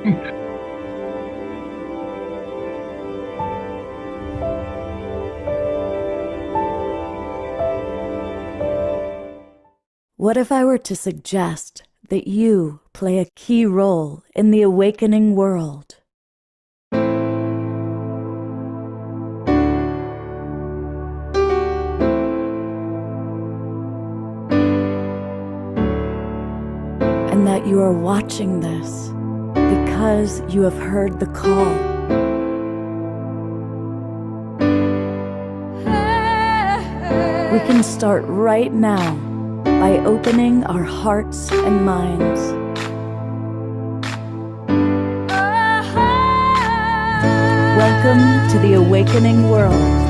What if I were to suggest that you play a key role in the awakening world? And that you are watching this because you have heard the call. We can start right now by opening our hearts and minds. Welcome to the awakening world.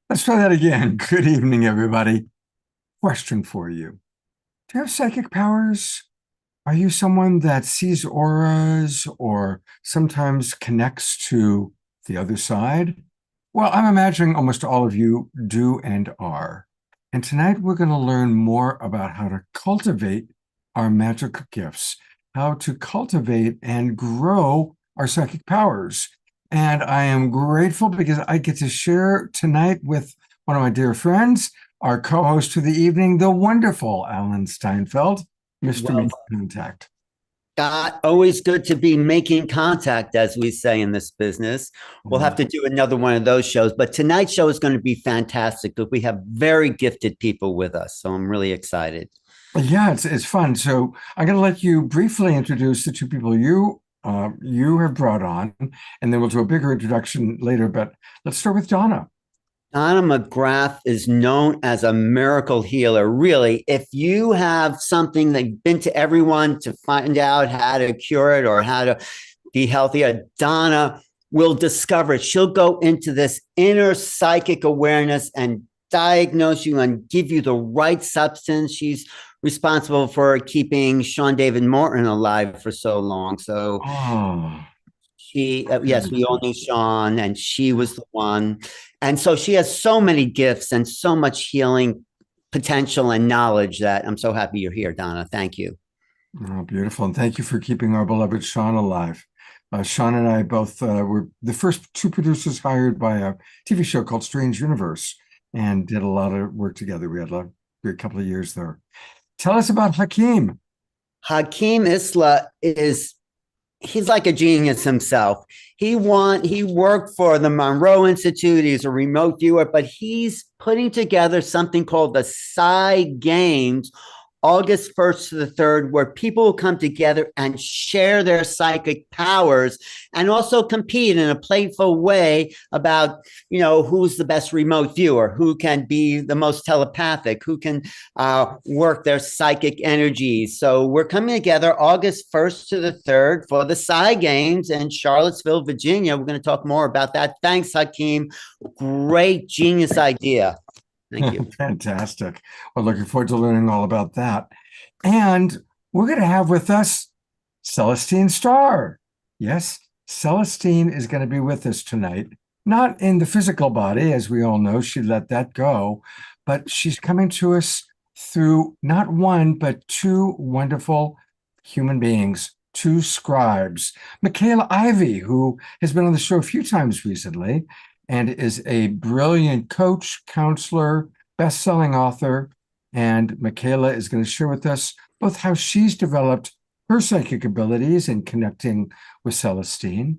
Let's try that again. Good evening, everybody. Question for you. Do you have psychic powers? Are you someone that sees auras or sometimes connects to the other side? Well, I'm imagining almost all of you do and are. And tonight we're going to learn more about how to cultivate our magic gifts, how to cultivate and grow our psychic powers. And I am grateful because I get to share tonight with one of my dear friends, our co-host for the evening, the wonderful Alan Steinfeld, Mr. Making Contact. Always good to be making contact, as we say in this business. We'll have to do another one of those shows, but tonight's show is going to be fantastic because we have very gifted people with us. So I'm really excited. Yeah, it's fun. So I'm going to let you briefly introduce the two people you have brought on, and then we'll do a bigger introduction later. But let's start with Donna. Donna McGrath is known as a miracle healer. Really, if you have something that you've been to everyone to find out how to cure it or how to be healthier, Donna will discover it. She'll go into this inner psychic awareness and diagnose you and give you the right substance. She's responsible for keeping Sean David Morton alive for so long. So yes, we all knew Sean, and she was the one. And so she has so many gifts and so much healing potential and knowledge that I'm so happy you're here, Donna. Thank you. Oh, beautiful. And thank you for keeping our beloved Sean alive. Sean and I both were the first two producers hired by a TV show called Strange Universe and did a lot of work together. We had a great couple of years there. Tell us about Hakeem. Hakeem Isla he's like a genius himself. He worked for the Monroe Institute. He's a remote viewer, but he's putting together something called the Psy Games, August 1st to the 3rd, where people will come together and share their psychic powers and also compete in a playful way about, who's the best remote viewer, who can be the most telepathic, who can work their psychic energies. So we're coming together August 1st to the 3rd for the Psy Games in Charlottesville, Virginia. We're going to talk more about that. Thanks, Hakeem. Great genius idea. Thank you. Fantastic. Well, looking forward to learning all about that. And we're going to have with us Celestine Starr. Yes, Celestine is going to be with us tonight. Not in the physical body, as we all know, she let that go, but she's coming to us through not one, but two wonderful human beings, two scribes. Michaela Ivy, who has been on the show a few times recently, and is a brilliant coach, counselor, best-selling author. And Michaela is going to share with us both how she's developed her psychic abilities in connecting with Celestine.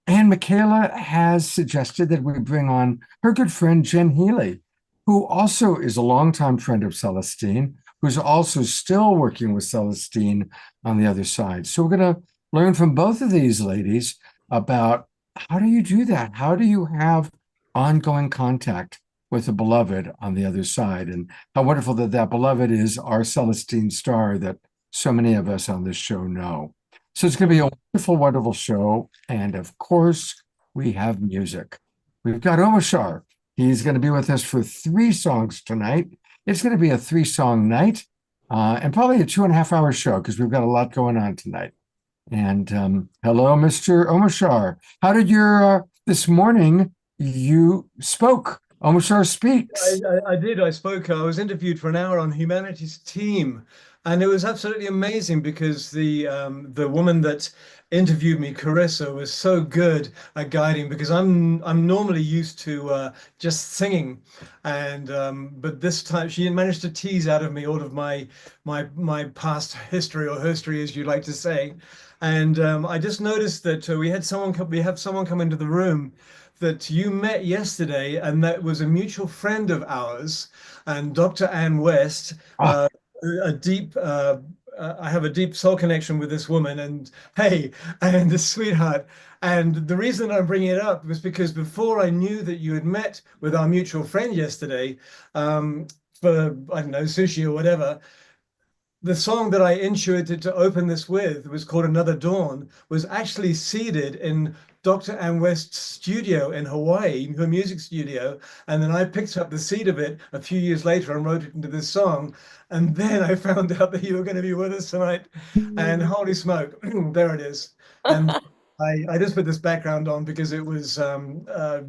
And Michaela has suggested that we bring on her good friend, Jen Healy, who also is a longtime friend of Celestine, who's also still working with Celestine on the other side. So we're going to learn from both of these ladies about how do you do that? How do you have ongoing contact with the beloved on the other side? And how wonderful that that beloved is our Celestine star that so many of us on this show know. So it's going to be a wonderful, wonderful show. And of course, we have music. We've got Omashar. He's going to be with us for 3 songs tonight. It's going to be a 3-song night and probably a 2.5-hour show because we've got a lot going on tonight. And hello, Mr. Omashar. How did your, this morning you spoke? Omashar speaks. I did. I spoke. I was interviewed for an hour on Humanity's Team, and it was absolutely amazing because the woman that interviewed me, Carissa, was so good at guiding because I'm normally used to just singing, and but this time she managed to tease out of me all of my past history, or history as you like to say, and I just noticed that we have someone come into the room that you met yesterday, and that was a mutual friend of ours, and Dr. Ann West. I have a deep soul connection with this woman, and hey, and a sweetheart. And the reason I'm bringing it up was because before I knew that you had met with our mutual friend yesterday, for, I don't know, sushi or whatever, the song that I intuited to open this with was called Another Dawn, was actually seeded in Dr. Ann West's studio in Hawaii, her music studio. And then I picked up the seed of it a few years later and wrote it into this song. And then I found out that you were going to be with us tonight. And holy smoke, there it is. And I just put this background on because it was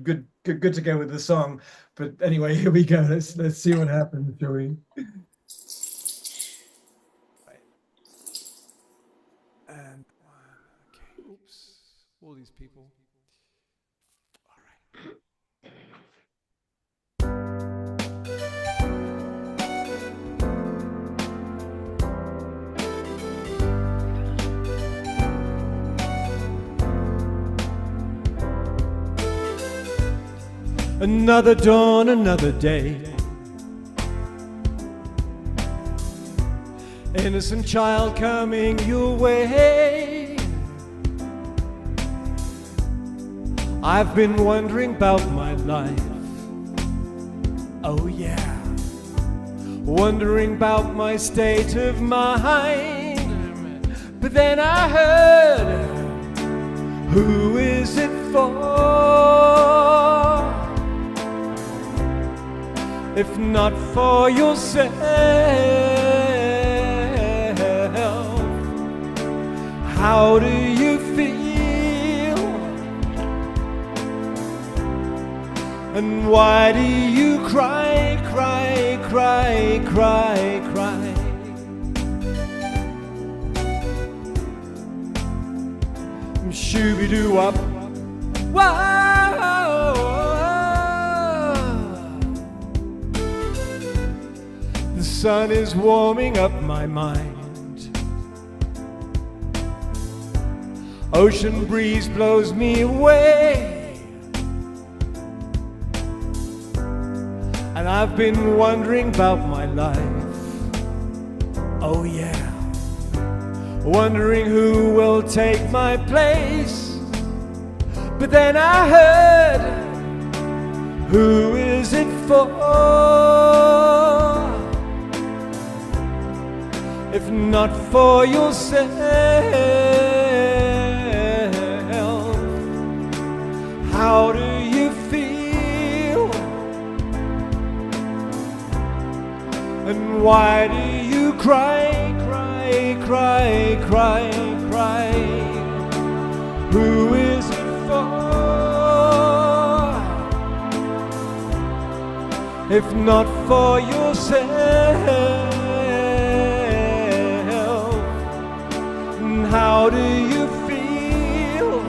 good to go with the song. But anyway, here we go. Let's see what happens, shall we? And okay, oops, all these people. All right. Another dawn, another day. Innocent child coming your way. I've been wondering about my life. Oh yeah. Wondering about my state of mind. But then I heard, who is it for? If not for yourself, how do you feel? And why do you cry, cry, cry, cry, cry? Shooby-doo-wop, wow. The sun is warming up my mind. Ocean breeze blows me away. And I've been wondering about my life. Oh yeah. Wondering who will take my place. But then I heard, who is it for? If not for yourself, how do you feel? And why do you cry, cry, cry, cry, cry? Who is it for? If not for yourself, how do you feel?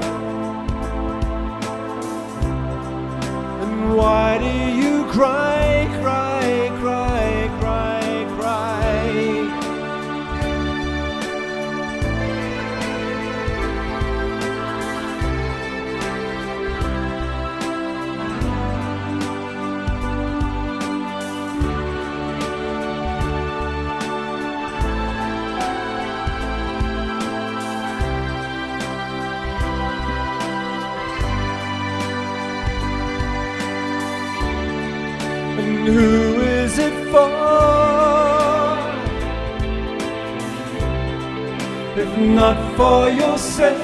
if not for yourself.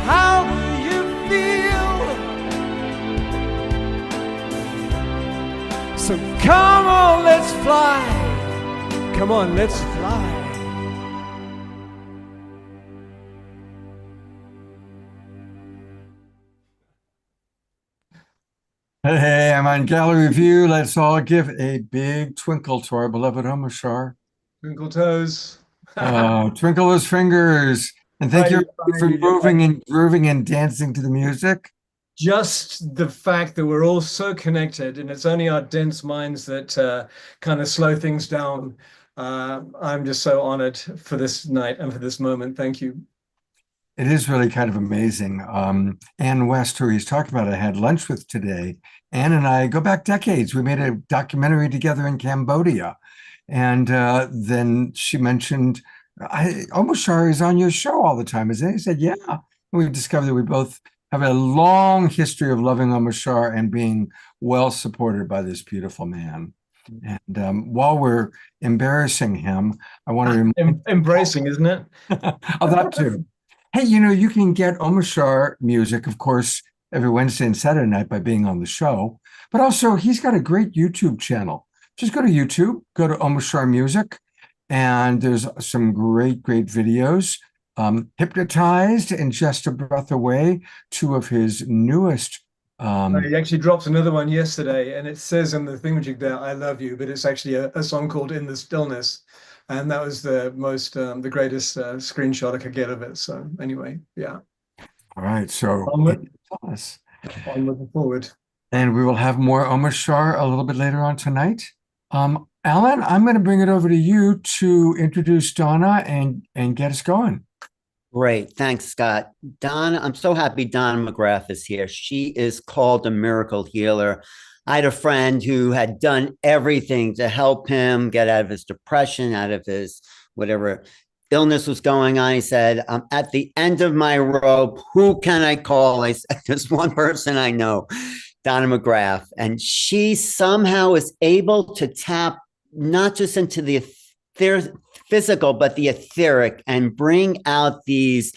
How do you feel? So come on, let's fly. Come on, let's fly. Hey, I'm on Gallery View. Let's all give a big twinkle to our beloved Omashar. Twinkle toes. Twinkle those fingers. And thank you for moving and dancing to the music. Just the fact that we're all so connected, and it's only our dense minds that kind of slow things down. I'm just so honored for this night and for this moment. Thank you. It is really kind of amazing. Ann West, who he's talking about, I had lunch with today. Ann and I go back decades. We made a documentary together in Cambodia. And then she mentioned, Omashar is on your show all the time, isn't he? I said, yeah. And we discovered that we both have a long history of loving Omashar and being well supported by this beautiful man. And while we're embarrassing him, I want to remind embracing, isn't it? of that too. Hey, you can get Omashar music, of course, every Wednesday and Saturday night by being on the show. But also, he's got a great YouTube channel. Just go to YouTube, go to Omashar Music, and there's some great videos. Hypnotized and Just a Breath Away, two of his newest. He actually dropped another one yesterday, and it says in the thingamajig there, "I love you," but it's actually a song called "In the Stillness." And that was the most, the greatest screenshot I could get of it. So anyway, yeah. All right, so onward and forward. And we will have more Omashar a little bit later on tonight. Alan, I'm going to bring it over to you to introduce Donna and get us going. Great. Thanks, Scott. Donna, I'm so happy Donna McGrath is here. She is called a miracle healer. I had a friend who had done everything to help him get out of his depression, out of his whatever illness was going on. He said, I'm at the end of my rope. Who can I call? I said, there's one person I know, Donna McGrath. And she somehow is able to tap not just into the physical, but the etheric, and bring out these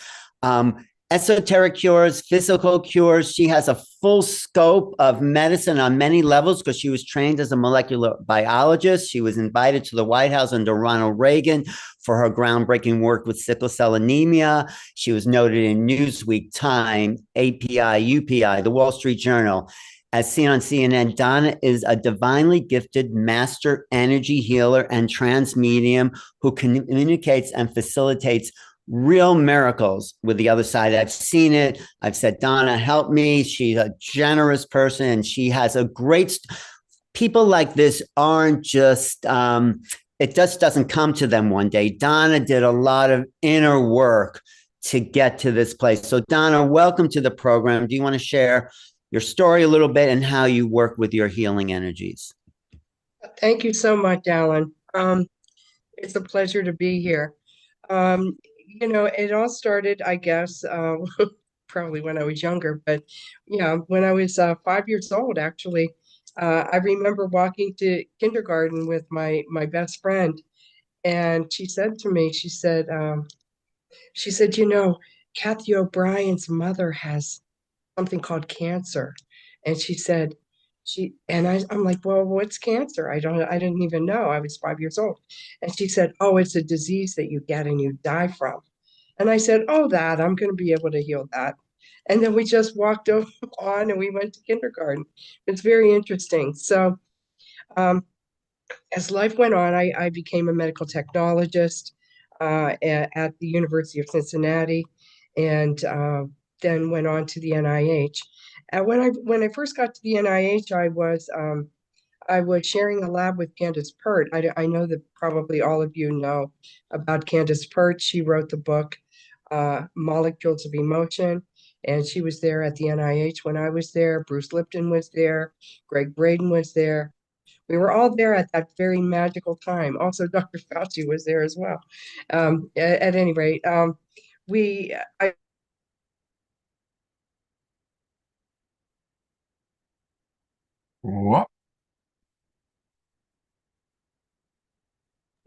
esoteric cures, physical cures. She has a full scope of medicine on many levels because she was trained as a molecular biologist. She was invited to the White House under Ronald Reagan for her groundbreaking work with sickle cell anemia. She was noted in Newsweek, Time, API, UPI, the Wall Street Journal. As seen on CNN, Donna is a divinely gifted master energy healer and trance medium who communicates and facilitates real miracles with the other side. I've seen it. I've said, Donna, help me. She's a generous person, and she has a great, people like this aren't just, it just doesn't come to them one day. Donna did a lot of inner work to get to this place. So Donna, welcome to the program. Do you want to share your story a little bit and how you work with your healing energies? Thank you so much, Alan. It's a pleasure to be here. It all started, I guess, probably when I was younger, but yeah, when I was 5 years old, actually. I remember walking to kindergarten with my best friend, and she said to me, she said, Kathy O'Brien's mother has something called cancer. And she said, I'm like, well, what's cancer? I didn't even know. I was 5 years old. And she said, oh, it's a disease that you get and you die from. And I said, oh, I'm going to be able to heal that. And then we just walked on and we went to kindergarten. It's very interesting. So as life went on, I became a medical technologist at the University of Cincinnati, and then went on to the NIH. And when I first got to the NIH, I was sharing a lab with Candace Pert. I know that probably all of you know about Candace Pert. She wrote the book Molecules of Emotion, and she was there at the NIH when I was there. Bruce Lipton was there. Greg Braden was there. We were all there at that very magical time. Also, Dr. Fauci was there as well. At any rate, What?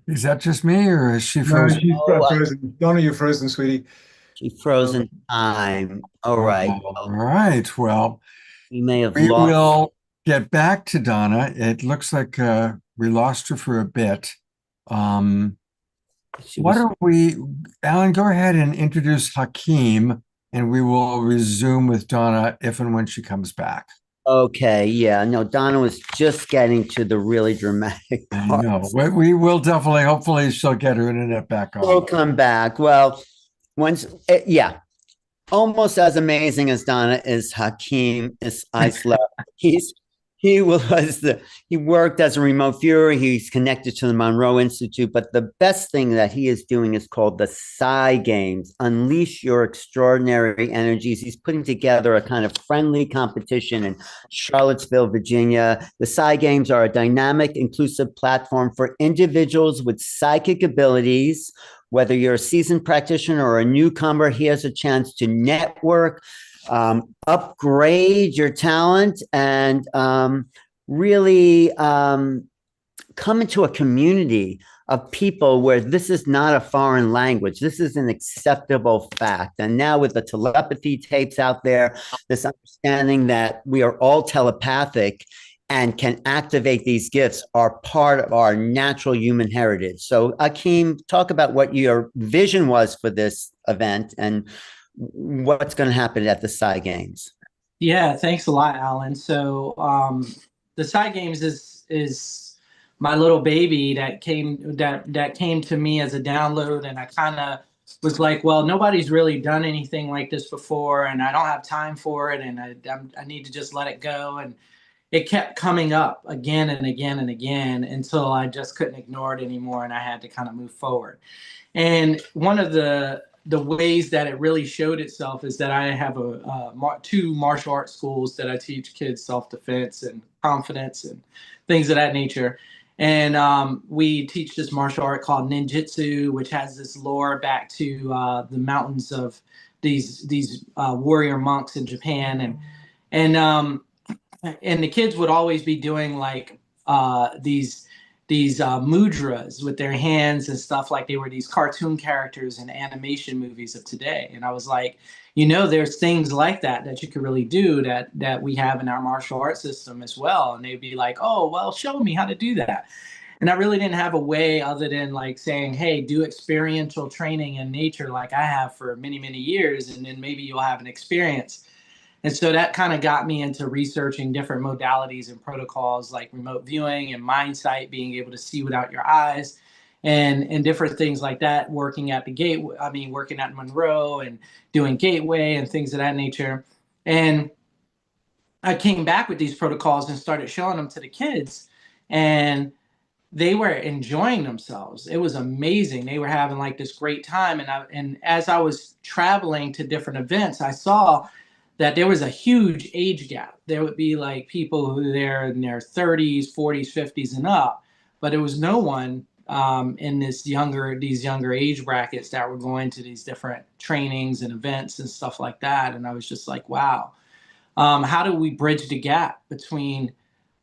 Is that just me or is she No, frozen? she's Oh, frozen. Donna, you're frozen, sweetie. she frozen time. All right. All Well, right. Well, we may have we lost. will get back to Donna. It looks like we lost her for a bit. Um, She what was are we, Alan, go ahead and introduce Hakeem, and we will resume with Donna if and when she comes back. okay. Yeah. No, Donna was just getting to the really dramatic I part. know. We will definitely, hopefully, she'll get her internet back We'll on. come back. Well, yeah, almost as amazing as Donna is Hakeem is Isla. He's he worked as a remote viewer. He's connected to the Monroe Institute, but the best thing that he is doing is called the Psy Games. Unleash your extraordinary energies. He's putting together a kind of friendly competition in Charlottesville, Virginia. The Psy Games are a dynamic, inclusive platform for individuals with psychic abilities. Whether you're a seasoned practitioner or a newcomer, here's a chance to network, upgrade your talent, and really come into a community of people where this is not a foreign language. This is an acceptable fact. And now with the telepathy tapes out there, this understanding that we are all telepathic and can activate these gifts are part of our natural human heritage. So Akeem, talk about what your vision was for this event and what's going to happen at the Psy Games. Yeah, thanks a lot, Alan. So the Side Games is my little baby that came to me as a download, and I kind of was like, well, nobody's really done anything like this before, and I don't have time for it, and I need to just let it go. And it kept coming up again and again and again until I just couldn't ignore it anymore, and I had to kind of move forward. And one of the ways that it really showed itself is that I have two martial arts schools that I teach kids self-defense and confidence and things of that nature. And we teach this martial art called ninjutsu, which has this lore back to the mountains of these warrior monks in Japan, and the kids would always be doing like these mudras with their hands and stuff, like they were these cartoon characters in animation movies of today. And I was like, there's things like that you could really do that we have in our martial arts system as well. And they'd be like, oh, well, show me how to do that. And I really didn't have a way other than like saying, hey, do experiential training in nature like I have for many, many years, and then maybe you'll have an experience. And so that kind of got me into researching different modalities and protocols like remote viewing and mind sight, being able to see without your eyes, and different things like that, working at Monroe and doing Gateway and things of that nature. And I came back with these protocols and started showing them to the kids, and they were enjoying themselves. It was amazing. They were having like this great time. And as I was traveling to different events, I saw that there was a huge age gap. There would be like people who they're in their 30s, 40s, 50s and up, but there was no one in these younger age brackets that were going to these different trainings and events and stuff like that. And I was just like, wow, how do we bridge the gap between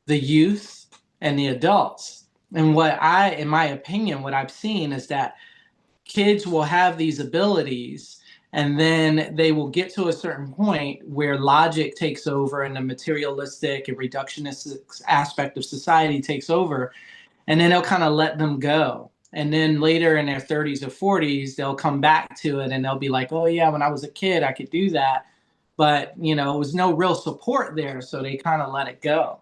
the youth and the adults? And in my opinion, what I've seen is that kids will have these abilities, and then they will get to a certain point where logic takes over and the materialistic and reductionist aspect of society takes over. And then they'll kind of let them go. And then later in their 30s or 40s, they'll come back to it and they'll be like, oh, yeah, when I was a kid, I could do that. But, it was no real support there. So they kind of let it go.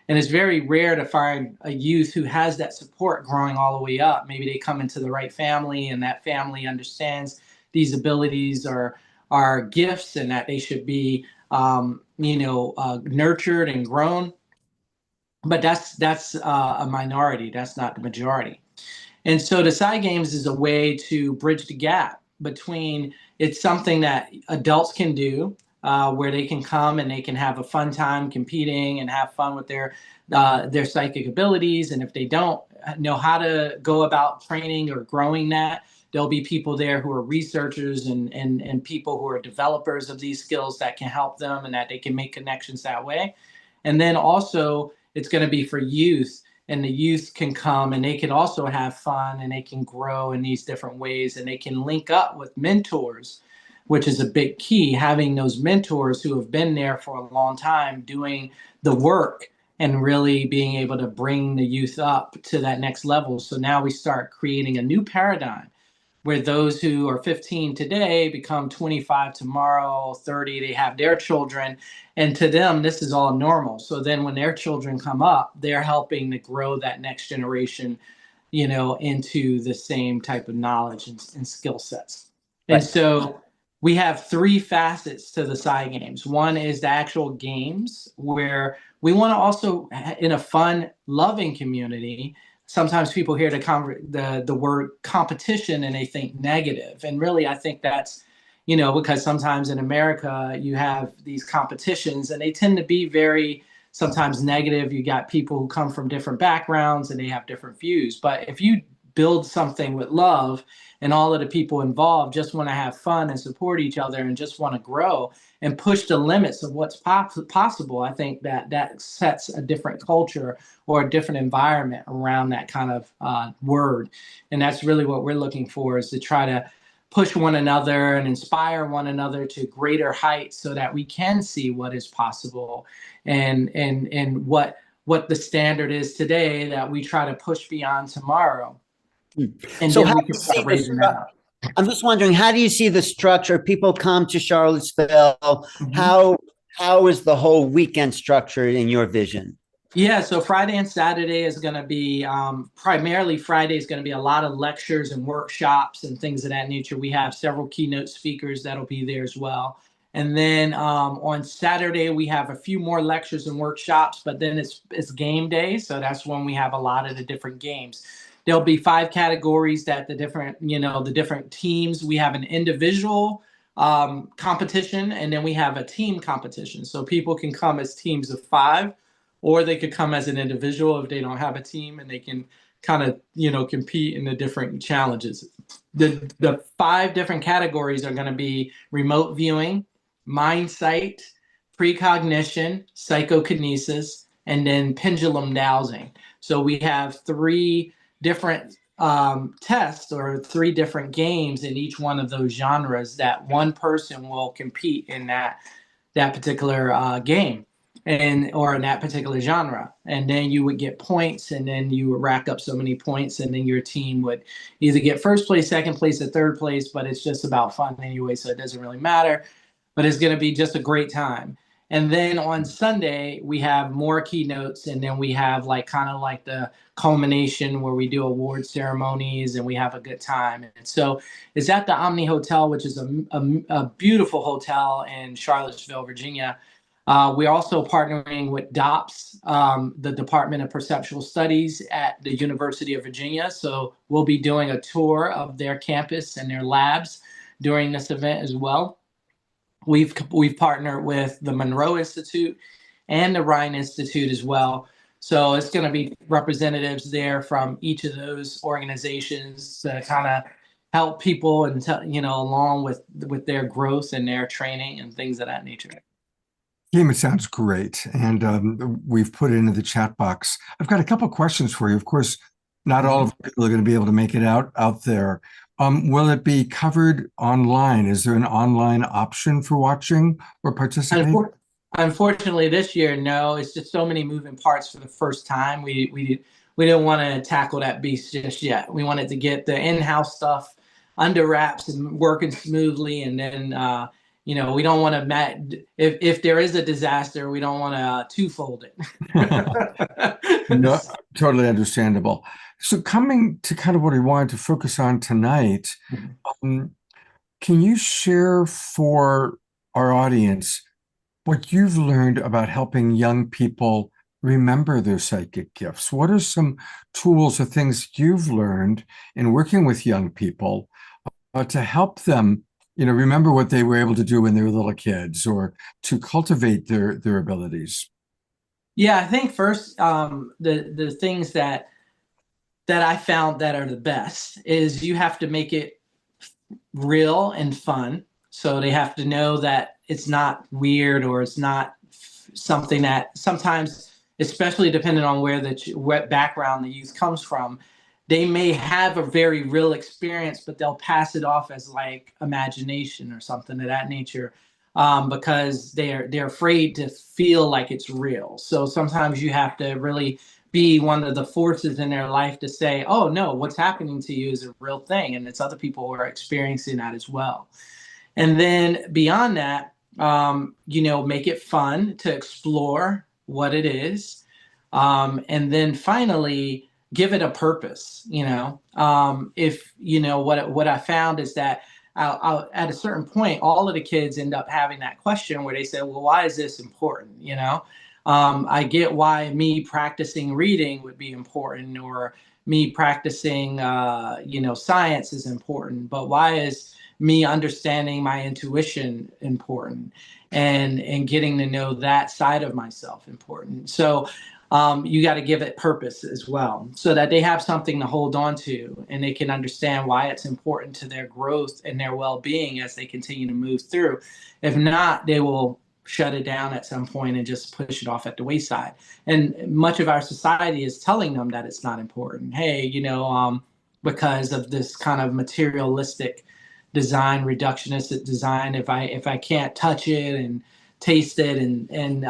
And it's very rare to find a youth who has that support growing all the way up. Maybe they come into the right family and that family understands these abilities are gifts and that they should be, nurtured and grown. But that's a minority. That's not the majority. And so the Side Games is a way to bridge the gap between, it's something that adults can do, where they can come and they can have a fun time competing and have fun with their psychic abilities. And if they don't know how to go about training or growing that, there'll be people there who are researchers and people who are developers of these skills that can help them and that they can make connections that way. And then also it's going to be for youth and the youth can come and they can also have fun and they can grow in these different ways and they can link up with mentors, which is a big key, having those mentors who have been there for a long time doing the work and really being able to bring the youth up to that next level. So now we start creating a new paradigm where those who are 15 today become 25 tomorrow, 30, they have their children, and to them, this is all normal. So then when their children come up, they're helping to grow that next generation, into the same type of knowledge and skill sets. And Right. so we have three facets to the side games. One is the actual games, where we want to also, in a fun, loving community, sometimes people hear the word competition and they think negative. And really, I think that's, because sometimes in America, you have these competitions and they tend to be very sometimes negative. You got people who come from different backgrounds and they have different views. But if you build something with love and all of the people involved just want to have fun and support each other and just want to grow and push the limits of what's possible, I think that sets a different culture or a different environment around that kind of word. And that's really what we're looking for, is to try to push one another and inspire one another to greater heights so that we can see what is possible and what the standard is today that we try to push beyond tomorrow. And So then how we do can you start see raising that up. I'm just wondering, how do you see the structure? People come to Charlottesville. Mhm. How is the whole weekend structured in your vision? Yeah, so Friday and Saturday is going to be primarily Friday is going to be a lot of lectures and workshops and things of that nature. We have several keynote speakers that'll be there as well. And then on Saturday, we have a few more lectures and workshops, but then it's game day. So that's when we have a lot of the different games. There'll be 5 categories that the different teams. We have an individual competition, and then we have a team competition. So people can come as teams of 5, or they could come as an individual if they don't have a team, and they can kind of compete in the different challenges. The 5 different categories are going to be remote viewing, mind sight, precognition, psychokinesis, and then pendulum dowsing. So we have 3 different tests or 3 different games in each one of those genres that one person will compete in that particular game or in that particular genre. And then you would get points, and then you would rack up so many points, and then your team would either get first place, second place, or third place. But it's just about fun anyway, so it doesn't really matter. But it's going to be just a great time. And then on Sunday, we have more keynotes, and then we have kind of the culmination where we do award ceremonies and we have a good time. And so it's at the Omni Hotel, which is a beautiful hotel in Charlottesville, Virginia. We're also partnering with DOPS, the Department of Perceptual Studies at the University of Virginia. So we'll be doing a tour of their campus and their labs during this event as well. We've partnered with the Monroe Institute and the Rhine Institute as well. So it's going to be representatives there from each of those organizations to kind of help people and along with their growth and their training and things of that nature. Kim, it sounds great. And we've put it into the chat box. I've got a couple of questions for you. Of course, not all of people are going to be able to make it out there. Will it be covered online? Is there an online option for watching or participating? Unfortunately, this year, no. It's just so many moving parts for the first time. We didn't want to tackle that beast just yet. We wanted to get the in-house stuff under wraps and working smoothly, and then we don't want to if there is a disaster, we don't want to twofold it. No, totally understandable. So coming to kind of what I wanted to focus on tonight, can you share for our audience what you've learned about helping young people remember their psychic gifts? What are some tools or things you've learned in working with young people to help them, remember what they were able to do when they were little kids, or to cultivate their abilities? Yeah, I think first, the things that I found that are the best is you have to make it real and fun. So they have to know that it's not weird, or it's not something that sometimes especially depending on where what background the youth comes from, they may have a very real experience, but they'll pass it off as like imagination or something of that nature, because they're afraid to feel like it's real. So sometimes you have to really be one of the forces in their life to say, oh no, what's happening to you is a real thing, and it's other people who are experiencing that as well. And then beyond that, make it fun to explore what it is, and then finally give it a purpose. If what I found is that at a certain point, all of the kids end up having that question where they say, well, why is this important? I get why me practicing reading would be important, or me practicing, science is important, but why is me understanding my intuition important, and getting to know that side of myself important? So you got to give it purpose as well, so that they have something to hold on to, and they can understand why it's important to their growth and their well-being as they continue to move through. If not, they will shut it down at some point and just push it off at the wayside. And much of our society is telling them that it's not important. Hey, because of this kind of materialistic design, reductionistic design, if I can't touch it and taste it and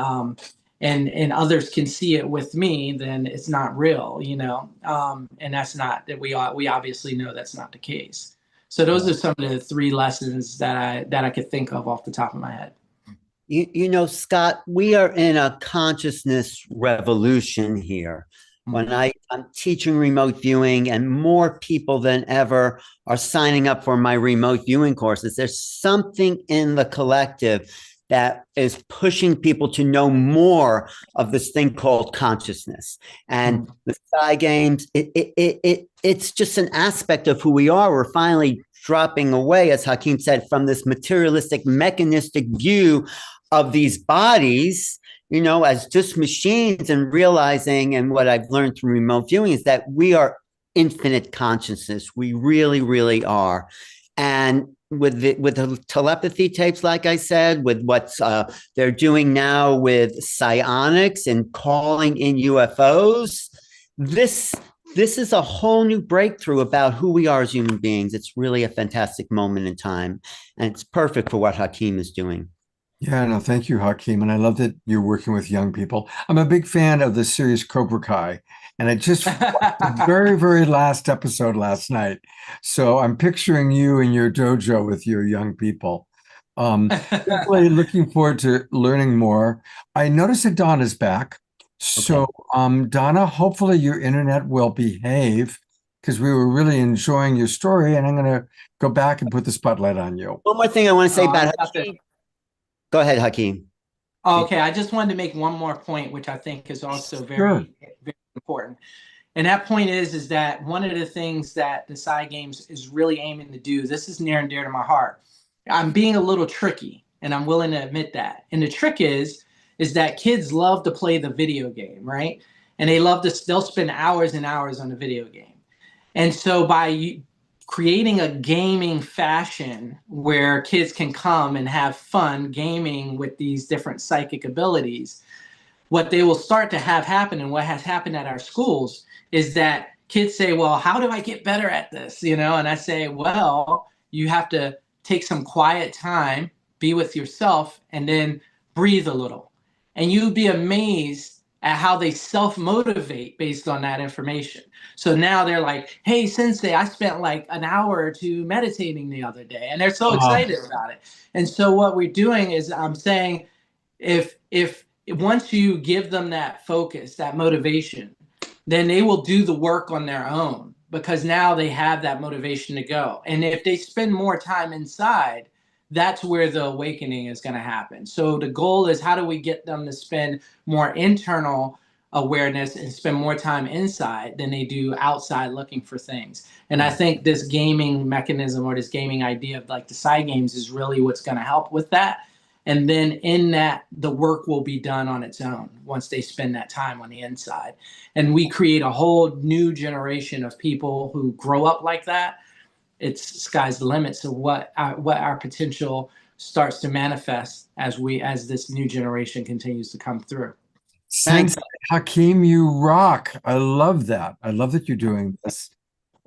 others can see it with me, then it's not real, and that's not that we obviously know that's not the case. So those are some of the 3 lessons that I could think of off the top of my head. Scott, we are in a consciousness revolution here. When I'm teaching remote viewing, and more people than ever are signing up for my remote viewing courses, there's something in the collective that is pushing people to know more of this thing called consciousness. And the Sky Games, it's just an aspect of who we are. We're finally dropping away, as Hakeem said, from this materialistic, mechanistic view of these bodies, as just machines, and realizing, and what I've learned through remote viewing is that we are infinite consciousness. We really, really are. And with the telepathy tapes, like I said, with what they're doing now with psionics and calling in UFOs, this is a whole new breakthrough about who we are as human beings. It's really a fantastic moment in time, and it's perfect for what Hakeem is doing. Yeah, no, thank you, Hakeem. And I love that you're working with young people. I'm a big fan of the series Cobra Kai, and I just watched the very, very last episode last night. So I'm picturing you in your dojo with your young people. Definitely looking forward to learning more. I noticed that Donna's back. So, Donna, hopefully your internet will behave, because we were really enjoying your story, and I'm going to go back and put the spotlight on you. One more thing I want to say about Hakeem. Go ahead, Hakeem. Okay, I just wanted to make one more point, which I think is also very, very important. And that point is that one of the things that the Psy Games is really aiming to do, this is near and dear to my heart. I'm being a little tricky, and I'm willing to admit that. And the trick is that kids love to play the video game, right? And they'll spend hours and hours on the video game. And so by creating a gaming fashion where kids can come and have fun gaming with these different psychic abilities, what they will start to have happen, and what has happened at our schools, is that kids say, well, how do I get better at this? And I say, well, you have to take some quiet time, be with yourself, and then breathe a little. And you'd be amazed at how they self-motivate based on that information. So now they're like, hey, Sensei, I spent like an hour or 2 meditating the other day, and they're so excited about it. And so what we're doing is I'm saying, if once you give them that focus, that motivation, then they will do the work on their own, because now they have that motivation to go. And if they spend more time inside, that's where the awakening is going to happen. So the goal is, how do we get them to spend more internal awareness and spend more time inside than they do outside looking for things? And I think this gaming mechanism, or this gaming idea of like the Psy Games, is really what's going to help with that. And then in that, the work will be done on its own once they spend that time on the inside. And we create a whole new generation of people who grow up like that. It's sky's the limit. So what our potential starts to manifest as this new generation continues to come through. Thanks. Sensei Hakeem, you rock. I love that. I love that you're doing this.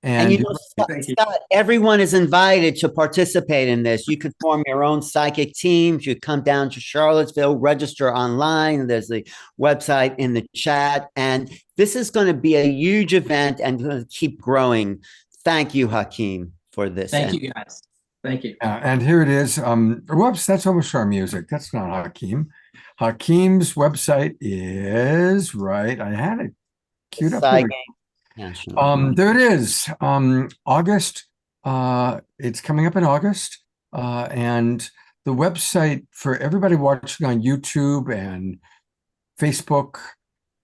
And you And know, Thank you. Scott, everyone is invited to participate in this. You can form your own psychic teams. You come down to Charlottesville, register online. There's the website in the chat. And this is going to be a huge event and going to keep growing. Thank you, Hakeem, for this. Thank you, guys. Thank you. and here it is. Whoops, that's almost our music. That's not Hakeem. Hakeem's website is right. I had it queued up. Here we go. There it is. August. It's coming up in August. And the website for everybody watching on YouTube and Facebook,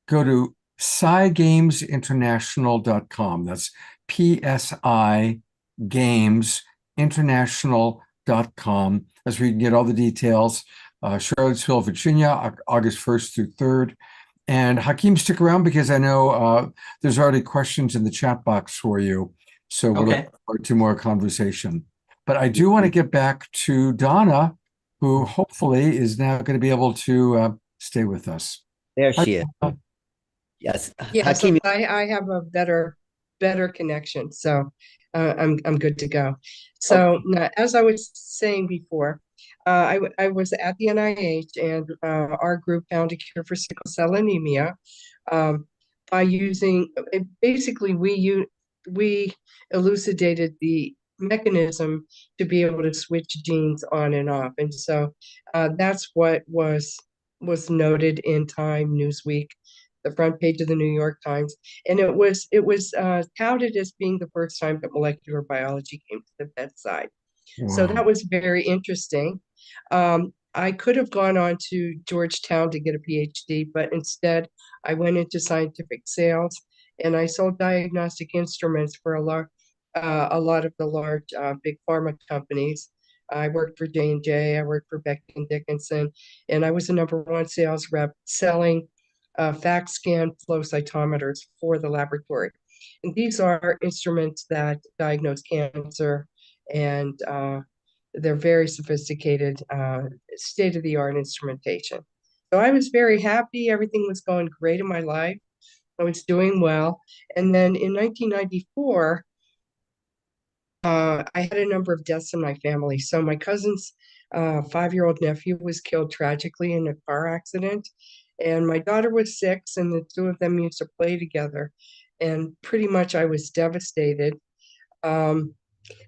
go to PsiGamesInternational.com. That's PSI Games International.com. That's where you can get all the details. Charlottesville, Virginia, August 1st through 3rd. And Hakeem, stick around because I know there's already questions in the chat box for you. So we'll look forward to more conversation. But I do want to get back to Donna, who hopefully is now going to be able to stay with us. There she is. Yes. Yeah, so Hakeem, I have a better connection, so I'm good to go. So as I was saying before, I was at the NIH, and our group found a cure for sickle cell anemia by using basically we elucidated the mechanism to be able to switch genes on and off, and so that's what was noted in Time, Newsweek, the front page of the New York Times, and it was touted as being the first time that molecular biology came to the bedside. So that was very interesting. I could have gone on to Georgetown to get a PhD, but instead I went into scientific sales, and I sold diagnostic instruments for a lot of the large big pharma companies. I worked for J&J, I worked for Becton Dickinson, and I was the #1 sales rep selling fax scan flow cytometers for the laboratory. And these are instruments that diagnose cancer, and they're very sophisticated, state-of-the-art instrumentation. So I was very happy. Everything was going great in my life. I was doing well. And then in 1994, I had a number of deaths in my family. So my cousin's 5-year-old nephew was killed tragically in a car accident. And my daughter was 6, and the two of them used to play together. And pretty much I was devastated.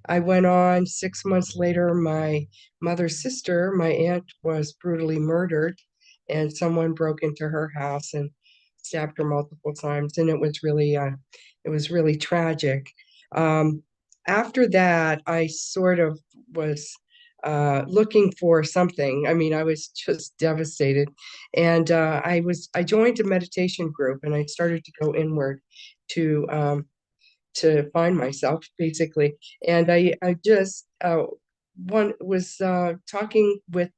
I went on 6 months later, my mother's sister, my aunt, was brutally murdered, and someone broke into her house and stabbed her multiple times. And it was really tragic. After that, I sort of was looking for something. I mean, I was just devastated. And I joined a meditation group, and I started to go inward to find myself, basically. And I just was talking with,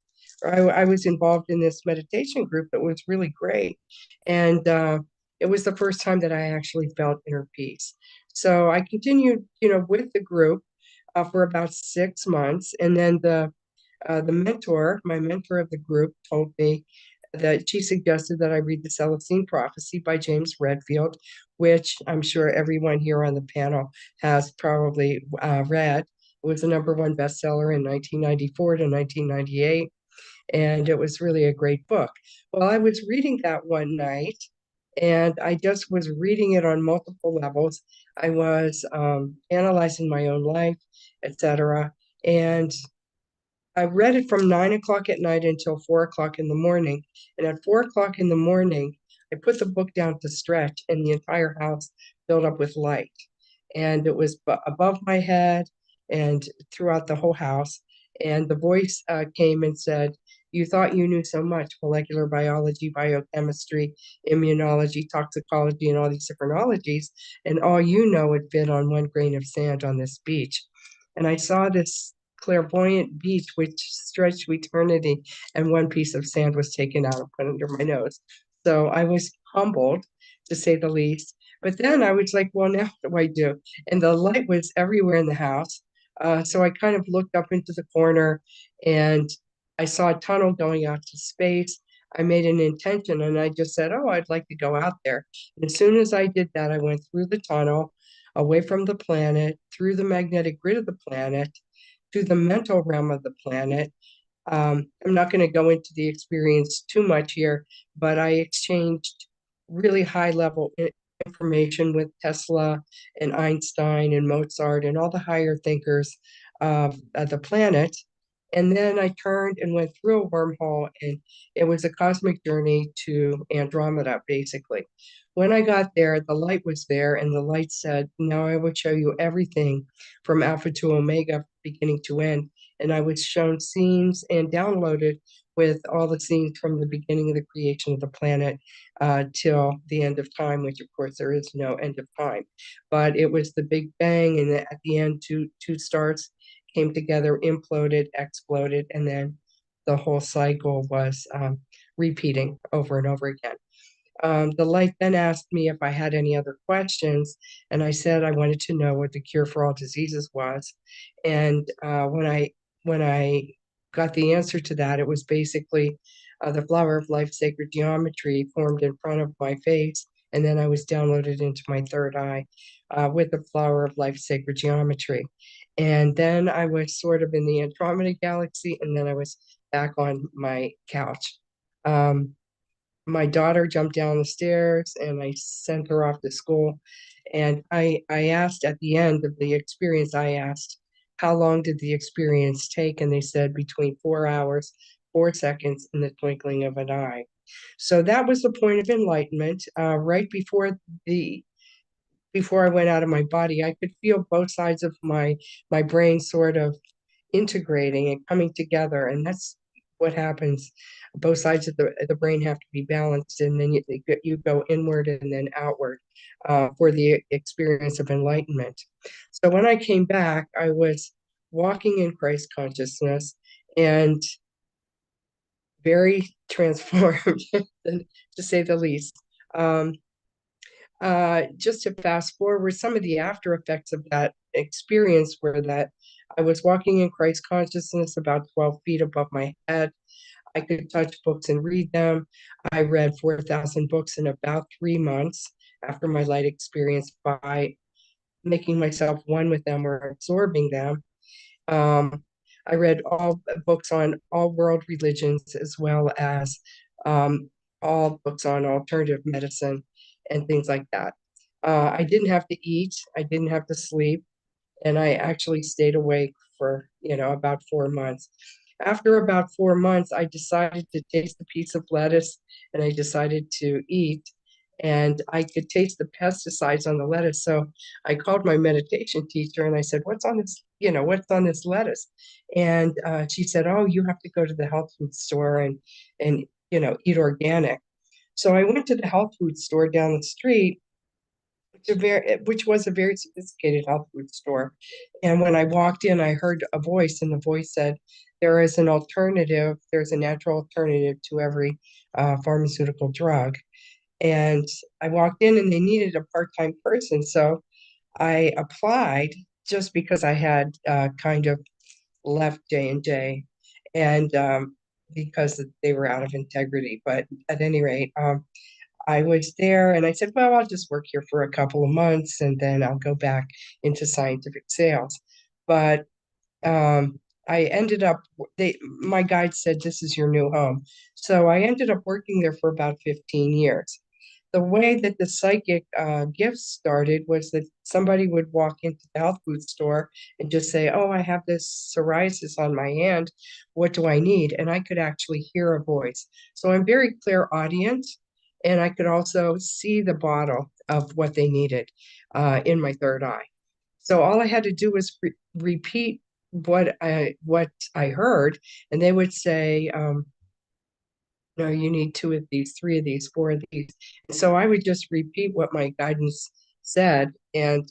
I was involved in this meditation group that was really great. And it was the first time that I actually felt inner peace. So I continued, with the group for about 6 months. And then my mentor of the group told me that she suggested that I read The Celestine Prophecy by James Redfield, which I'm sure everyone here on the panel has probably read. It was a #1 bestseller in 1994 to 1998, and it was really a great book. Well, I was reading that one night, and I just was reading it on multiple levels. I was analyzing my own life, etc. And I read it from 9 o'clock at night until 4 o'clock in the morning. And at 4 o'clock in the morning, I put the book down to stretch, and the entire house filled up with light. And it was above my head and throughout the whole house. And the voice came and said, "You thought you knew so much, molecular biology, biochemistry, immunology, toxicology, and all these different ologies, and all you know would fit on one grain of sand on this beach." And I saw this clairvoyant beach which stretched to eternity, and one piece of sand was taken out and put under my nose. So I was humbled, to say the least. But then I was like, well, now what do I do? And the light was everywhere in the house. So I kind of looked up into the corner, and I saw a tunnel going out to space. I made an intention and I just said, oh, I'd like to go out there. And as soon as I did that, I went through the tunnel, away from the planet, through the magnetic grid of the planet, to the mental realm of the planet. I'm not going to go into the experience too much here, but I exchanged really high level information with Tesla and Einstein and Mozart and all the higher thinkers of the planet. And then I turned and went through a wormhole, and it was a cosmic journey to Andromeda, basically. When I got there, the light was there, and the light said, now I will show you everything from Alpha to Omega, beginning to end. And I was shown scenes and downloaded with all the scenes from the beginning of the creation of the planet till the end of time, which of course there is no end of time. But it was the Big Bang, and at the end, two stars came together, imploded, exploded, and then the whole cycle was repeating over and over again. The light then asked me if I had any other questions, and I said I wanted to know what the cure for all diseases was. And when I got the answer to that, it was basically the flower of life sacred geometry formed in front of my face, and then I was downloaded into my third eye with the flower of life sacred geometry. And then I was sort of in the Andromeda galaxy, and then I was back on my couch. My daughter jumped down the stairs and I sent her off to school. And I asked at the end of the experience, I asked, how long did the experience take? And they said between 4 hours, 4 seconds, in the twinkling of an eye. So that was the point of enlightenment. Right before I went out of my body, I could feel both sides of my brain sort of integrating and coming together, and that's what happens. Both sides of the brain have to be balanced, and then you go inward and then outward for the experience of enlightenment. So when I came back, I was walking in Christ consciousness and very transformed, to say the least. Just to fast forward, some of the after effects of that experience were that I was walking in Christ consciousness about 12 feet above my head. I could touch books and read them. I read 4,000 books in about 3 months after my light experience by making myself one with them or absorbing them. I read all books on all world religions, as well as all books on alternative medicine and things like that. I didn't have to eat, I didn't have to sleep, and I actually stayed awake for, about 4 months. After about 4 months, I decided to taste a piece of lettuce and I decided to eat. And I could taste the pesticides on the lettuce. So I called my meditation teacher and I said, what's on this lettuce? And she said, oh, you have to go to the health food store and eat organic. So I went to the health food store down the street, which was a very sophisticated health food store. And when I walked in, I heard a voice, and the voice said, there's a natural alternative to every pharmaceutical drug. And I walked in and they needed a part-time person. So I applied just because I had kind of left J&J and because they were out of integrity. But at any rate, I was there and I said, well, I'll just work here for a couple of months and then I'll go back into scientific sales. But I ended up, my guide said, this is your new home. So I ended up working there for about 15 years. The way that the psychic gifts started was that somebody would walk into the health food store and just say, oh, I have this psoriasis on my hand. What do I need? And I could actually hear a voice. So I'm very clairaudient, and I could also see the bottle of what they needed in my third eye. So all I had to do was repeat what I heard, and they would say, no, you need 2 of these, 3 of these, 4 of these. So I would just repeat what my guidance said, and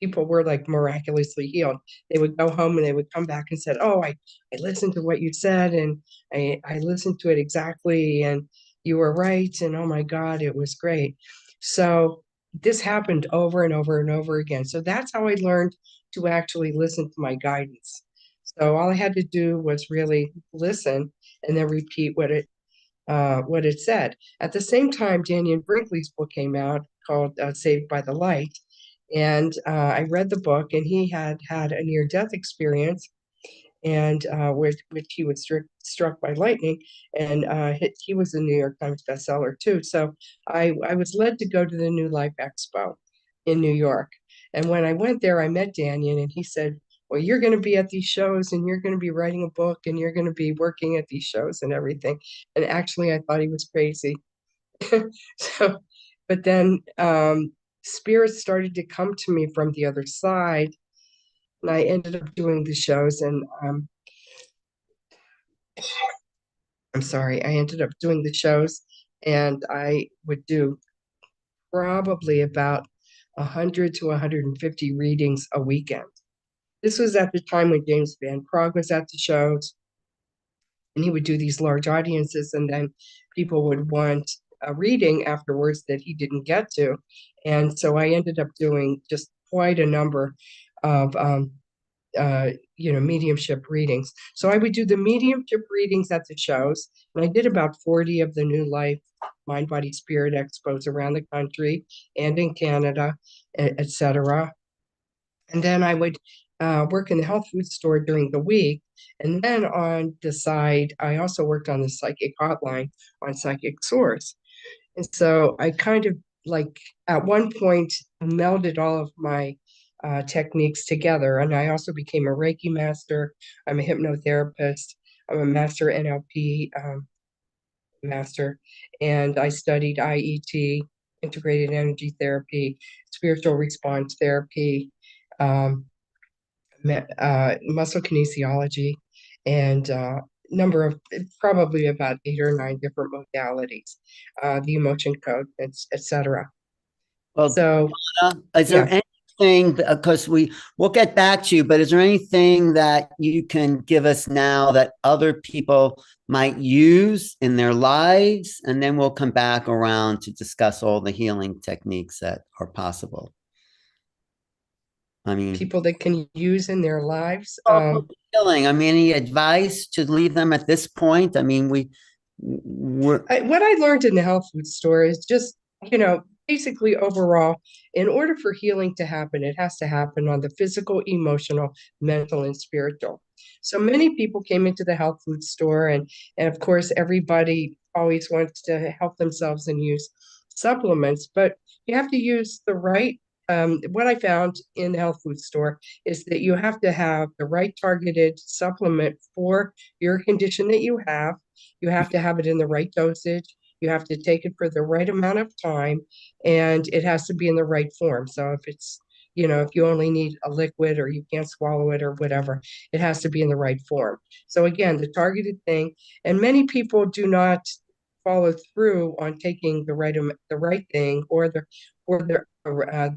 people were like miraculously healed. They would go home and they would come back and said, oh, I listened to what you said, and I listened to it exactly, and you were right, and oh my God, it was great. So this happened over and over and over again. So that's how I learned to actually listen to my guidance. So all I had to do was really listen and then repeat what it said. At the same time, Daniel Brinkley's book came out called Saved by the Light. And I read the book, and he had had a near-death experience, and which he was struck by lightning, and he was a New York Times bestseller too. So I was led to go to the New Life Expo in New York, and when I went there, I met Daniel, and he said, "Well, you're going to be at these shows, and you're going to be writing a book, and you're going to be working at these shows and everything." And actually, I thought he was crazy. So, but then spirits started to come to me from the other side, and I ended up doing the shows. And I'm sorry, I ended up doing the shows, and I would do probably about 100 to 150 readings a weekend. This was at the time when James Van Praagh was at the shows, and he would do these large audiences, and then people would want a reading afterwards that he didn't get to. And so I ended up doing just quite a number of mediumship readings. So I would do the mediumship readings at the shows, and I did about 40 of the New Life Mind Body Spirit Expos around the country and in Canada, etc. And then I would work in the health food store during the week. And then on the side, I also worked on the psychic hotline on Psychic Source. And so I kind of like at one point melded all of my techniques together. And I also became a Reiki master. I'm a hypnotherapist. I'm a master NLP master. And I studied IET, integrated energy therapy, spiritual response therapy, muscle kinesiology, and number of probably about 8 or 9 different modalities, the emotion code, etc. Well, So, is there yeah. anything, because we'll get back to you, but is there anything that you can give us now that other people might use in their lives? And then we'll come back around to discuss all the healing techniques that are possible. I mean, People that can use in their lives. healing. I mean, any advice to leave them at this point? I mean, what I learned in the health food store is just, basically overall, in order for healing to happen, it has to happen on the physical, emotional, mental, and spiritual. So many people came into the health food store, and of course, everybody always wants to help themselves and use supplements, but you have to use the right. What I found in the health food store is that you have to have the right targeted supplement for your condition that you have. You have to have it in the right dosage. You have to take it for the right amount of time, and it has to be in the right form. So if it's, if you only need a liquid or you can't swallow it or whatever, it has to be in the right form. So again, the targeted thing, and many people do not follow through on taking the right thing or the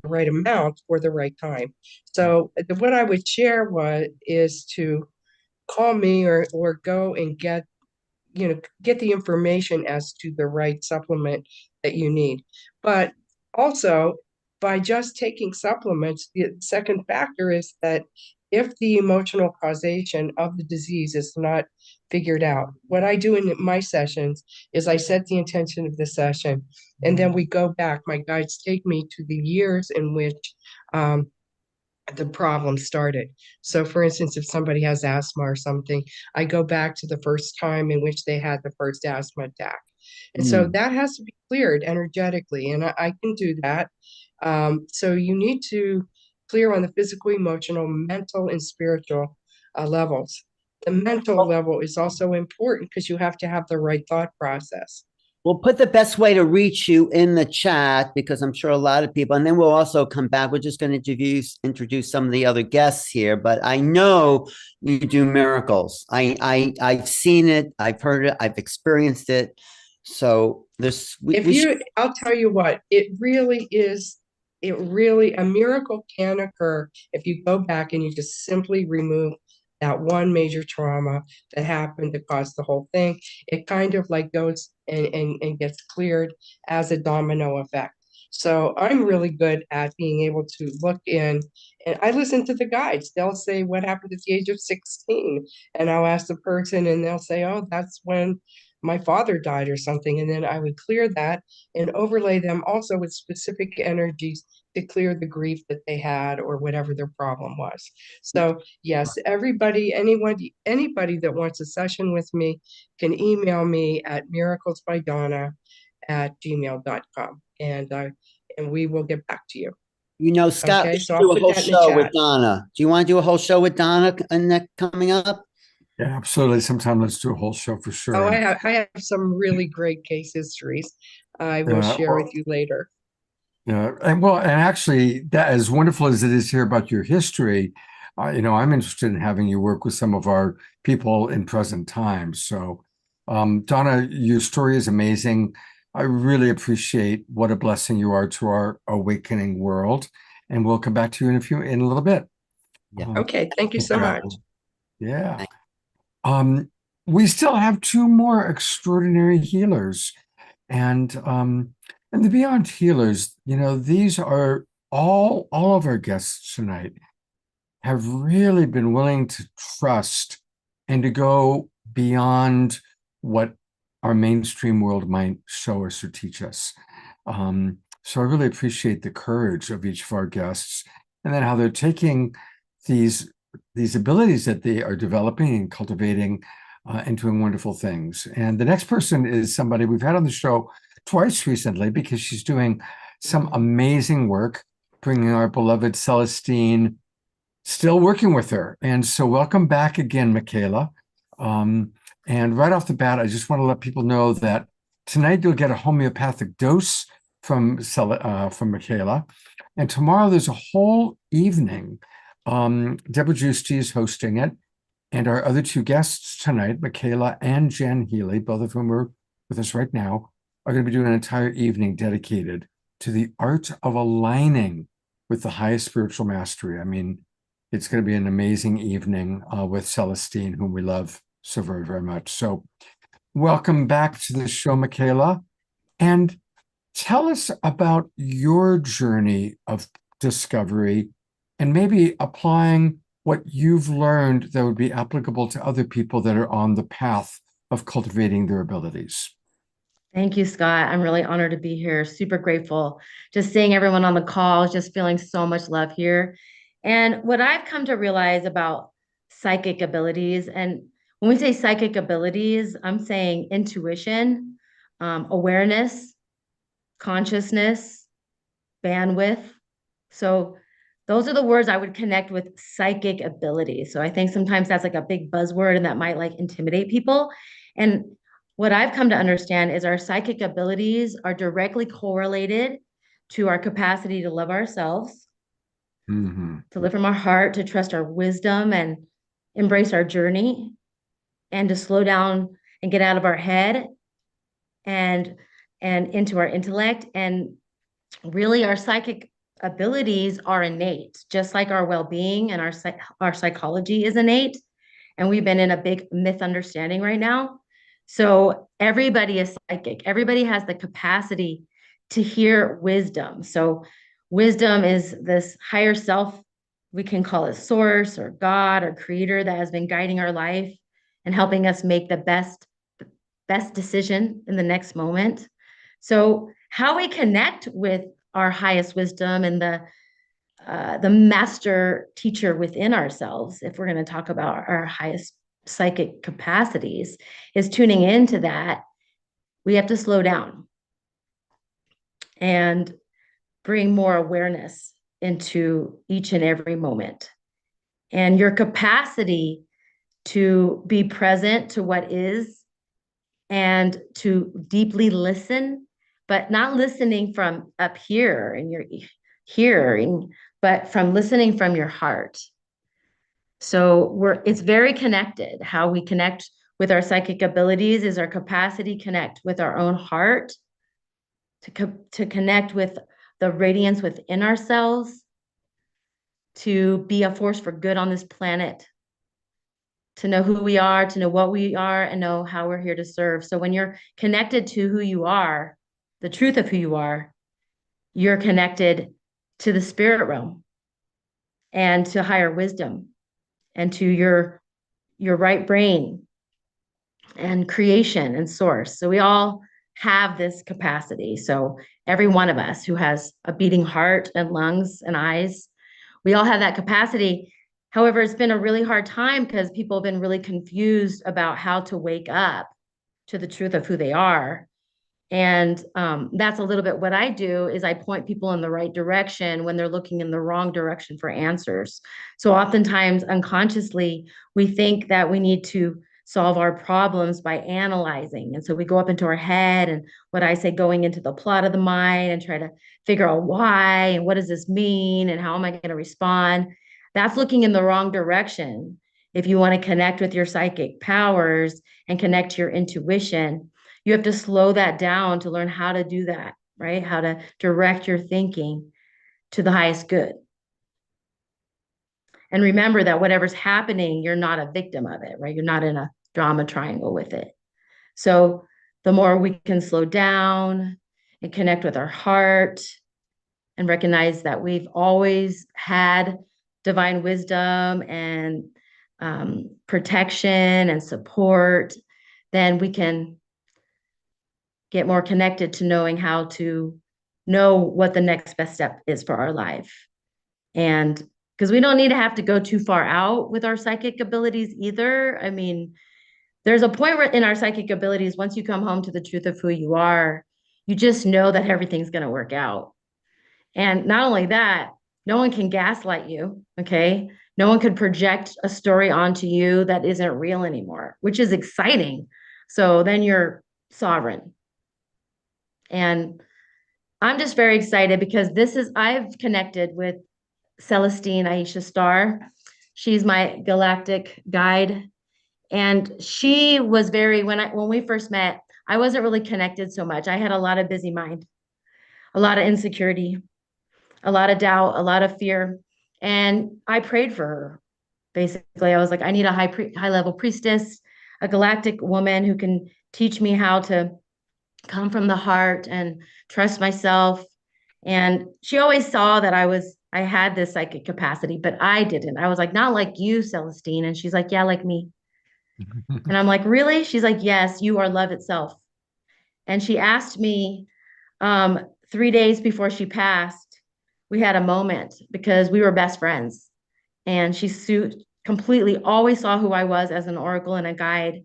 right amount for the right time. So what I would share is to call me or go and get the information as to the right supplement that you need. But also, by just taking supplements, the second factor is that if the emotional causation of the disease is not figured out, what I do in my sessions is I set the intention of the session, and then we go back. My guides take me to the years in which the problem started. So, for instance, if somebody has asthma or something, I go back to the first time in which they had the first asthma attack. And so that has to be cleared energetically, and I can do that. So you need to clear on the physical, emotional, mental, and spiritual levels. The mental level is also important because you have to have the right thought process. We'll put the best way to reach you in the chat, because I'm sure a lot of people, and then we'll also come back. We're just going to introduce some of the other guests here, but I know you do miracles. I've seen it, I've heard it, I've experienced it. So I'll tell you what, a miracle can occur if you go back and you just simply remove that one major trauma that happened to cause the whole thing. It kind of like goes and gets cleared as a domino effect. So I'm really good at being able to look in, and I listen to the guides. They'll say, what happened at the age of 16? And I'll ask the person, and they'll say, oh, that's when my father died or something, and then I would clear that and overlay them also with specific energies to clear the grief that they had or whatever their problem was. So yes, everybody, anybody that wants a session with me can email me at miraclesbydonna@gmail.com, and we will get back to you. Scott, Okay, we so should I'll do a put whole that in the show with chat. Donna. Do you want to do a whole show with Donna coming up? Yeah, absolutely. Sometime let's do a whole show for sure. Oh, I have some really great case histories I will Yeah, share well, with you later. yeah, and actually, that as wonderful as it is here about your history, I'm interested in having you work with some of our people in present times. So, Donna, your story is amazing. I really appreciate what a blessing you are to our awakening world, and we'll come back to you in a little bit. Yeah. Okay, thank you so much. Yeah. We still have two more extraordinary healers, and the Beyond Healers, these are all of our guests tonight have really been willing to trust and to go beyond what our mainstream world might show us or teach us. So I really appreciate the courage of each of our guests, and then how they're taking these abilities that they are developing and cultivating and doing wonderful things. And the next person is somebody we've had on the show twice recently because she's doing some amazing work, bringing our beloved Celestine, still working with her. And so welcome back again, Michaela. And right off the bat, I just want to let people know that tonight you'll get a homeopathic dose from Michaela. And tomorrow there's a whole evening. Deborah Giusti is hosting it. And our other two guests tonight, Michaela and Jen Healy, both of whom are with us right now, are going to be doing an entire evening dedicated to the art of aligning with the highest spiritual mastery. I mean, it's going to be an amazing evening with Celestine, whom we love so very, very much. So welcome back to the show, Michaela. And tell us about your journey of discovery and maybe applying what you've learned that would be applicable to other people that are on the path of cultivating their abilities. Thank you, Scott. I'm really honored to be here. Super grateful. Just seeing everyone on the call, just feeling so much love here. And what I've come to realize about psychic abilities, and when we say psychic abilities, I'm saying intuition, awareness, consciousness, bandwidth. So those are the words I would connect with psychic abilities. So I think sometimes that's like a big buzzword and that might like intimidate people. And what I've come to understand is our psychic abilities are directly correlated to our capacity to love ourselves, to live from our heart, to trust our wisdom and embrace our journey, and to slow down and get out of our head and into our intellect. And really our psychic abilities are innate, just like our well-being and our psychology is innate. And we've been in a big misunderstanding right now. So everybody is psychic. Everybody has the capacity to hear wisdom. So wisdom is this higher self. We can call it source or God or creator that has been guiding our life and helping us make the best decision in the next moment. So how we connect with our highest wisdom and the master teacher within ourselves, if we're going to talk about our highest psychic capacities, is tuning into that. We have to slow down and bring more awareness into each and every moment. And your capacity to be present to what is and to deeply listen, but not listening from up here in your hearing, but from listening from your heart. So it's very connected. How we connect with our psychic abilities is our capacity to connect with our own heart, to connect with the radiance within ourselves, to be a force for good on this planet, to know who we are, to know what we are, and know how we're here to serve. So when you're connected to who you are, the truth of who you are, you're connected to the spirit realm and to higher wisdom and to your right brain and creation and source. So we all have this capacity. So every one of us who has a beating heart and lungs and eyes, we all have that capacity. However, it's been a really hard time because people have been really confused about how to wake up to the truth of who they are. And that's a little bit what I do is I point people in the right direction when they're looking in the wrong direction for answers. So oftentimes unconsciously, we think that we need to solve our problems by analyzing. And so we go up into our head and what I say, going into the plot of the mind and try to figure out why and what does this mean and how am I going to respond? That's looking in the wrong direction. If you want to connect with your psychic powers and connect to your intuition, you have to slow that down to learn how to do that, right? How to direct your thinking to the highest good. And remember that whatever's happening, you're not a victim of it, right? You're not in a drama triangle with it. So the more we can slow down and connect with our heart and recognize that we've always had divine wisdom and protection and support, then we can get more connected to knowing how to know what the next best step is for our life. And because we don't need to have to go too far out with our psychic abilities either. I mean, there's a point where in our psychic abilities, once you come home to the truth of who you are, you just know that everything's going to work out. And not only that, no one can gaslight you, okay? No one can project a story onto you that isn't real anymore, which is exciting. So then you're sovereign. And I'm just very excited because I've connected with Celestine Aisha Starr. She's my galactic guide. And she was when we first met, I wasn't really connected so much. I had a lot of busy mind, a lot of insecurity, a lot of doubt, a lot of fear. And I prayed for her. Basically, I was like, I need a high level priestess, a galactic woman who can teach me how to come from the heart and trust myself. And she always saw that I had this psychic capacity, but I didn't. I was like, not like you, Celestine. And she's like, yeah, like me. And I'm like, really? She's like, yes, you are love itself. And she asked me 3 days before she passed, we had a moment because we were best friends. And she completely always saw who I was as an oracle and a guide.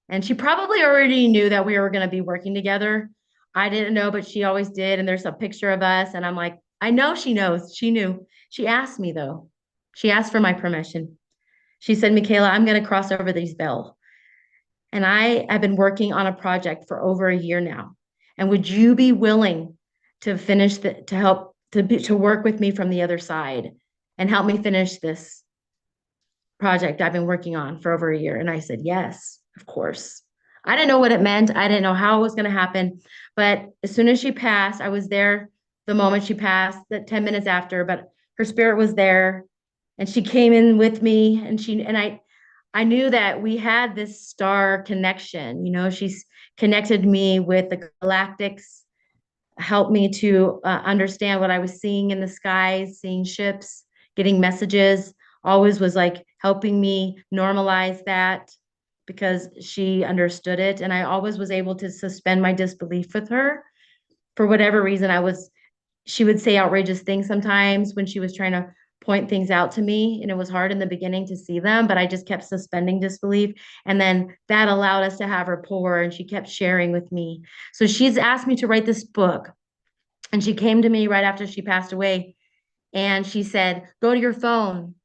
And she probably already knew that we were going to be working together. I didn't know, but she always did. And there's a picture of us. And I'm like, I know she knows. She knew. She asked me, though. She asked for my permission. She said, Michaela, I'm going to cross over these veils. And I have been working on a project for over a year now. And would you be willing to finish to help to work with me from the other side and help me finish this project I've been working on for over a year? And I said, yes, of course. I didn't know what it meant. I didn't know how it was going to happen. But as soon as she passed, I was there the moment she passed, the 10 minutes after, but her spirit was there and she came in with me and I knew that we had this star connection. You know, she's connected me with the galactics, helped me to understand what I was seeing in the skies, seeing ships, getting messages, always was like helping me normalize that because she understood it. And I always was able to suspend my disbelief with her. For whatever reason, she would say outrageous things sometimes when she was trying to point things out to me. And it was hard in the beginning to see them, but I just kept suspending disbelief. And then that allowed us to have rapport and she kept sharing with me. So she's asked me to write this book. And she came to me right after she passed away. And she said, go to your phone,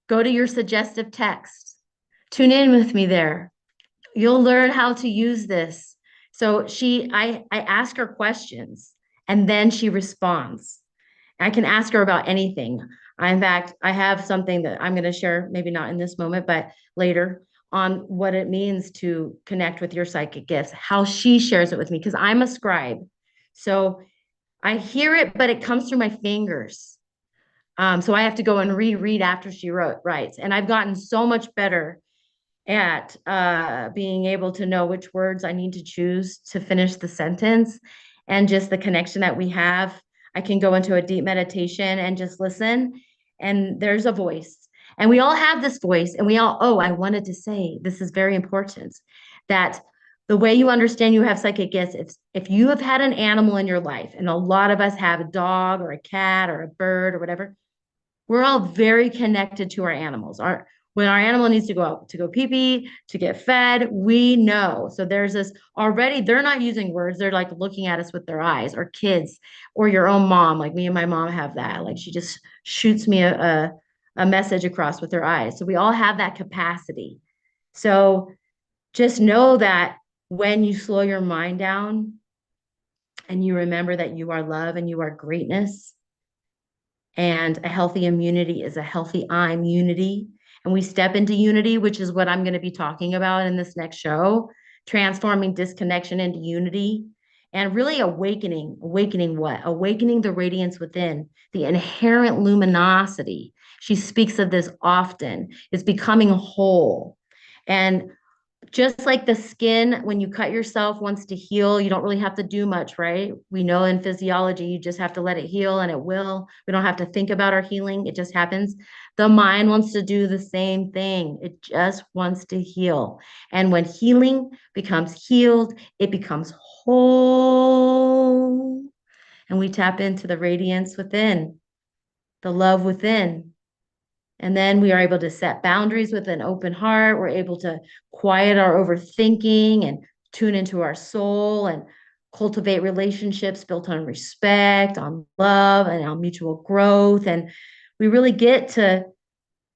go to your suggestive text, tune in with me there. You'll learn how to use this. So I ask her questions and then she responds. I can ask her about anything. In fact, I have something that I'm going to share, maybe not in this moment, but later on what it means to connect with your psychic gifts, how she shares it with me, because I'm a scribe. So I hear it, but it comes through my fingers. So I have to go and reread after she writes. And I've gotten so much better at being able to know which words I need to choose to finish the sentence and just the connection that we have. I can go into a deep meditation and just listen, and there's a voice. And we all have this voice, and we all, oh, I wanted to say, this is very important. that the way you understand you have psychic gifts, if you have had an animal in your life, and a lot of us have a dog or a cat or a bird or whatever, we're all very connected to our animals. When our animal needs to go out to go pee pee, to get fed, we know. So there's this already, they're not using words. They're like looking at us with their eyes, or kids, or your own mom. Like me and my mom have that. Like she just shoots me a message across with her eyes. So we all have that capacity. So just know that when you slow your mind down and you remember that you are love and you are greatness, and a healthy immunity is a healthy I'm unity. And we step into unity, which is what I'm going to be talking about in this next show, transforming disconnection into unity and really awakening what? Awakening the radiance within, the inherent luminosity. She speaks of this often, is becoming whole. And just like the skin, when you cut yourself, wants to heal, you don't really have to do much, right? We know in physiology, you just have to let it heal and it will. We don't have to think about our healing. It just happens. The mind wants to do the same thing. It just wants to heal. And when healing becomes healed, it becomes whole. And we tap into the radiance within, the love within. And then we are able to set boundaries with an open heart. We're able to quiet our overthinking and tune into our soul and cultivate relationships built on respect, on love, and on mutual growth. And we really get to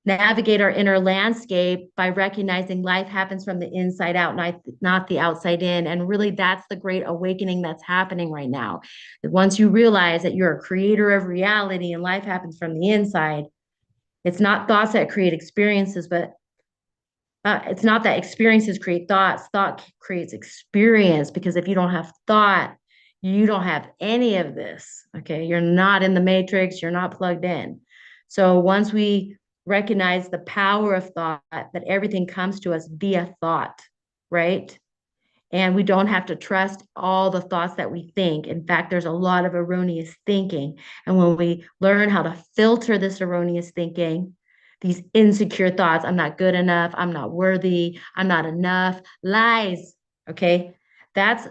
navigate our inner landscape by recognizing life happens from the inside out, not the outside in. And really, that's the great awakening that's happening right now. Once you realize that you're a creator of reality and life happens from the inside, it's not thoughts that create experiences, but it's not that experiences create thoughts. Thought creates experience, because if you don't have thought, you don't have any of this. Okay. You're not in the matrix. You're not plugged in. So once we recognize the power of thought, that everything comes to us via thought, right? And we don't have to trust all the thoughts that we think. In fact, there's a lot of erroneous thinking. And when we learn how to filter this erroneous thinking, these insecure thoughts, I'm not good enough, I'm not worthy, I'm not enough, lies, okay? That's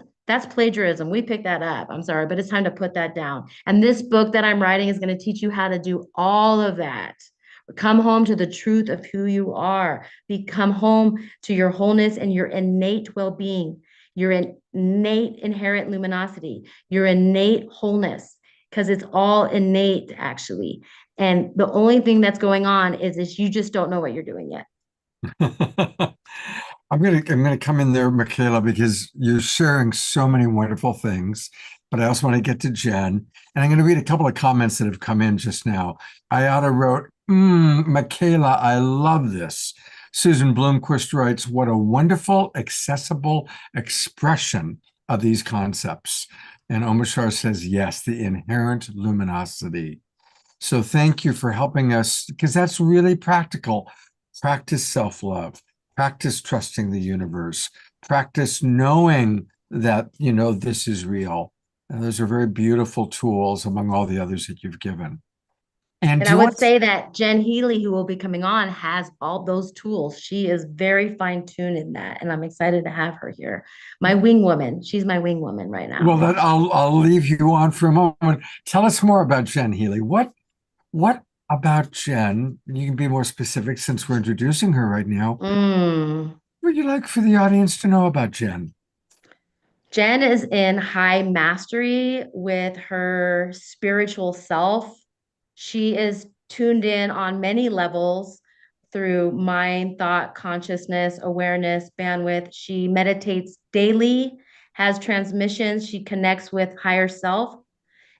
plagiarism. We picked that up. I'm sorry, but it's time to put that down. And this book that I'm writing is going to teach you how to do all of that. Come home to the truth of who you are. Become home to your wholeness and your innate well-being, your innate inherent luminosity, your innate wholeness, because it's all innate actually. And the only thing that's going on is you just don't know what you're doing yet. I'm gonna come in there, Michaela, because you're sharing so many wonderful things. But I also want to get to Jen, and I'm going to read a couple of comments that have come in just now. Ayada wrote, Michaela, I love this. Susan Bloomquist writes, what a wonderful, accessible expression of these concepts. And Omashar says, yes, the inherent luminosity. So thank you for helping us, because that's really practical. Practice self-love, practice trusting the universe, practice knowing that, this is real. And those are very beautiful tools among all the others that you've given. And I would say that Jen Healy, who will be coming on, has all those tools. She is very fine-tuned in that, and I'm excited to have her here. My wing woman. She's my wing woman right now. Well, I'll leave you on for a moment. Tell us more about Jen Healy. What about Jen? You can be more specific since we're introducing her right now. What would you like for the audience to know about Jen? Jen is in high mastery with her spiritual self. She is tuned in on many levels through mind, thought, consciousness, awareness, bandwidth. She meditates daily, has transmissions. She connects with higher self,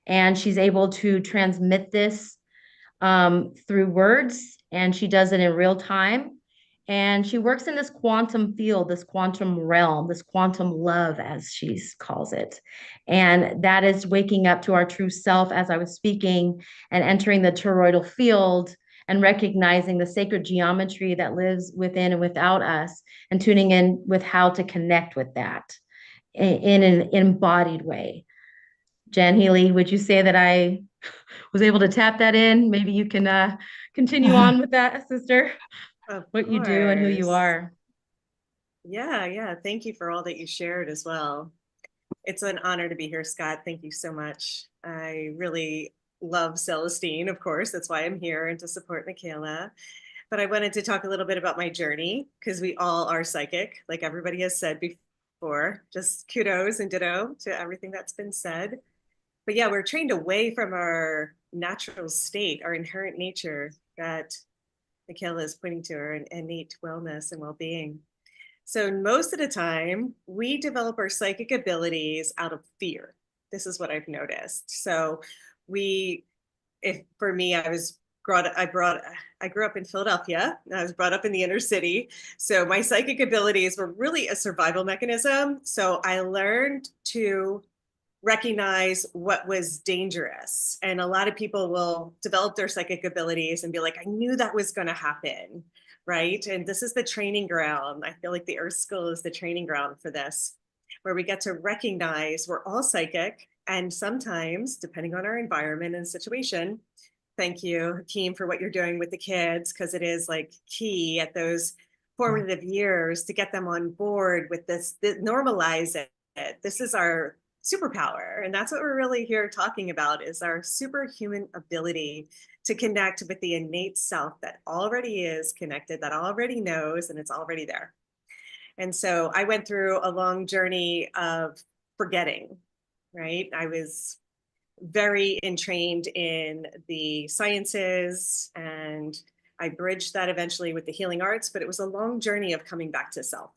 and she's able to transmit this through words, and she does it in real time. And she works in this quantum field, this quantum realm, this quantum love, as she calls it. And that is waking up to our true self, as I was speaking, and entering the toroidal field and recognizing the sacred geometry that lives within and without us, and tuning in with how to connect with that in an embodied way. Jen Healy, would you say that I was able to tap that in? Maybe you can continue on with that, sister. What you do and who you are. Yeah. Thank you for all that you shared as well. It's an honor to be here, Scott. Thank you so much. I really love Celestine, of course. That's why I'm here, and to support Michaela. But I wanted to talk a little bit about my journey, because we all are psychic, like everybody has said before. Just kudos and ditto to everything that's been said. But yeah, we're trained away from our natural state, our inherent nature that Michaela is pointing to, our innate wellness and well-being. So most of the time, we develop our psychic abilities out of fear. This is what I've noticed. So for me, I grew up in Philadelphia. I was brought up in the inner city. So my psychic abilities were really a survival mechanism. So I learned to recognize what was dangerous. And a lot of people will develop their psychic abilities and be like, I knew that was going to happen, right? And this is the training ground. I feel like the Earth School is the training ground for this, where we get to recognize we're all psychic. And sometimes, depending on our environment and situation, thank you, Hakeem, for what you're doing with the kids, because it is like key at those formative years to get them on board with this, normalize it. This is our superpower. And that's what we're really here talking about, is our superhuman ability to connect with the innate self that already is connected, that already knows, and it's already there. And so I went through a long journey of forgetting, right? I was very entrained in the sciences, and I bridged that eventually with the healing arts, but it was a long journey of coming back to self.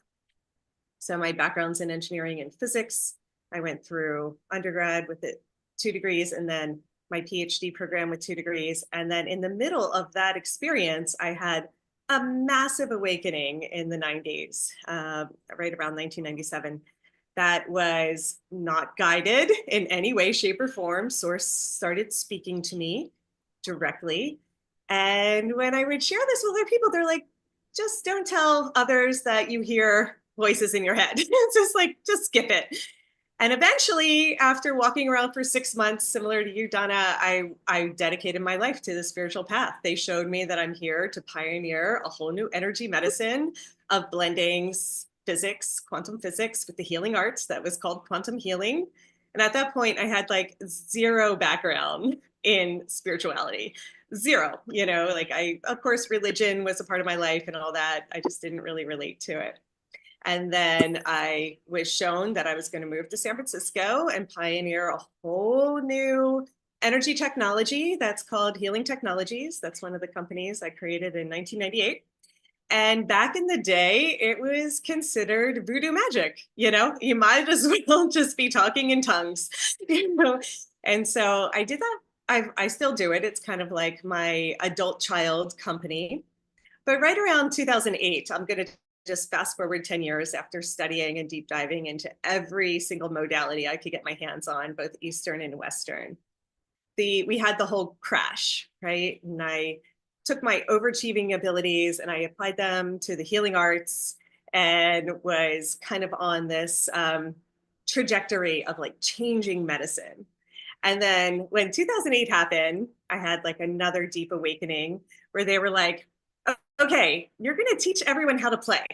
So my background's in engineering and physics. I went through undergrad with 2 degrees, and then my PhD program with 2 degrees. And then in the middle of that experience, I had a massive awakening in the 90s, right around 1997. That was not guided in any way, shape, or form. Source started speaking to me directly. And when I would share this with other people, they're like, just don't tell others that you hear voices in your head. It's just like, just skip it. And eventually, after walking around for 6 months, similar to you, Donna, I dedicated my life to the spiritual path. They showed me that I'm here to pioneer a whole new energy medicine of blending physics, quantum physics, with the healing arts that was called quantum healing. And at that point, I had like zero background in spirituality. Zero, like of course, religion was a part of my life and all that. I just didn't really relate to it. And then I was shown that I was going to move to San Francisco and pioneer a whole new energy technology that's called Healing Technologies. That's one of the companies I created in 1998. And back in the day, it was considered voodoo magic. You might as well just be talking in tongues. And so I did that. I still do it. It's kind of like my adult child company. But right around 2008, I'm going to just fast forward 10 years after studying and deep diving into every single modality I could get my hands on, both Eastern and Western. We had the whole crash, right? And I took my overachieving abilities and I applied them to the healing arts, and was kind of on this trajectory of like changing medicine. And then when 2008 happened, I had like another deep awakening where they were like, okay, you're going to teach everyone how to play.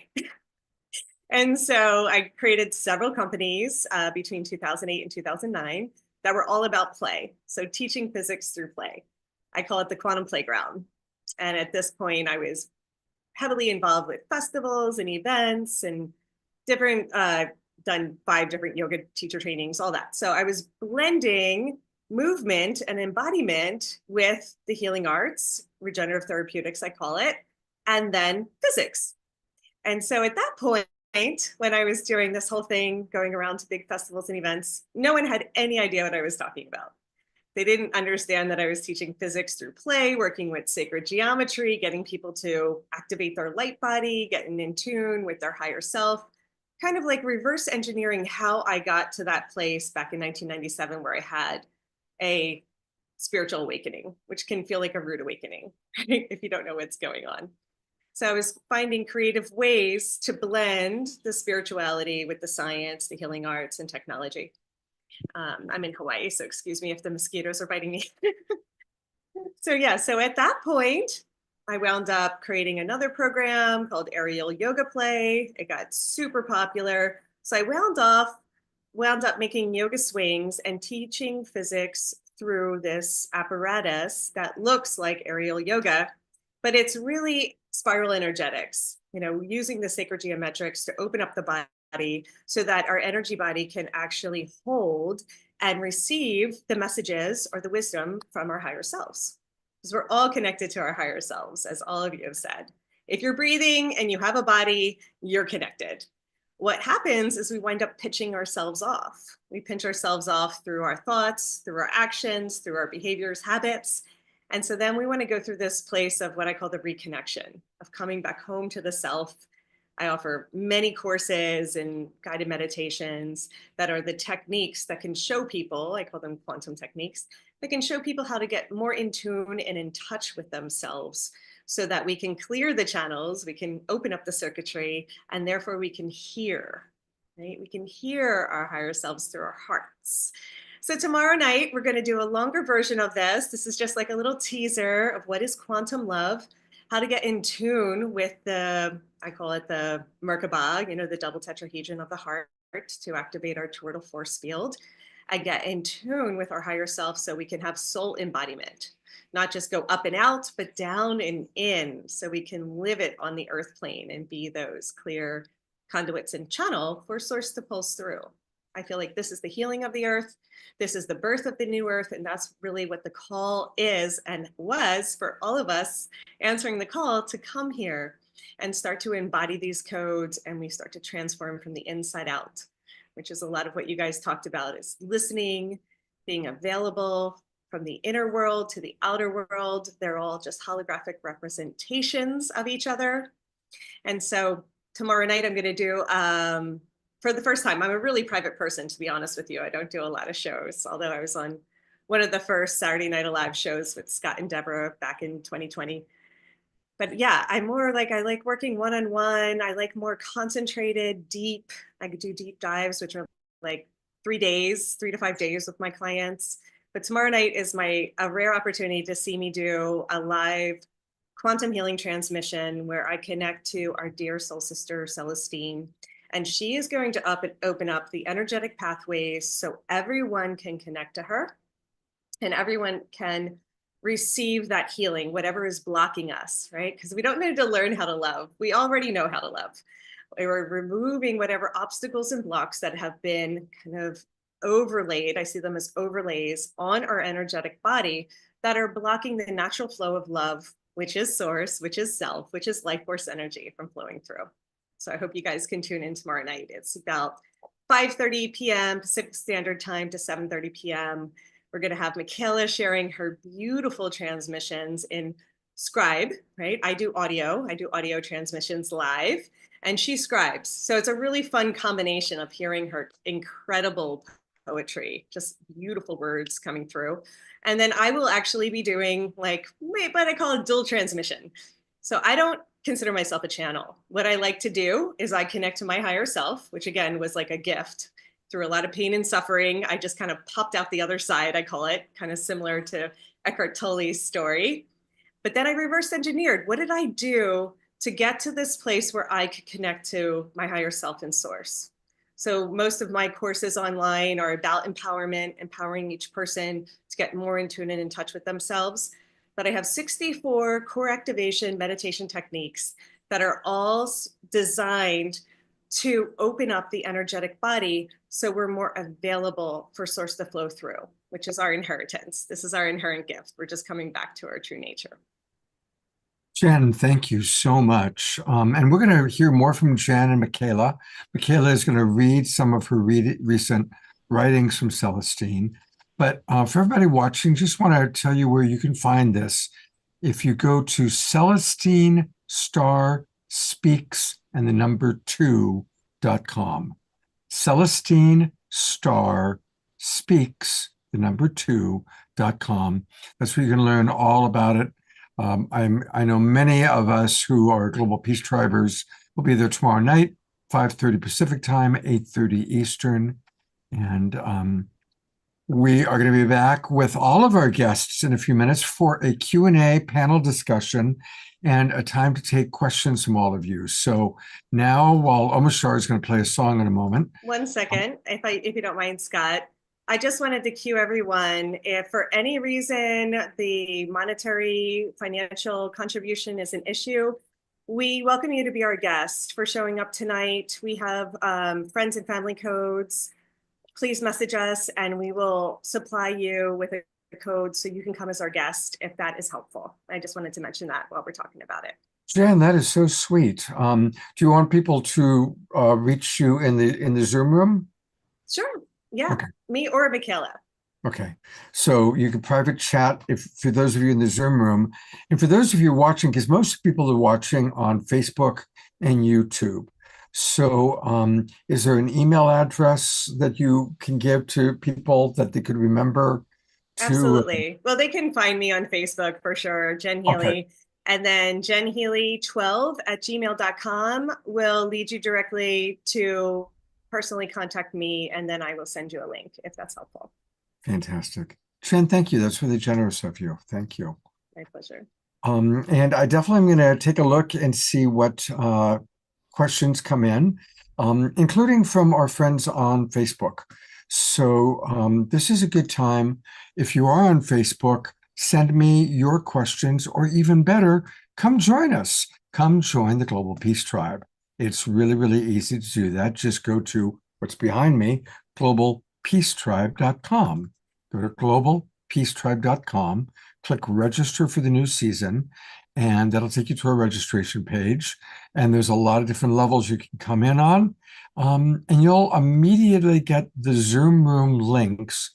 And so I created several companies between 2008 and 2009 that were all about play. So teaching physics through play. I call it the quantum playground. And at this point, I was heavily involved with festivals and events and done 5 different yoga teacher trainings, all that. So I was blending movement and embodiment with the healing arts, regenerative therapeutics, I call it, and then physics. And so at that point, when I was doing this whole thing, going around to big festivals and events, no one had any idea what I was talking about. They didn't understand that I was teaching physics through play, working with sacred geometry, getting people to activate their light body, getting in tune with their higher self, kind of like reverse engineering how I got to that place back in 1997 where I had a spiritual awakening, which can feel like a rude awakening, right? If you don't know what's going on. So I was finding creative ways to blend the spirituality with the science, the healing arts, and technology. I'm in Hawaii, so excuse me if the mosquitoes are biting me. So at that point, I wound up creating another program called Aerial Yoga Play. It got super popular. So I wound up making yoga swings and teaching physics through this apparatus that looks like aerial yoga, but it's really spiral energetics, using the sacred geometrics to open up the body so that our energy body can actually hold and receive the messages or the wisdom from our higher selves. Because we're all connected to our higher selves, as all of you have said. If you're breathing and you have a body, you're connected. What happens is we wind up pitching ourselves off. We pinch ourselves off through our thoughts, through our actions, through our behaviors, habits. And so then we want to go through this place of what I call the reconnection, of coming back home to the self. I offer many courses and guided meditations that are the techniques that can show people, I call them quantum techniques, that can show people how to get more in tune and in touch with themselves so that we can clear the channels, we can open up the circuitry, and therefore we can hear, right? We can hear our higher selves through our hearts. So tomorrow night, we're going to do a longer version of this. This is just like a little teaser of what is quantum love, how to get in tune with I call it the Merkaba, the double tetrahedron of the heart, to activate our toroidal force field and get in tune with our higher self so we can have soul embodiment, not just go up and out, but down and in, so we can live it on the earth plane and be those clear conduits and channel for source to pulse through. I feel like this is the healing of the earth. This is the birth of the new earth. And that's really what the call is and was for all of us answering the call to come here and start to embody these codes. And we start to transform from the inside out, which is a lot of what you guys talked about, is listening, being available from the inner world to the outer world. They're all just holographic representations of each other. And so tomorrow night I'm going to do, for the first time, I'm a really private person, to be honest with you. I don't do a lot of shows, although I was on one of the first Saturday Night Alive shows with Scott and Deborah back in 2020. But yeah, I'm more like, I like working one-on-one. I like more concentrated, deep. I could do deep dives, which are like 3 to 5 days with my clients. But tomorrow night is a rare opportunity to see me do a live quantum healing transmission where I connect to our dear soul sister, Celestine. And she is going to open up the energetic pathways so everyone can connect to her and everyone can receive that healing, whatever is blocking us, right? Because we don't need to learn how to love. We already know how to love. We're removing whatever obstacles and blocks that have been kind of overlaid. I see them as overlays on our energetic body that are blocking the natural flow of love, which is source, which is self, which is life force energy from flowing through. So I hope you guys can tune in tomorrow night. It's about 5:30 p.m. Pacific Standard Time to 7:30 p.m. We're going to have Michaela sharing her beautiful transmissions in Scribe, right? I do audio transmissions live, and she scribes. So it's a really fun combination of hearing her incredible poetry, just beautiful words coming through. And then I will actually be doing what I call a dual transmission. So I don't consider myself a channel. What I like to do is I connect to my higher self, which again was like a gift. Through a lot of pain and suffering, I just kind of popped out the other side, I call it, kind of similar to Eckhart Tolle's story. But then I reverse engineered. What did I do to get to this place where I could connect to my higher self and source? So most of my courses online are about empowerment, empowering each person to get more in tune and in touch with themselves. But I have 64 core activation meditation techniques that are all designed to open up the energetic body so we're more available for source to flow through, which is our inheritance. This is our inherent gift. We're just coming back to our true nature. Jen, thank you so much. And we're going to hear more from Jen and Michaela. Michaela is going to read some of her recent writings from Celestine. But for everybody watching, just want to tell you where you can find this. If you go to Celestine Star Speaks and the number 2.com. Celestine Star Speaks, the number 2.com. That's where you can learn all about it. I know many of us who are Global Peace Tribers will be there tomorrow night, 5:30 Pacific time, 8:30 Eastern. And We are going to be back with all of our guests in a few minutes for a Q&A panel discussion and a time to take questions from all of you. So now, while Omashar is going to play a song in a moment. 1 second, if you don't mind, Scott. I just wanted to cue everyone, if for any reason the monetary financial contribution is an issue, we welcome you to be our guest for showing up tonight. We have friends and family codes. Please message us and we will supply you with a code so you can come as our guest if that is helpful. I just wanted to mention that while we're talking about it. Jen, that is so sweet. Do you want people to reach you in the Zoom room? Sure. Yeah. Okay. Me or Michaela. Okay, so you can private chat if for those of you in the Zoom room, and for those of you watching, because most people are watching on Facebook and YouTube. So is there an email address that you can give to people that they could remember? Absolutely. Well, they can find me on Facebook for sure, Jen Healy. Okay. And then jenhealy12@gmail.com will lead you directly to personally contact me, and then I will send you a link if that's helpful. Fantastic. Jen, thank you. That's really generous of you. Thank you. My pleasure. And I definitely am going to take a look and see what questions come in, including from our friends on Facebook. So this is a good time. If you are on Facebook, send me your questions, or even better, come join us. Come join the Global Peace Tribe. It's really, really easy to do that. Just go to what's behind me, globalpeacetribe.com. Go to globalpeacetribe.com, click register for the new season, and that'll take you to a registration page. And there's a lot of different levels you can come in on. And you'll immediately get the Zoom room links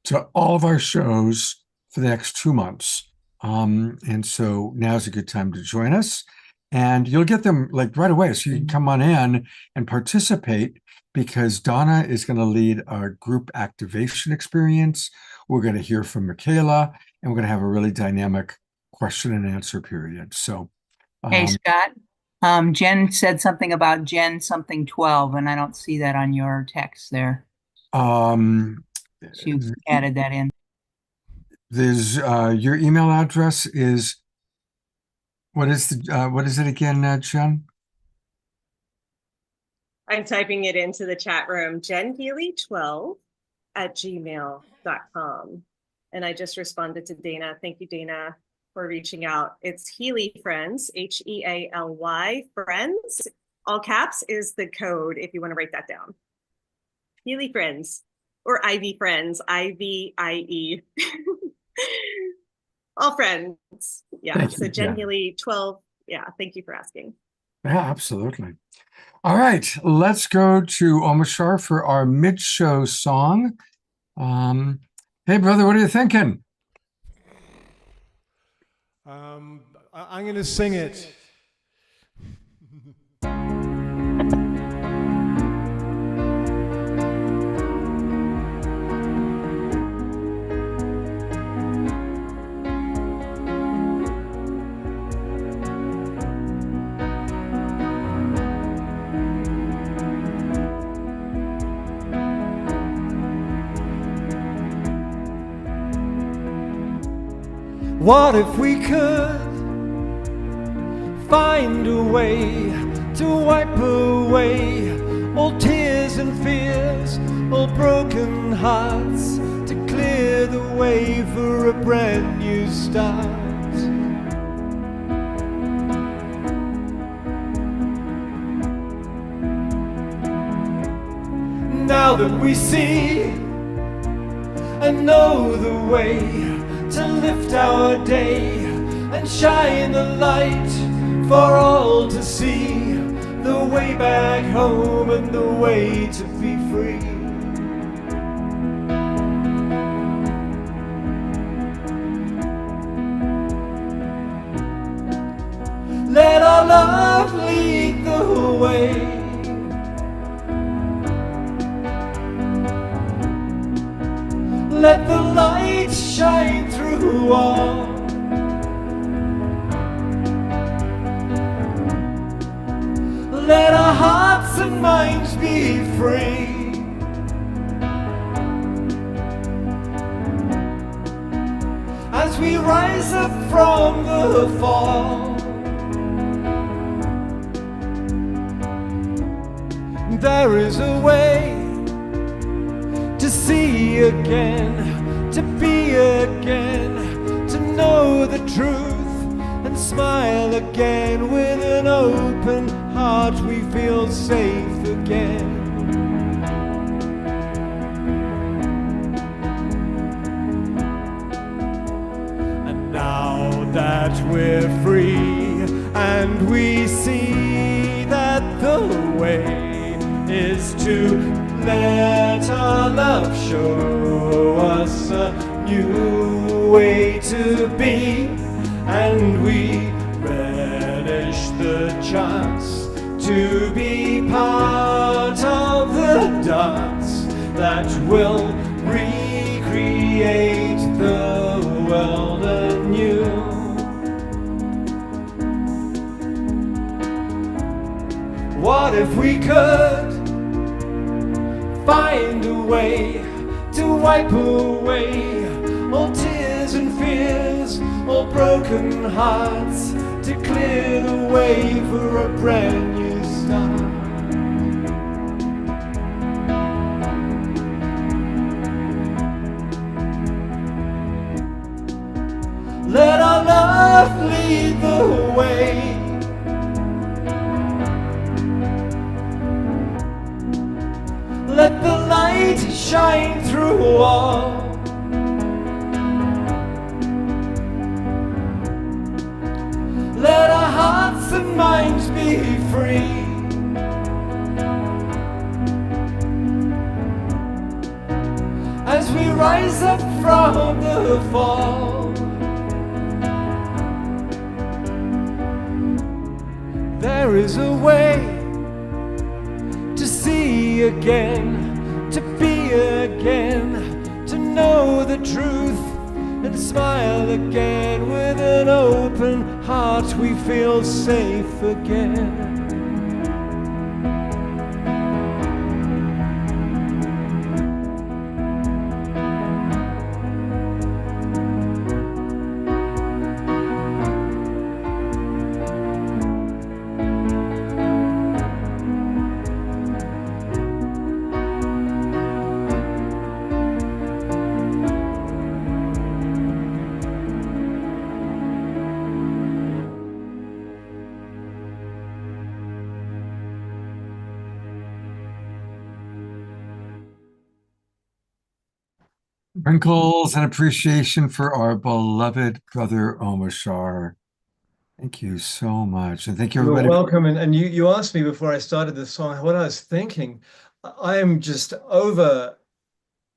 to all of our shows for the next 2 months. And so now's a good time to join us. And you'll get them like right away. So you can come on in and participate, because Donna is going to lead our group activation experience. We're going to hear from Michaela, and we're going to have a really dynamic question and answer period. So, hey, Scott, Jen said something about Jen something 12, and I don't see that on your text there. She added that in. There's your email address is, what is it again, Jen? I'm typing it into the chat room, jenhealy12@gmail.com. And I just responded to Dana. Thank you, Dana, for reaching out. It's Healy Friends, Healy Friends. All caps is the code if you want to write that down. Healy Friends, or Ivy Friends, IVIE. All friends. Yeah. Thank So you, Jen yeah. Healy 12. Yeah. Thank you for asking. Yeah, absolutely. All right, let's go to Omashar for our mid-show song. Hey, brother, what are you thinking? I'm going to sing it. What if we could find a way to wipe away all tears and fears, all broken hearts, to clear the way for a brand new start? Now that we see and know the way to lift our day and shine the light for all to see, the way back home and the way to be free. Let our love lead the way. Let the light shine through all. Let our hearts and minds be free. as we rise up from the fall. There is a way to see again, to be again, to know the truth and smile again. With an open heart we feel safe again. And now that we're free and we see that the way is to let our love show us a new way to be, and we relish the chance to be part of the dance that will recreate the world anew. What if we could find a way to wipe away all tears and fears, all broken hearts, to clear the way for a brand new start? Let our love lead the way. Let the light shine through all. Let our hearts and minds be free. As we rise up from the fall. There is a way to see again, to be again, to know the truth and smile again. With an open heart we feel safe again. Wrinkles and appreciation for our beloved brother Omar Shah. Thank you so much. And thank you, You're everybody. welcome. And you asked me before I started the song what I was thinking. I am just over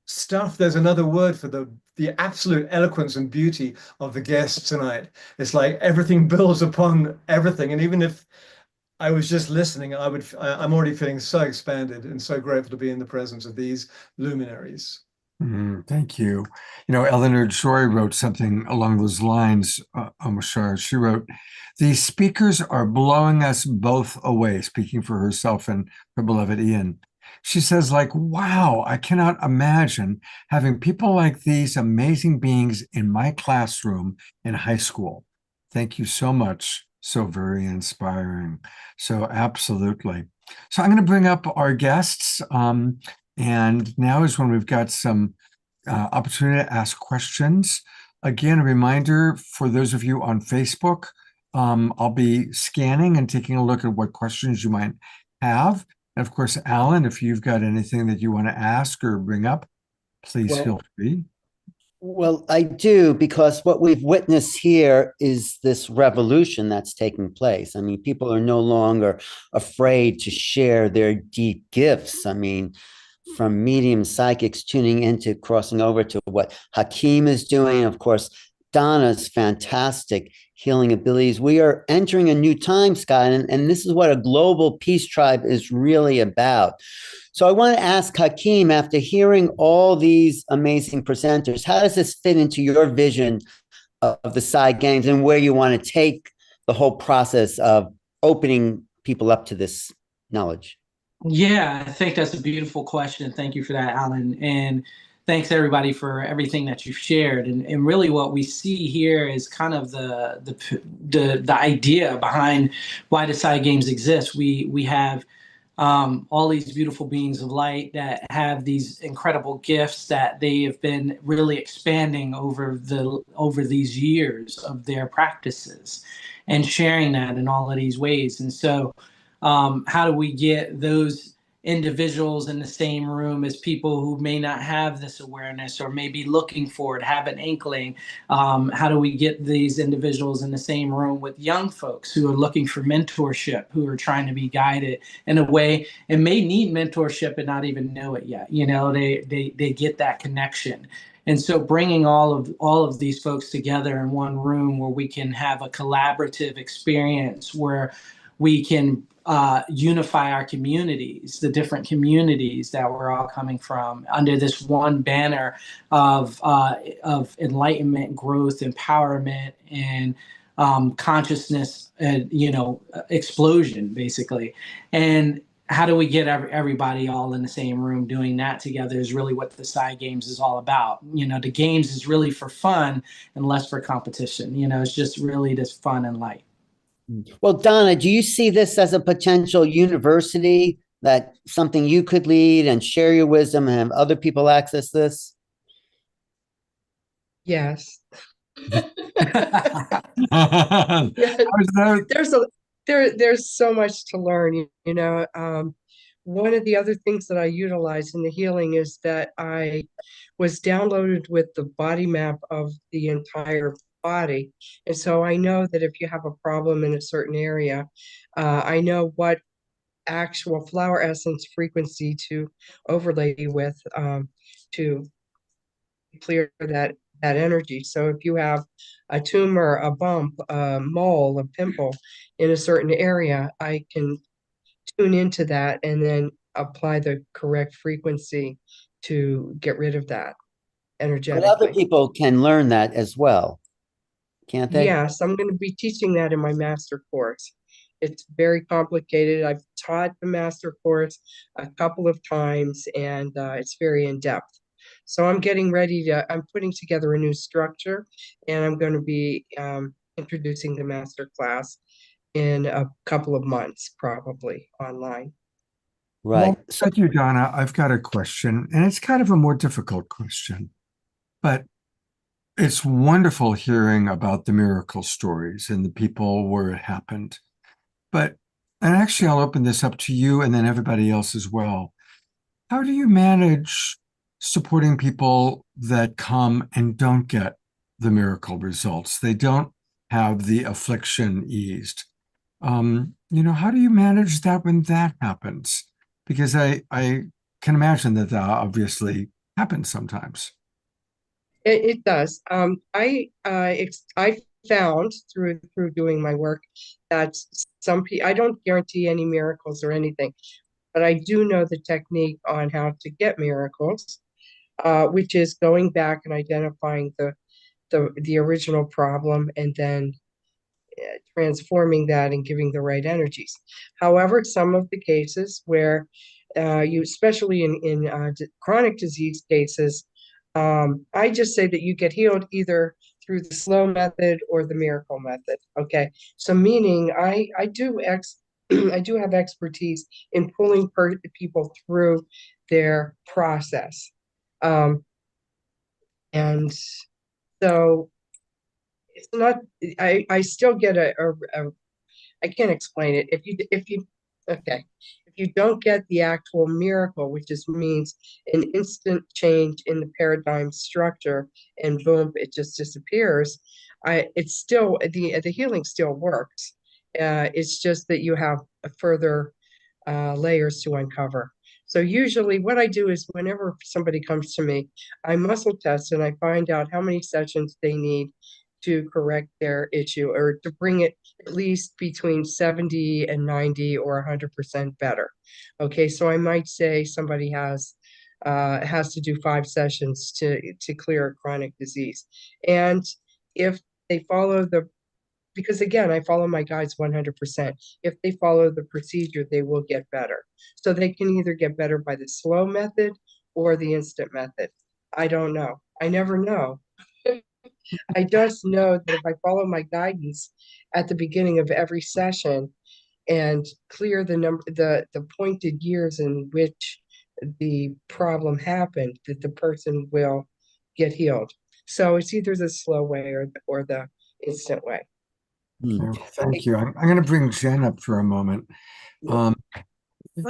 stuffed. There's another word for the absolute eloquence and beauty of the guests tonight. It's like everything builds upon everything. And even if I was just listening, I'm already feeling so expanded and so grateful to be in the presence of these luminaries. Thank you. You know, Eleanor Joy wrote something along those lines, Omar Shah. She wrote, "These speakers are blowing us both away," speaking for herself and her beloved Ian. She says, like, wow, I cannot imagine having people like these amazing beings in my classroom in high school. Thank you so much. So very inspiring. So absolutely. So I'm going to bring up our guests. And now is when we've got some opportunity to ask questions. Again, a reminder for those of you on Facebook, I'll be scanning and taking a look at what questions you might have. And of course, Alan, if you've got anything that you want to ask or bring up, please feel free. Well, I do, because what we've witnessed here is this revolution that's taking place. I mean, people are no longer afraid to share their deep gifts. I mean, from medium psychics tuning into crossing over to what Hakeem is doing. Of course, Donna's fantastic healing abilities. We are entering a new time, Scott, and this is what a global peace tribe is really about. So I want to ask Hakeem, after hearing all these amazing presenters, how does this fit into your vision of the Psy Games and where you want to take the whole process of opening people up to this knowledge? Yeah, I think that's a beautiful question. Thank you for that, Alan. And thanks everybody for everything that you've shared. And really what we see here is kind of the idea behind why the Psy Games exist. We have all these beautiful beings of light that have these incredible gifts that they have been really expanding over these years of their practices and sharing that in all of these ways. And so how do we get those individuals in the same room as people who may not have this awareness or may be looking for it, have an inkling? How do we get these individuals in the same room with young folks who are looking for mentorship, who are trying to be guided in a way and may need mentorship and not even know it yet? You know, they get that connection. And so bringing all of these folks together in one room where we can have a collaborative experience where we can unify our communities, the different communities that we're all coming from, under this one banner of enlightenment, growth, empowerment, and consciousness, explosion, basically. And how do we get everybody all in the same room doing that together is really what the Psy Games is all about. You know, the games is really for fun and less for competition. You know, it's just really this fun and light. Well, Donna, do you see this as a potential university, that something you could lead and share your wisdom and have other people access this? Yes. How's that? There's so much to learn, you know. One of the other things that I utilize in the healing is that I was downloaded with the body map of the entire body. And so I know that if you have a problem in a certain area, I know what actual flower essence frequency to overlay you with to clear that energy. So if you have a tumor, a bump, a mole, a pimple in a certain area, I can tune into that and then apply the correct frequency to get rid of that But energetically. other people can learn that as well, can't they? Yes, I'm going to be teaching that in my master course. It's very complicated. I've taught the master course a couple of times, and it's very in-depth. So I'm getting ready I'm putting together a new structure, and I'm going to be introducing the master class in a couple of months, probably online. Right. Well, thank you, Donna. I've got a question, and it's kind of a more difficult question, but it's wonderful hearing about the miracle stories and the people where it happened. And actually, I'll open this up to you and then everybody else as well. How do you manage supporting people that come and don't get the miracle results? They don't have the affliction eased. How do you manage that when that happens? Because I can imagine that obviously happens sometimes. It does. I found through doing my work that some people, I don't guarantee any miracles or anything, but I do know the technique on how to get miracles, which is going back and identifying the original problem and then transforming that and giving the right energies. However, some of the cases where especially in chronic disease cases, I just say that you get healed either through the slow method or the miracle method. Okay, so meaning I do have expertise in pulling people through their process, and so it's not. I still get I can't explain it. If you don't get the actual miracle, which just means an instant change in the paradigm structure, and boom, it just disappears. It's still the healing still works. It's just that you have further layers to uncover. So usually what I do is whenever somebody comes to me, I muscle test and I find out how many sessions they need to correct their issue or to bring it at least between 70 and 90 or 100% better. Okay, so I might say somebody has to do 5 sessions to clear a chronic disease. And if they follow because again, I follow my guides 100%. If they follow the procedure, they will get better. So they can either get better by the slow method or the instant method. I don't know. I never know. I just know that if I follow my guidance at the beginning of every session and clear the pointed years in which the problem happened, that the person will get healed. So it's either the slow way or the instant way. Okay, thank you. I'm going to bring Jen up for a moment. Well,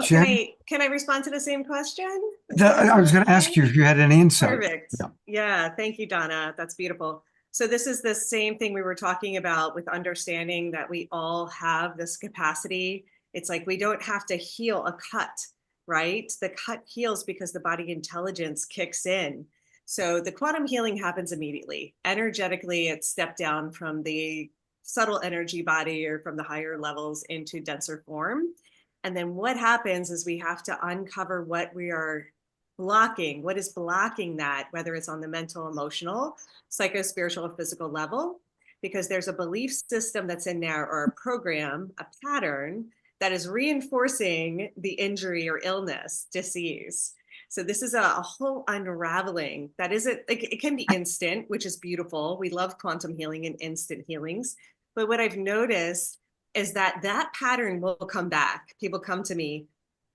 Jen, can I respond to the same question? I was going to ask you if you had any insight. Perfect. Yeah. Yeah, thank you, Donna. That's beautiful. So this is the same thing we were talking about with understanding that we all have this capacity. It's like we don't have to heal a cut, right? The cut heals because the body intelligence kicks in. So the quantum healing happens immediately. Energetically, it's stepped down from the subtle energy body or from the higher levels into denser form. And then what happens is we have to uncover what we are blocking, what is blocking that, whether it's on the mental, emotional, psycho-spiritual, or physical level, because there's a belief system that's in there, or a program, a pattern that is reinforcing the injury or illness, disease. So this is a whole unraveling that isn't, like, it can be instant, which is beautiful. We love quantum healing and instant healings. But what I've noticed is that that pattern will come back. People come to me,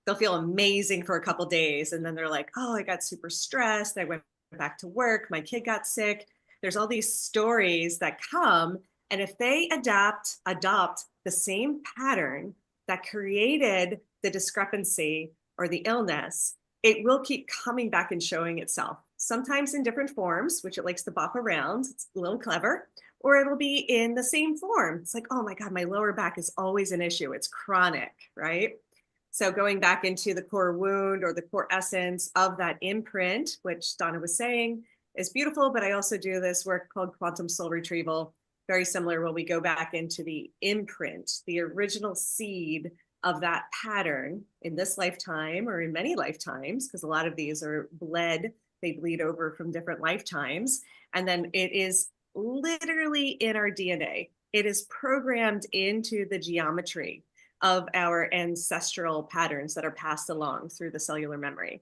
they'll feel amazing for a couple of days. And then they're like, oh, I got super stressed. I went back to work. My kid got sick. There's all these stories that come. And if they adopt the same pattern that created the discrepancy or the illness, it will keep coming back and showing itself, sometimes in different forms, which it likes to bop around. It's a little clever. Or it'll be in the same form. It's like, oh my God, my lower back is always an issue. It's chronic, right? So going back into the core wound or the core essence of that imprint, which Donna was saying is beautiful, but I also do this work called quantum soul retrieval, very similar, when we go back into the imprint, the original seed of that pattern in this lifetime or in many lifetimes, because a lot of these are they bleed over from different lifetimes. And then it is literally in our DNA. It is programmed into the geometry of our ancestral patterns that are passed along through the cellular memory.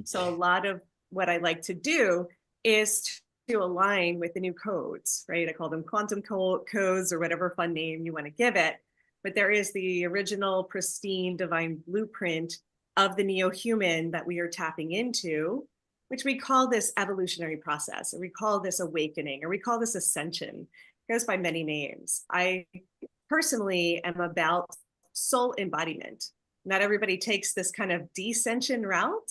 So a lot of what I like to do is to align with the new codes, right? I call them quantum codes or whatever fun name you want to give it. But there is the original pristine divine blueprint of the neo-human that we are tapping into, which we call this evolutionary process, or we call this awakening, or we call this ascension. It goes by many names. I personally am about soul embodiment. Not everybody takes this kind of descension route,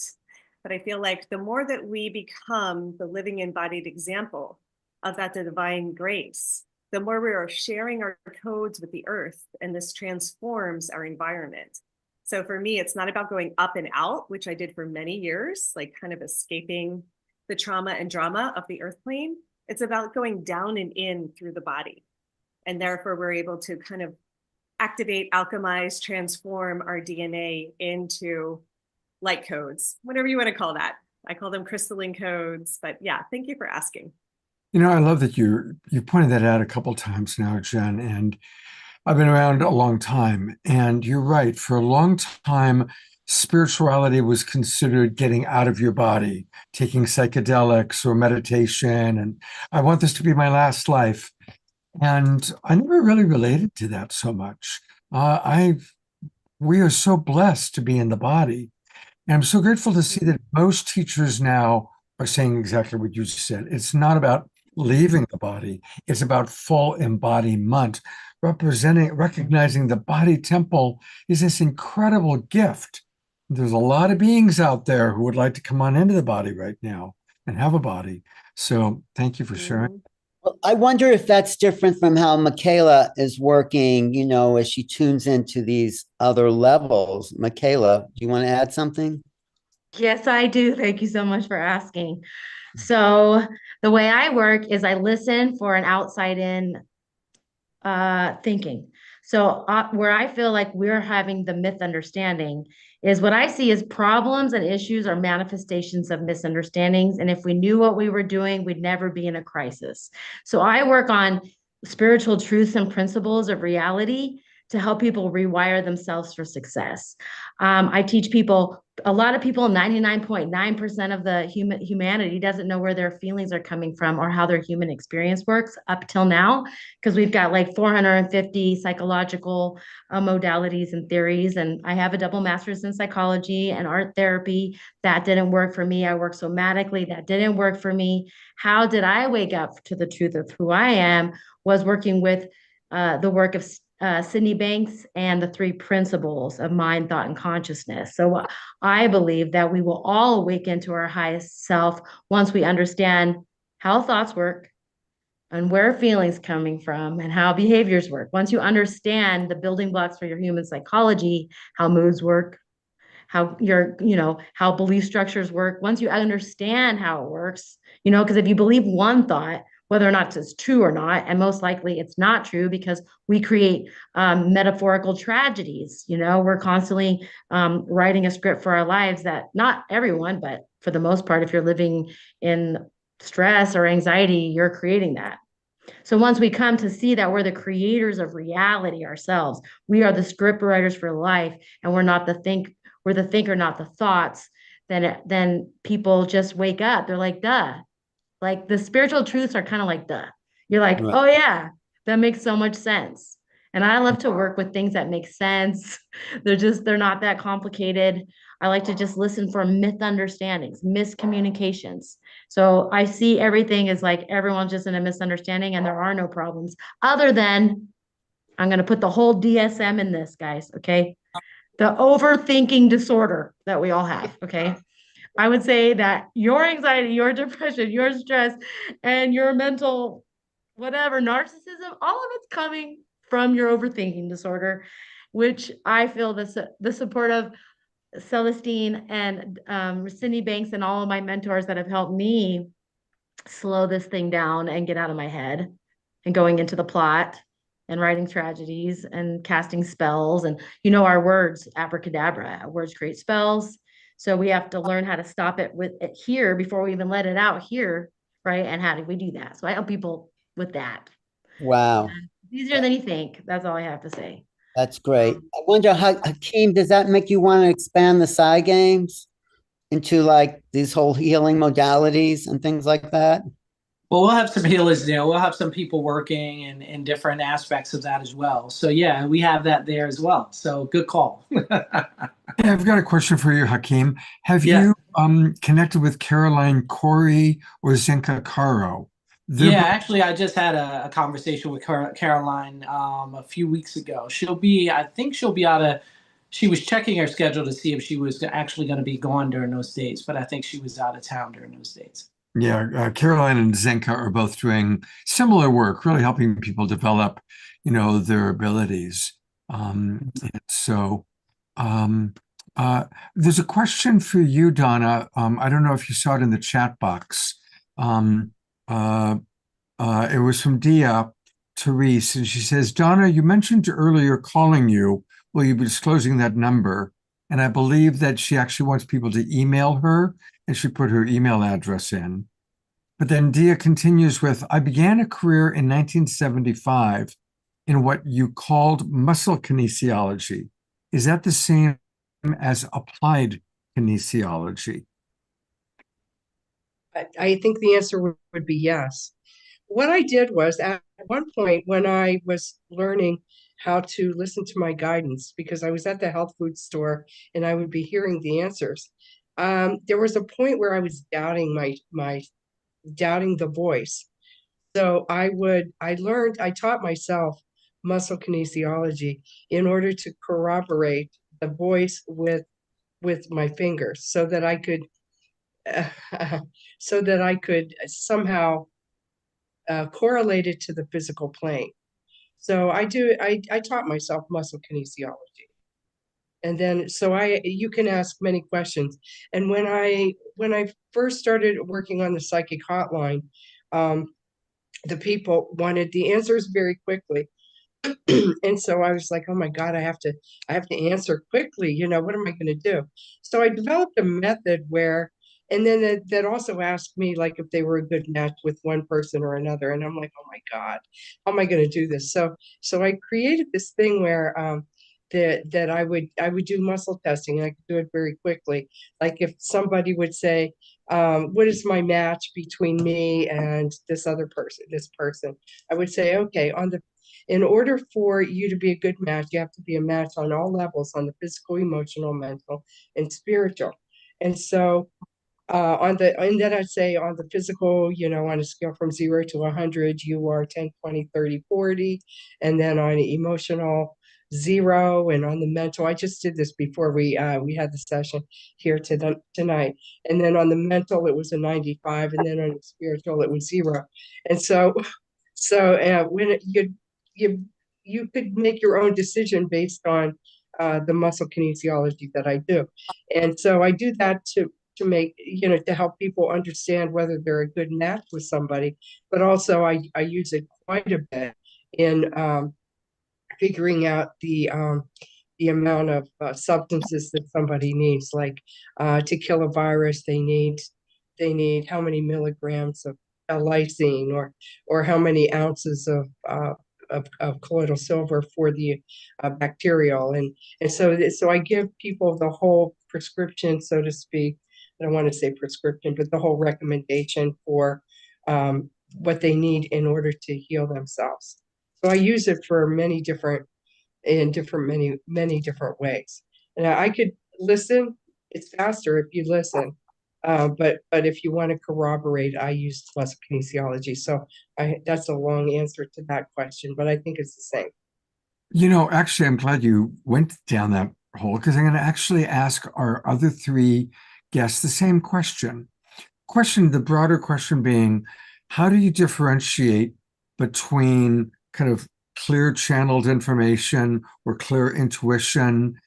but I feel like the more that we become the living embodied example of that divine grace, the more we are sharing our codes with the earth, and this transforms our environment. So for me, it's not about going up and out, which I did for many years, like kind of escaping the trauma and drama of the earth plane. It's about going down and in through the body. And therefore, we're able to kind of activate, alchemize, transform our DNA into light codes, whatever you want to call that. I call them crystalline codes, but yeah, thank you for asking. You know, I love that you pointed that out a couple times now, Jen, and I've been around a long time, and you're right. For a long time, spirituality was considered getting out of your body, taking psychedelics or meditation, and I want this to be my last life. And I never really related to that so much. We are so blessed to be in the body. And I'm so grateful to see that most teachers now are saying exactly what you said. It's not about leaving the body. It's about full embodiment, recognizing the body temple is this incredible gift. There's a lot of beings out there who would like to come on into the body right now and have a body. So thank you for sharing. Well, I wonder if that's different from how Michaela is working, you know, as she tunes into these other levels. Michaela, do you want to add something? Yes, I do. Thank you so much for asking. So the way I work is I listen for an outside in thinking. So where I feel like we're having the misunderstanding is what I see as problems and issues are manifestations of misunderstandings. And if we knew what we were doing, we'd never be in a crisis. So I work on spiritual truths and principles of reality to help people rewire themselves for success. I teach people, a lot of people, 99.9% of the humanity doesn't know where their feelings are coming from or how their human experience works up till now, because we've got like 450 psychological modalities and theories. And I have a double master's in psychology and art therapy. That didn't work for me. I work somatically. That didn't work for me. How did I wake up to the truth of who I am? Was working with the work of Sydney Banks and the 3 principles of mind, thought, and consciousness. So I believe that we will all awaken to our highest self once we understand how thoughts work and where feelings coming from and how behaviors work. Once you understand the building blocks for your human psychology, how moods work, how how belief structures work. Once you understand how it works, because if you believe one thought, whether or not it's true or not, and most likely it's not true, because we create metaphorical tragedies. We're constantly writing a script for our lives that not everyone, but for the most part, if you're living in stress or anxiety, you're creating that. So once we come to see that we're the creators of reality ourselves, we are the script writers for life, and we're the thinker, not the thoughts, then people just wake up. They're like, duh. Like the spiritual truths are kind of like, duh. You're like, Right. oh yeah, that makes so much sense. And I love to work with things that make sense. They're not that complicated. I like to just listen for misunderstandings, miscommunications. So I see everything as like everyone's just in a misunderstanding and there are no problems other than I'm going to put the whole DSM in this, guys. Okay. The overthinking disorder that we all have. Okay. I would say that your anxiety, your depression, your stress, and your mental, whatever, narcissism, all of it's coming from your overthinking disorder, which I feel the support of Celestine and Cindy Banks and all of my mentors that have helped me slow this thing down and get out of my head and going into the plot and writing tragedies and casting spells. And our words, abracadabra, our words create spells. So we have to learn how to stop it with it here before we even let it out here, right? And how do we do that? So I help people with that. Wow. It's easier than you think. That's all I have to say. That's great. I wonder, Hakeem, does that make you want to expand the Psy Games into like these whole healing modalities and things like that? Well, we'll have some healers there. We'll have some people working in different aspects of that as well. So yeah, we have that there as well. So good call. Yeah, I've got a question for you, Hakeem. Have Yeah. you connected with Caroline Corey or Zenka Caro? Yeah, actually, I just had a conversation with Caroline a few weeks ago. I think she'll be she was checking her schedule to see if she was actually going to be gone during those dates, but I think she was out of town during those dates. Yeah, Caroline and Zenka are both doing similar work, really helping people develop, their abilities. So there's a question for you, Donna. I don't know if you saw it in the chat box. It was from Dia Therese, and she says, Donna, you mentioned earlier calling you. Will you be disclosing that number? And I believe that she actually wants people to email her, and she put her email address in. But then Dia continues with, I began a career in 1975 in what you called muscle kinesiology. Is that the same as applied kinesiology? I think the answer would be yes. What I did was at one point when I was learning how to listen to my guidance, because I was at the health food store and I would be hearing the answers. There was a point where I was doubting doubting the voice. So I taught myself muscle kinesiology in order to corroborate the voice with my fingers so that I could somehow correlate it to the physical plane. So I taught myself muscle kinesiology. And then, you can ask many questions. And when I first started working on the psychic hotline, the people wanted the answers very quickly. And so I was like, oh my God, I have to answer quickly. What am I going to do? So I developed a method where And then that also asked me like if they were a good match with one person or another. And I'm like, oh my God, how am I going to do this? So I created this thing where that I would do muscle testing, and I could do it very quickly. Like if somebody would say, what is my match between me and this person, I would say, okay, in order for you to be a good match, you have to be a match on all levels, on the physical, emotional, mental, and spiritual. And so and then I'd say on the physical, on a scale from 0 to 100, you are 10, 20, 30, 40. And then on emotional, 0. And on the mental, I just did this before we had the session here tonight. And then on the mental, it was a 95. And then on the spiritual, it was 0. And so when you could make your own decision based on the muscle kinesiology that I do. And so I do that to make, to help people understand whether they're a good match with somebody, but also I use it quite a bit in figuring out the amount of substances that somebody needs, like to kill a virus, they need how many milligrams of lysine or how many ounces of colloidal silver for the bacterial. And so I give people the whole prescription, so to speak. I don't want to say prescription, but the whole recommendation for what they need in order to heal themselves. So I use it for many different ways. And I could listen. It's faster if you listen. But if you want to corroborate, I use muscle kinesiology. So that's a long answer to that question, but I think it's the same. Actually, I'm glad you went down that hole, because I'm going to actually ask our other three guests the same question. The broader question being, how do you differentiate between kind of clear channeled information or clear intuition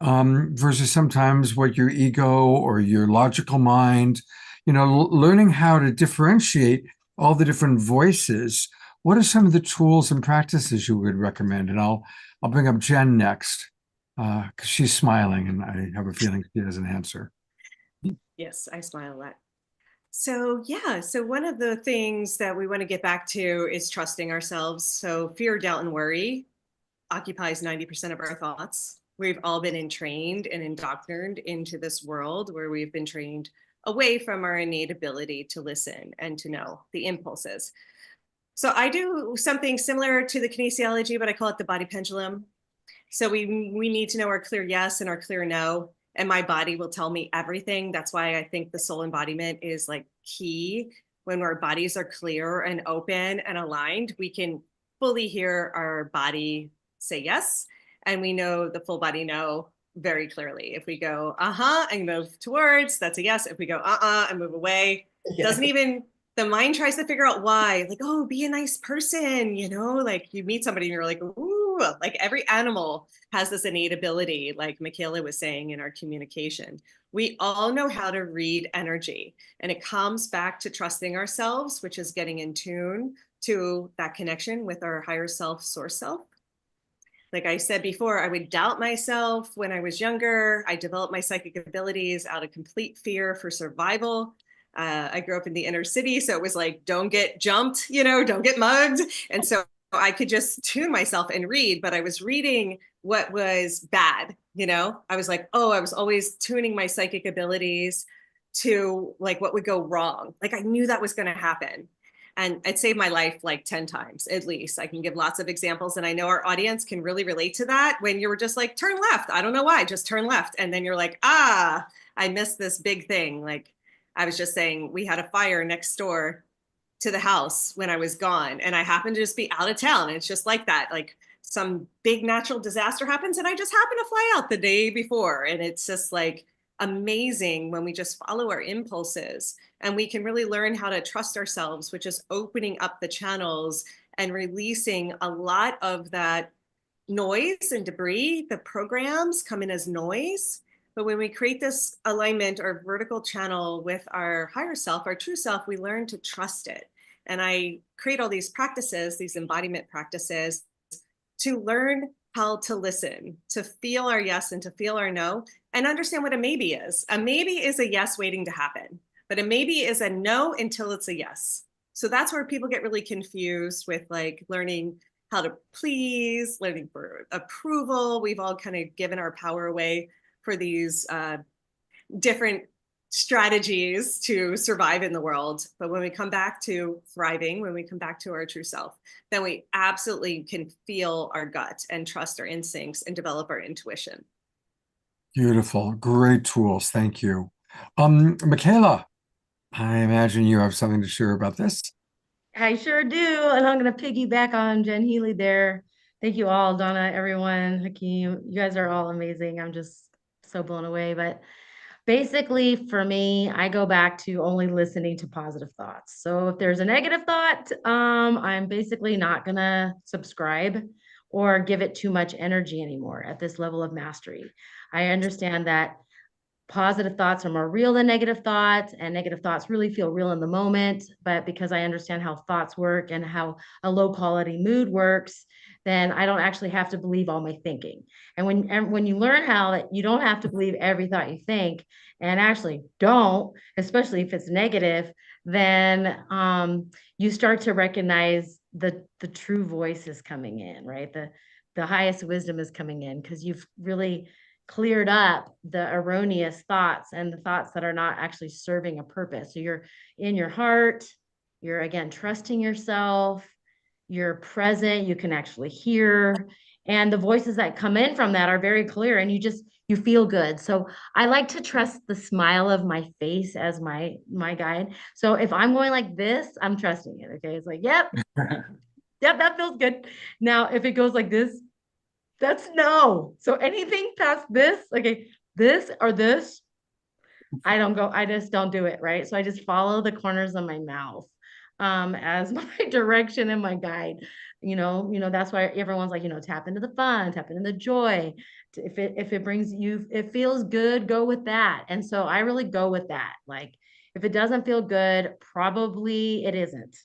versus sometimes what your ego or your logical mind, learning how to differentiate all the different voices? What are some of the tools and practices you would recommend? And I'll bring up Jen next, because she's smiling and I have a feeling she has an answer. Yes, I smile a lot. So one of the things that we want to get back to is trusting ourselves. So fear, doubt, and worry occupies 90% of our thoughts. We've all been trained and indoctrinated into this world where we've been trained away from our innate ability to listen and to know the impulses. So I do something similar to the kinesiology, but I call it the body pendulum. So we need to know our clear yes and our clear no. And my body will tell me everything. That's why I think the soul embodiment is like key. When our bodies are clear and open and aligned, we can fully hear our body say yes. And we know the full body no very clearly. If we go, and move towards, that's a yes. If we go, and move away, doesn't even, the mind tries to figure out why, like, oh, be a nice person, like you meet somebody and you're like, ooh, like every animal has this innate ability, like Michaela was saying in our communication. We all know how to read energy, and it comes back to trusting ourselves, which is getting in tune to that connection with our higher self, source self. Like I said before, I would doubt myself when I was younger. I developed my psychic abilities out of complete fear for survival. I grew up in the inner city, so it was like, don't get jumped, don't get mugged. And so I could just tune myself and read, but I was reading what was bad, I was like, I was always tuning my psychic abilities to like what would go wrong. Like I knew that was going to happen. And it saved my life like 10 times, at least. I can give lots of examples. And I know our audience can really relate to that when you were just like, turn left. I don't know why, just turn left. And then you're like, I missed this big thing. Like I was just saying, we had a fire next door to the house when I was gone. And I happened to just be out of town. And it's just like that. Like some big natural disaster happens and I just happen to fly out the day before. And it's just like amazing when we just follow our impulses, and we can really learn how to trust ourselves, which is opening up the channels and releasing a lot of that noise and debris. The programs come in as noise. But when we create this alignment or vertical channel with our higher self, our true self, we learn to trust it. And I create all these practices, these embodiment practices, to learn how to listen, to feel our yes and to feel our no, and understand what a maybe is. A maybe is a yes waiting to happen. but a maybe is a no until it's a yes. So that's where people get really confused with like learning how to please, learning for approval. We've all kind of given our power away for these different strategies to survive in the world. But when we come back to thriving, when we come back to our true self, then we absolutely can feel our gut and trust our instincts and develop our intuition. Beautiful. Great tools. Thank you. Michaela, I imagine you have something to share about this. I sure do. And I'm going to piggyback on Jen Healy there. Thank you all, Donna, everyone, Hakeem. You guys are all amazing. I'm just so blown away. But basically, for me, I go back to only listening to positive thoughts. So if there's a negative thought, I'm basically not going to subscribe or give it too much energy anymore at this level of mastery. I understand that positive thoughts are more real than negative thoughts, and negative thoughts really feel real in the moment. But because I understand how thoughts work and how a low quality mood works, then I don't actually have to believe all my thinking. And when you learn how that you don't have to believe every thought you think, and actually don't, especially if it's negative, then you start to recognize the true voice is coming in, right? The highest wisdom is coming in because you've really cleared up the erroneous thoughts and the thoughts that are not actually serving a purpose. So you're in your heart, you're again trusting yourself, you're present, you can actually hear, and the voices that come in from that are very clear, and you feel good. So I like to trust the smile of my face as my guide. So if I'm going like this, I'm trusting it. Okay. It's like, yep, that feels good. Now, if it goes like this, that's no. So anything past this, okay, this or this, I just don't do it, right? So I just follow the corners of my mouth as my direction and my guide. That's why everyone's like, tap into the fun, tap into the joy. If it brings you, it feels good, go with that. And so I really go with that. Like, if it doesn't feel good, probably it isn't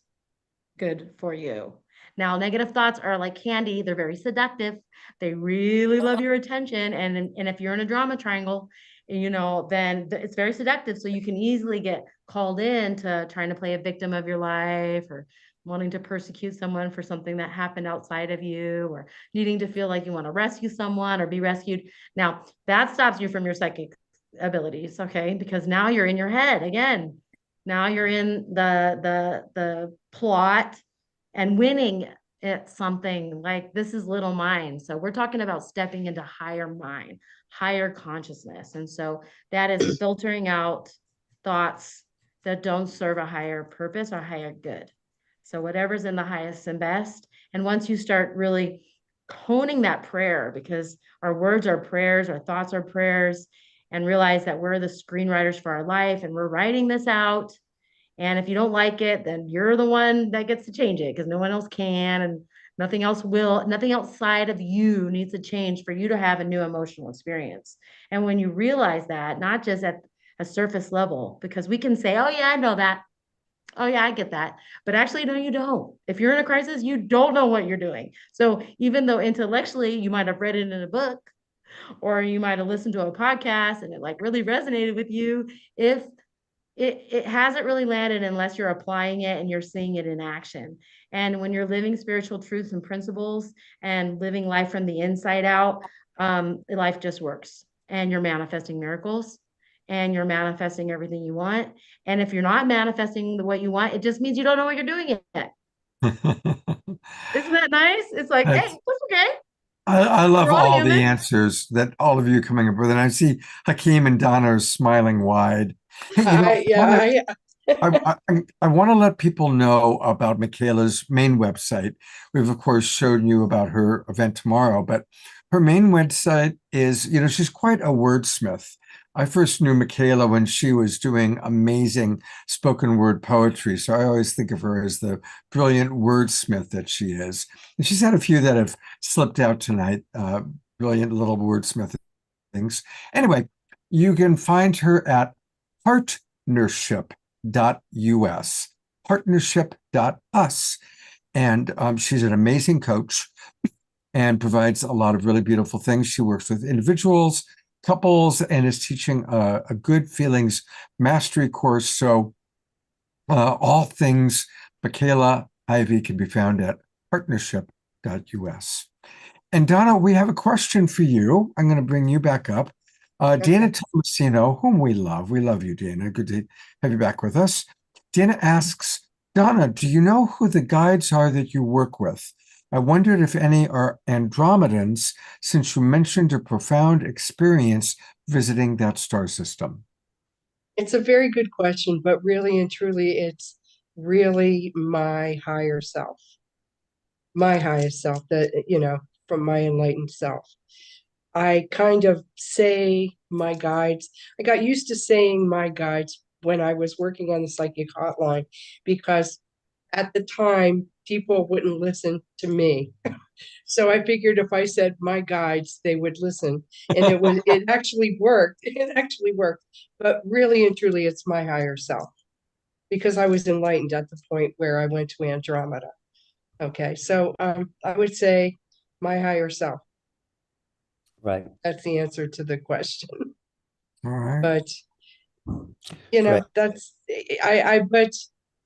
good for you. Now, negative thoughts are like candy. They're very seductive. They really love your attention. And if you're in a drama triangle, then it's very seductive. So you can easily get called in to trying to play a victim of your life, or wanting to persecute someone for something that happened outside of you, or needing to feel like you want to rescue someone or be rescued. Now, that stops you from your psychic abilities, okay? Because now you're in your head again. Now you're in the plot and winning at something like this is little mind. So we're talking about stepping into higher mind, higher consciousness. And so that is filtering out thoughts that don't serve a higher purpose or higher good. So whatever's in the highest and best. And once you start really honing that prayer, because our words are prayers, our thoughts are prayers, and realize that we're the screenwriters for our life and we're writing this out. And if you don't like it, then you're the one that gets to change it, because no one else can, and nothing else will, nothing outside of you needs to change for you to have a new emotional experience. And when you realize that, not just at a surface level, because we can say, oh yeah, I know that. Oh yeah, I get that. But actually, no, you don't. If you're in a crisis, you don't know what you're doing. So even though intellectually you might have read it in a book, or you might have listened to a podcast and it like really resonated with you, if it hasn't really landed unless you're applying it and you're seeing it in action. And when you're living spiritual truths and principles and living life from the inside out, life just works, and you're manifesting miracles, and you're manifesting everything you want. And if you're not manifesting what you want, it just means you don't know what you're doing yet. Isn't that nice? It's like, hey, that's okay. I love all the human. answers that all of you are coming up with. And I see Hakeem and Donna are smiling wide. I want to let people know about Michaela's main website. We've, of course, shown you about her event tomorrow, but her main website is, she's quite a wordsmith. I first knew Michaela when she was doing amazing spoken word poetry. So I always think of her as the brilliant wordsmith that she is. And she's had a few that have slipped out tonight, brilliant little wordsmith things. Anyway, you can find her at partnership.us, partnership.us. And she's an amazing coach and provides a lot of really beautiful things. She works with individuals, couples and is teaching a good feelings mastery course. So all things Michaela Ivy can be found at partnership.us. And Donna, we have a question for you. I'm going to bring you back up. Dana Tomasino, whom we love you, Dana. Good to have you back with us. Dana asks, Donna, do you know who the guides are that you work with? I wondered if any are Andromedans, since you mentioned a profound experience visiting that star system. It's a very good question, but really and truly, it's really my higher self, my highest self, that, from my enlightened self. I kind of say my guides. I got used to saying my guides when I was working on the psychic hotline, because at the time people wouldn't listen to me. So I figured if I said my guides, they would listen. And it actually worked. It actually worked. But really and truly, it's my higher self, because I was enlightened at the point where I went to Andromeda. Okay, so I would say my higher self. Right. That's the answer to the question. All right. But Right. but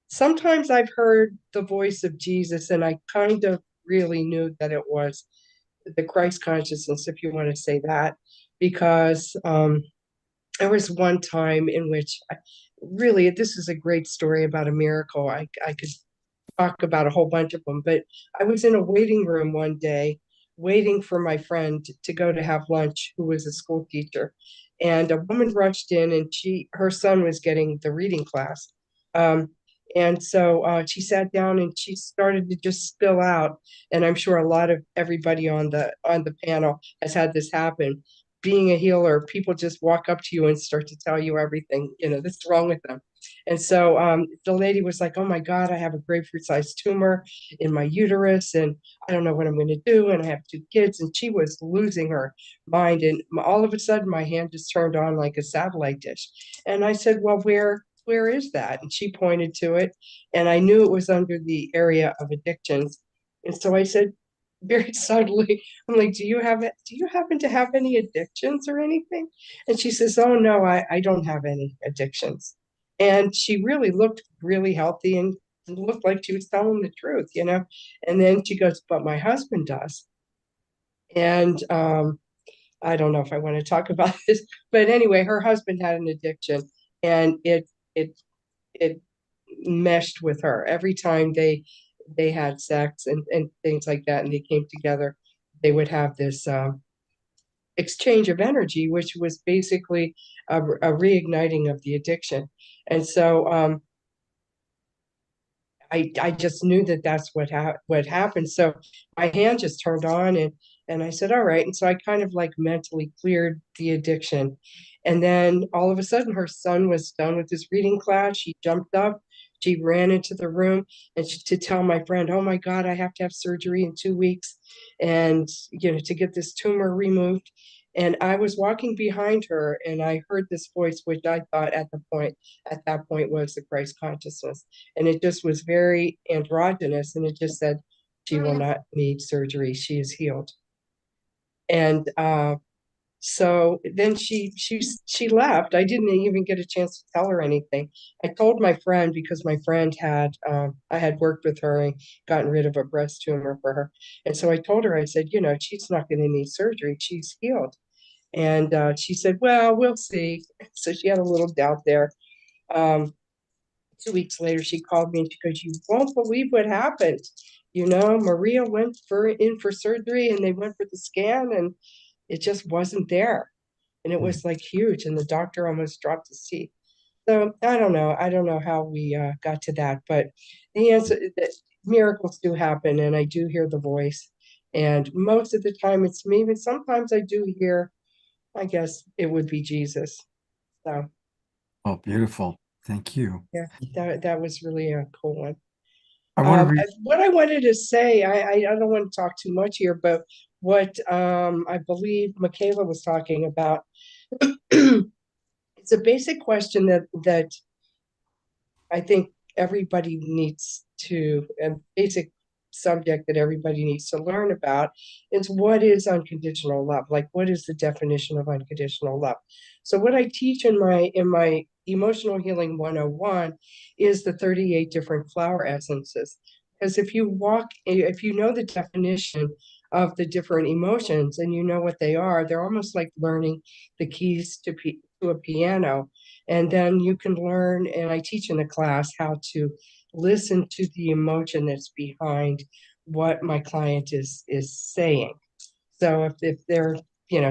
sometimes I've heard the voice of Jesus, and I kind of really knew that it was the Christ consciousness, if you want to say that, because there was one time in which really, this is a great story about a miracle. I could talk about a whole bunch of them, but I was in a waiting room one day waiting for my friend to go to have lunch, who was a school teacher. And a woman rushed in, and her son was getting the reading class. And so she sat down and she started to just spill out. And I'm sure a lot of everybody on the panel has had this happen. Being a healer, people just walk up to you and start to tell you everything, that's wrong with them. And so the lady was like, oh my God, I have a grapefruit-sized tumor in my uterus, and I don't know what I'm going to do. And I have 2 kids. And she was losing her mind. And all of a sudden, my hand just turned on like a satellite dish. And I said, well, where is that? And she pointed to it. And I knew it was under the area of addictions. And so I said, very subtly, I'm like, do you happen to have any addictions or anything? And she says, oh no, I don't have any addictions. And she really looked really healthy and looked like she was telling the truth, And then she goes, but my husband does. And I don't know if I want to talk about this, but anyway, her husband had an addiction, and it meshed with her every time they had sex and things like that, and they came together. They would have this exchange of energy, which was basically a reigniting of the addiction. And so I just knew that that's what happened. So my hand just turned on, and I said, all right. And so I kind of like mentally cleared the addiction. And then all of a sudden, her son was done with his reading class. She jumped up. She ran into the room and to tell my friend, oh my God, I have to have surgery in 2 weeks, and to get this tumor removed. And I was walking behind her, and I heard this voice, which I thought at that point was the Christ consciousness. And it just was very androgynous. And it just said, she will not need surgery. She is healed. And so then she left. I didn't even get a chance to tell her anything. I told my friend, because my friend I had worked with her and gotten rid of a breast tumor for her. And so I told her, I said, she's not going to need surgery. She's healed. And she said, well, we'll see. So she had a little doubt there. 2 weeks later, she called me and she goes, you won't believe what happened. Maria went in for surgery, and they went for the scan, and it just wasn't there. And it was like huge, and the doctor almost dropped his teeth. So I don't know how we got to that, but the answer, that miracles do happen, and I do hear the voice. And most of the time it's me, but sometimes I do hear, I guess it would be Jesus. So. Oh, beautiful. Thank you. Yeah, that was really a cool one. What I wanted to say, I don't want to talk too much here, but what I believe Michaela was talking about, it's a basic question that I think everybody needs to, a basic subject that everybody needs to learn about is what is unconditional love? Like, what is the definition of unconditional love? So what I teach in my Emotional Healing 101 is the 38 different flower essences. Because if you know the definition of the different emotions and you know what they are, they're almost like learning the keys to a piano. And then you can learn, and I teach in the class how to listen to the emotion that's behind what my client is saying. So if they're,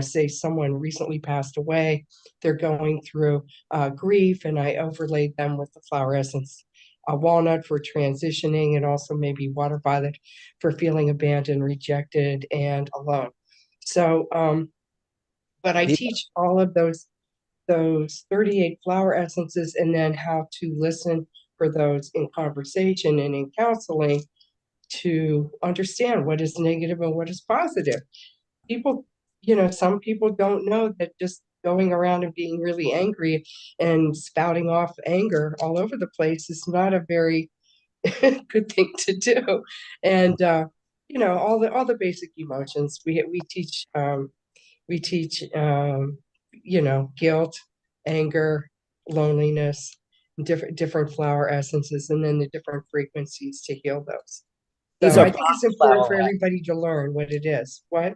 say someone recently passed away, they're going through grief, and I overlaid them with the flower essence, walnut for transitioning, and also maybe water violet for feeling abandoned, rejected, and alone. So, but I teach all of those 38 flower essences, and then how to listen for those in conversation and in counseling to understand what is negative and what is positive. People, some people don't know that just going around and being really angry and spouting off anger all over the place is not a very good thing to do. And all the basic emotions we teach. Guilt, anger, loneliness, different flower essences, and then the different frequencies to heal those. These So are I think it's important for flower- everybody to learn what it is. What?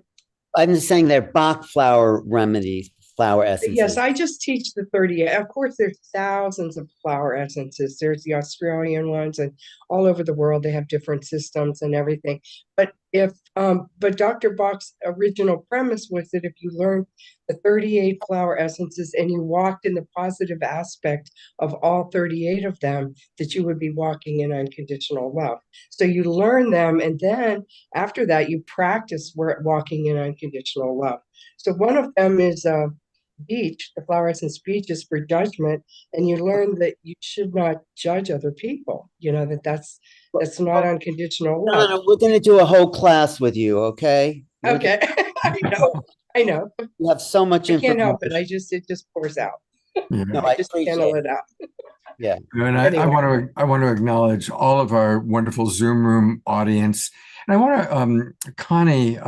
I'm just saying they're Bach flower remedies, flower essences. Yes, I just teach the 38. Of course, there's thousands of flower essences. There's the Australian ones, and all over the world they have different systems and everything. But but Dr. Bach's original premise was that if you learned the 38 flower essences and you walked in the positive aspect of all 38 of them, that you would be walking in unconditional love. So you learn them, and then after that, you practice walking in unconditional love. So one of them is beach, the flower essence beach is for judgment, and you learn that you should not judge other people. That's not unconditional love. No, we're going to do a whole class with you, okay? Okay, I know. You have so much I can't information. help it. It just pours out. Yeah. No, I just appreciate channel it. it out. Yeah. And I Anyway. want to acknowledge all of our wonderful Zoom room audience. And I want to, Connie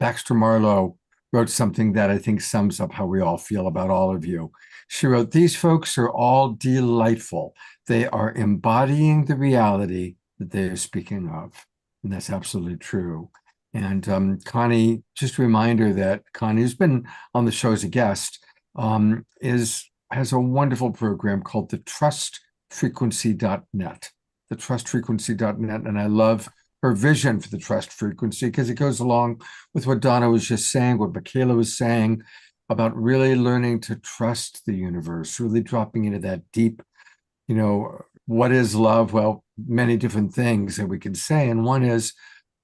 Baxter Marlowe wrote something that I think sums up how we all feel about all of you. She wrote, "These folks are all delightful. They are embodying the reality that they are speaking of." And that's absolutely true. And Connie, just a reminder that Connie, who's been on the show as a guest, has a wonderful program called the TrustFrequency.net. The TrustFrequency.net. And I love her vision for the trust frequency because it goes along with what Donna was just saying, what Michaela was saying about really learning to trust the universe, really dropping into that deep, what is love? Well, many different things that we can say. And one is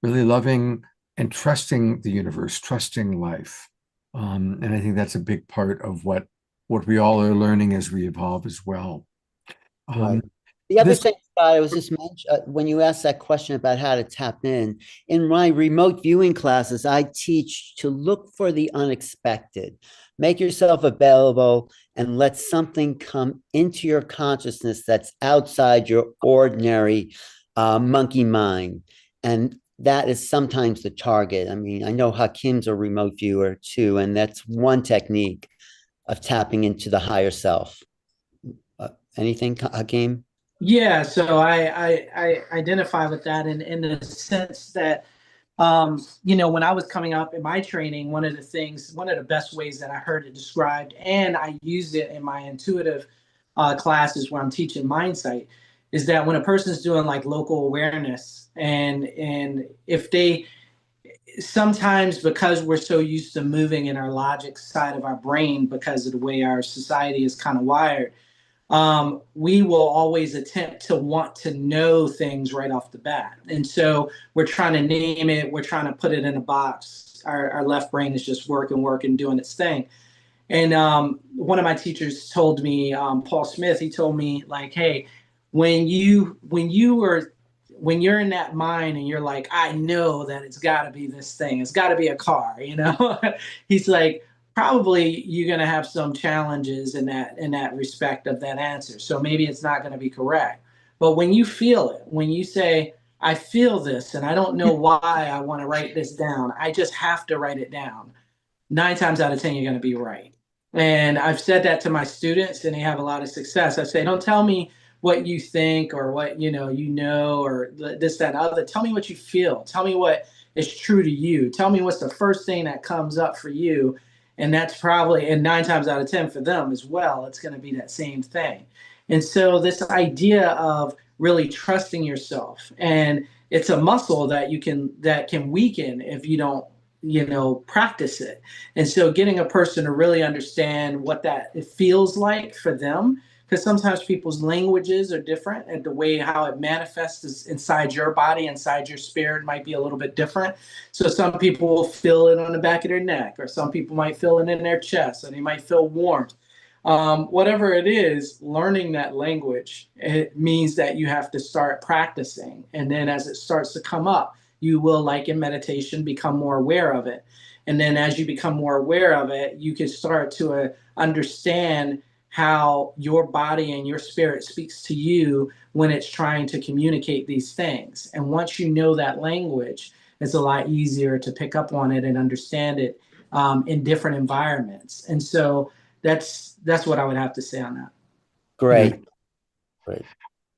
really loving and trusting the universe, trusting life. And I think that's a big part of what we all are learning as we evolve as well. Right. The other thing, Scott, I was just mentioning, when you asked that question about how to tap in my remote viewing classes, I teach to look for the unexpected. Make yourself available and let something come into your consciousness that's outside your ordinary monkey mind. And that is sometimes the target. I mean, I know Hakim's a remote viewer too, and that's one technique of tapping into the higher self. Anything, Hakim? Yeah, so I identify with that in the sense that, when I was coming up in my training, one of the best ways that I heard it described, and I used it in my intuitive classes where I'm teaching Mindsight, is that when a person's doing like local awareness, and if they, sometimes because we're so used to moving in our logic side of our brain because of the way our society is kind of wired, we will always attempt to want to know things right off the bat. And so we're trying to name it, we're trying to put it in a box. Our left brain is just working, doing its thing. And one of my teachers told me, Paul Smith, he told me like, hey, when you're in that mind and you're like, I know that it's got to be this thing, it's got to be a car, he's like, probably you're going to have some challenges in that respect of that answer. So maybe it's not going to be correct. But when you feel it, when you say, I feel this and I don't know why I want to write this down. I just have to write it down. 9 times out of 10, you're going to be right. And I've said that to my students and they have a lot of success. I say, don't tell me what you think or what, or this, that, and other. Tell me what you feel. Tell me what is true to you. Tell me what's the first thing that comes up for you. And that's probably, and 9 times out of 10 for them as well, it's going to be that same thing. And so this idea of really trusting yourself, and it's a muscle that can weaken if you don't, practice it. And so getting a person to really understand what that it feels like for them, because sometimes people's languages are different and the way how it manifests inside your body, inside your spirit might be a little bit different. So some people will feel it on the back of their neck, or some people might feel it in their chest, and they might feel warmth. Whatever it is, learning that language, it means that you have to start practicing. And then as it starts to come up, you will, like in meditation, become more aware of it. And then as you become more aware of it, you can start to understand how your body and your spirit speaks to you when it's trying to communicate these things. And once you know that language, it's a lot easier to pick up on it and understand it in different environments. And so that's what I would have to say on that. Great. Great.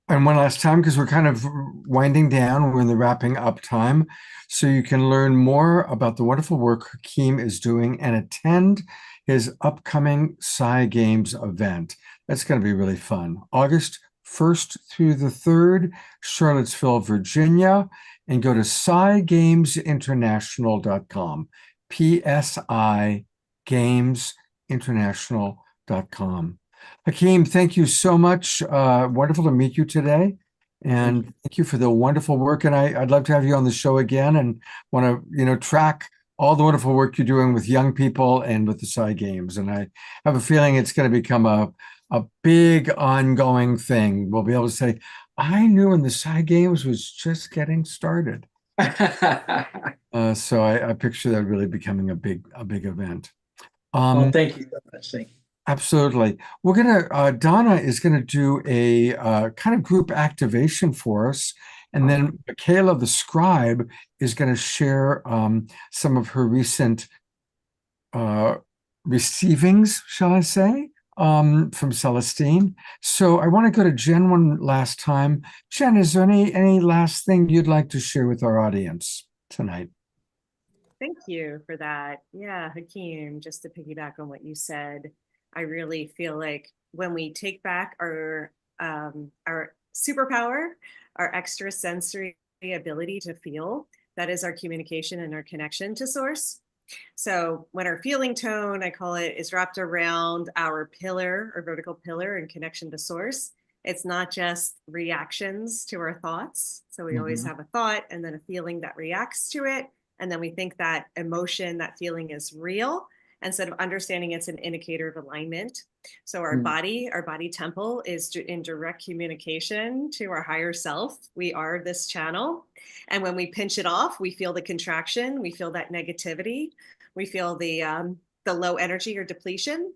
And one last time, because we're kind of winding down, we're in the wrapping up time. So you can learn more about the wonderful work Hakeem is doing and attend his upcoming Psy Games event. That's going to be really fun. August 1st through the 3rd, Charlottesville, Virginia, and go to PsiGamesInternational.com. PSI Gameinternational.com. Hakeem, thank you so much. Wonderful to meet you today. And thank you for the wonderful work. And I'd love to have you on the show again and want to, track all the wonderful work you're doing with young people and with the Psy Games. And I have a feeling it's going to become a big ongoing thing. We'll be able to say, I knew when the Psy Games was just getting started. So I picture that really becoming a big event. Well, thank you so much. Thank you. Absolutely. We're gonna Donna is gonna do a kind of group activation for us, and then Michaela the scribe is gonna share some of her recent receivings, shall I say, from Celestine. So I want to go to Jen one last time. Jen, is there any last thing you'd like to share with our audience tonight? Thank you for that. Yeah, Hakeem, just to piggyback on what you said, I really feel like when we take back our superpower, our extrasensory ability to feel, that is our communication and our connection to source. So when our feeling tone, I call it, is wrapped around our pillar or vertical pillar in connection to source, it's not just reactions to our thoughts. So we always have a thought and then a feeling that reacts to it. And then we think that emotion, that feeling is real, instead of understanding it's an indicator of alignment. So our body temple is in direct communication to our higher self. We are this channel. And when we pinch it off, we feel the contraction, we feel that negativity, we feel the low energy or depletion.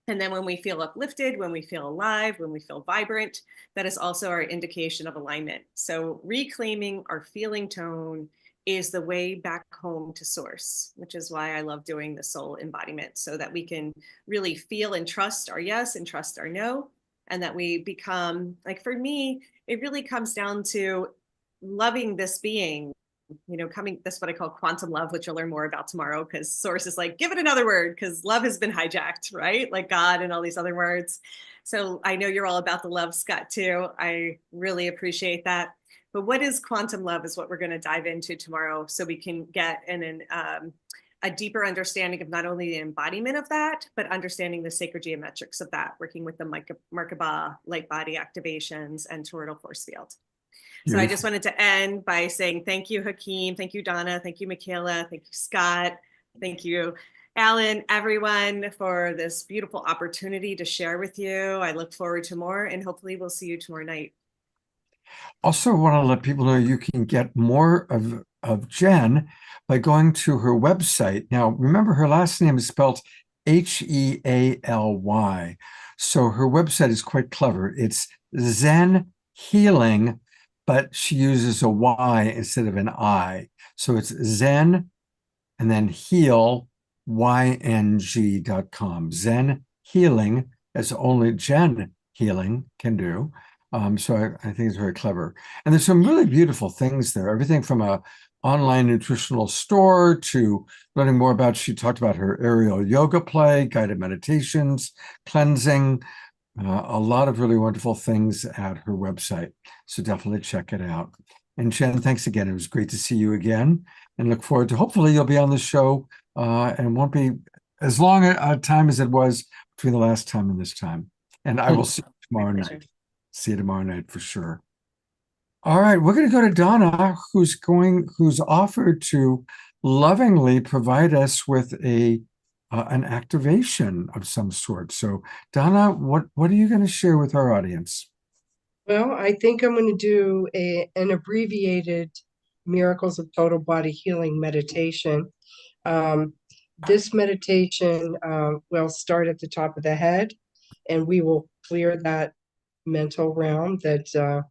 And then when we feel uplifted, when we feel alive, when we feel vibrant, that is also our indication of alignment. So reclaiming our feeling tone is the way back home to source, which is why I love doing the soul embodiment, so that we can really feel and trust our yes and trust our no. And that we become, like for me, it really comes down to loving this being, that's what I call quantum love, which you'll learn more about tomorrow, because source is like, give it another word, because love has been hijacked, right? Like God and all these other words. So I know you're all about the love, Scott, too. I really appreciate that. But what is quantum love is what we're going to dive into tomorrow, so we can get a deeper understanding of not only the embodiment of that, but understanding the sacred geometrics of that, working with the Merkaba light body activations and toroidal force field. So I just wanted to end by saying thank you, Hakeem. Thank you, Donna. Thank you, Michaela. Thank you, Scott. Thank you, Alan, everyone, for this beautiful opportunity to share with you. I look forward to more, and hopefully we'll see you tomorrow night. Also want to let people know you can get more of Jen by going to her website. Now, remember, her last name is spelled Healy. So her website is quite clever. It's zenhealing.com. but she uses a Y instead of an I. So it's Zen and then heal, YNG.com. Zen healing, as only Jen healing can do. So I think it's very clever. And there's some really beautiful things there. Everything from a online nutritional store to learning more about, she talked about her aerial yoga play, guided meditations, cleansing, a lot of really wonderful things at her website. So definitely check it out. And Jen, thanks again. It was great to see you again, and look forward to, hopefully you'll be on the show and won't be as long a time as it was between the last time and this time. And I will see you tomorrow night. See you tomorrow night for sure. All right, we're going to go to Donna, who's offered to lovingly provide us with an activation of some sort. So Donna, what are you going to share with our audience? Well, I think I'm going to do an abbreviated Miracles of Total Body Healing meditation. This meditation will start at the top of the head, and we will clear that mental realm that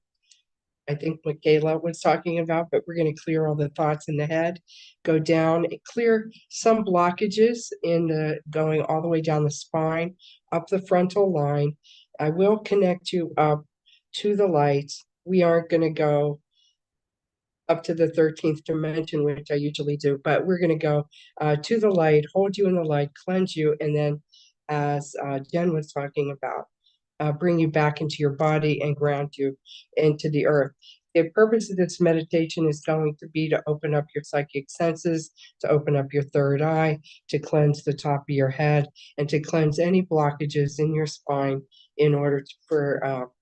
I think Michaela was talking about, but we're going to clear all the thoughts in the head, go down and clear some blockages going all the way down the spine, up the frontal line. I will connect you up to the lights. We aren't going to go up to the 13th dimension, which I usually do, but we're going to go to the light, hold you in the light, cleanse you, and then, as Jen was talking about, bring you back into your body and ground you into the earth. The purpose of this meditation is going to be to open up your psychic senses, to open up your third eye, to cleanse the top of your head, and to cleanse any blockages in your spine in order for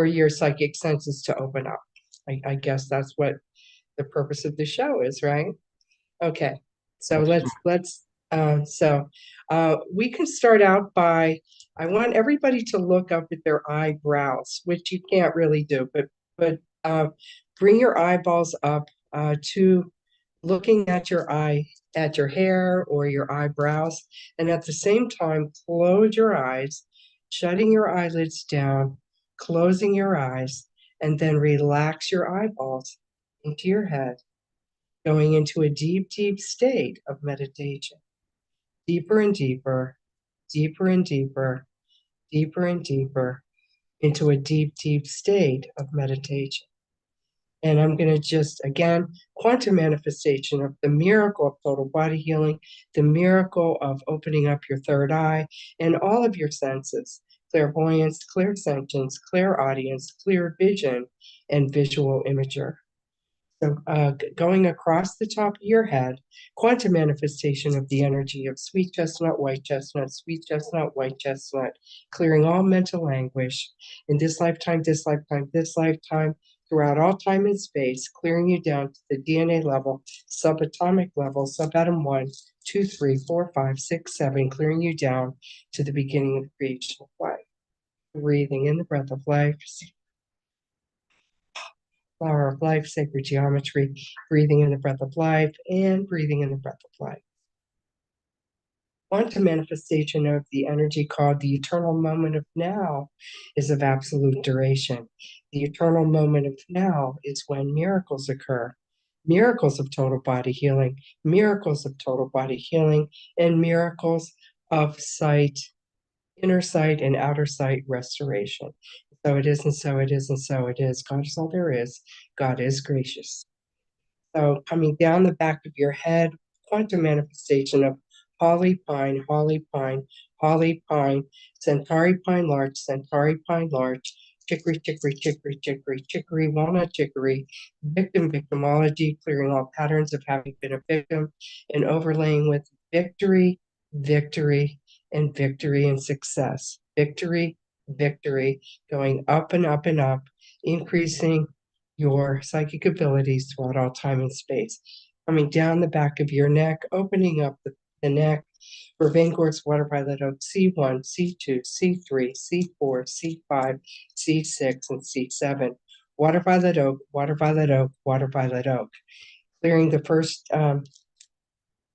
your psychic senses to open up. I guess that's what the purpose of the show is, right? Okay, so we can start out by, I want everybody to look up at their eyebrows, which you can't really do, but bring your eyeballs up to looking at your hair or your eyebrows, and at the same time, close your eyes, shutting your eyelids down, closing your eyes, and then relax your eyeballs into your head, going into a deep, deep state of meditation. Deeper and deeper, deeper and deeper, deeper and deeper into a deep, deep state of meditation. And I'm going to just, again, quantum manifestation of the miracle of total body healing, the miracle of opening up your third eye and all of your senses, clairvoyance, clairsentience, clairaudience, clear vision, and visual imager. So going across the top of your head, quantum manifestation of the energy of sweet chestnut, white chestnut, sweet chestnut, white chestnut, clearing all mental anguish in this lifetime, this lifetime, this lifetime, throughout all time and space, clearing you down to the DNA level, subatomic level, subatom 1, 2, 3, 4, 5, 6, 7, clearing you down to the beginning of creation of life. Breathing in the breath of life, flower of life, sacred geometry, breathing in the breath of life and breathing in the breath of life. Quantum manifestation of the energy called the eternal moment of now is of absolute duration. The eternal moment of now is when miracles occur. Miracles of total body healing, miracles of total body healing, and miracles of sight, inner sight and outer sight restoration. So it is, and so it is, and so it is. God is all there is. God is gracious. So coming down the back of your head, quantum manifestation of holly pine, holly pine, holly pine, Centauri pine larch, Centauri pine larch, chicory, chicory, chicory, chicory, chicory, walnut chicory, victim, victimology, clearing all patterns of having been a victim, and overlaying with victory, victory, and victory and success. Victory, victory, going up and up and up, increasing your psychic abilities throughout all time and space. Coming down the back of your neck, opening up the neck, Vervain quartz, water violet oak, C1, C2, C3, C4, C5, C6, and C7. Water violet oak, water violet oak, water violet oak. Clearing the first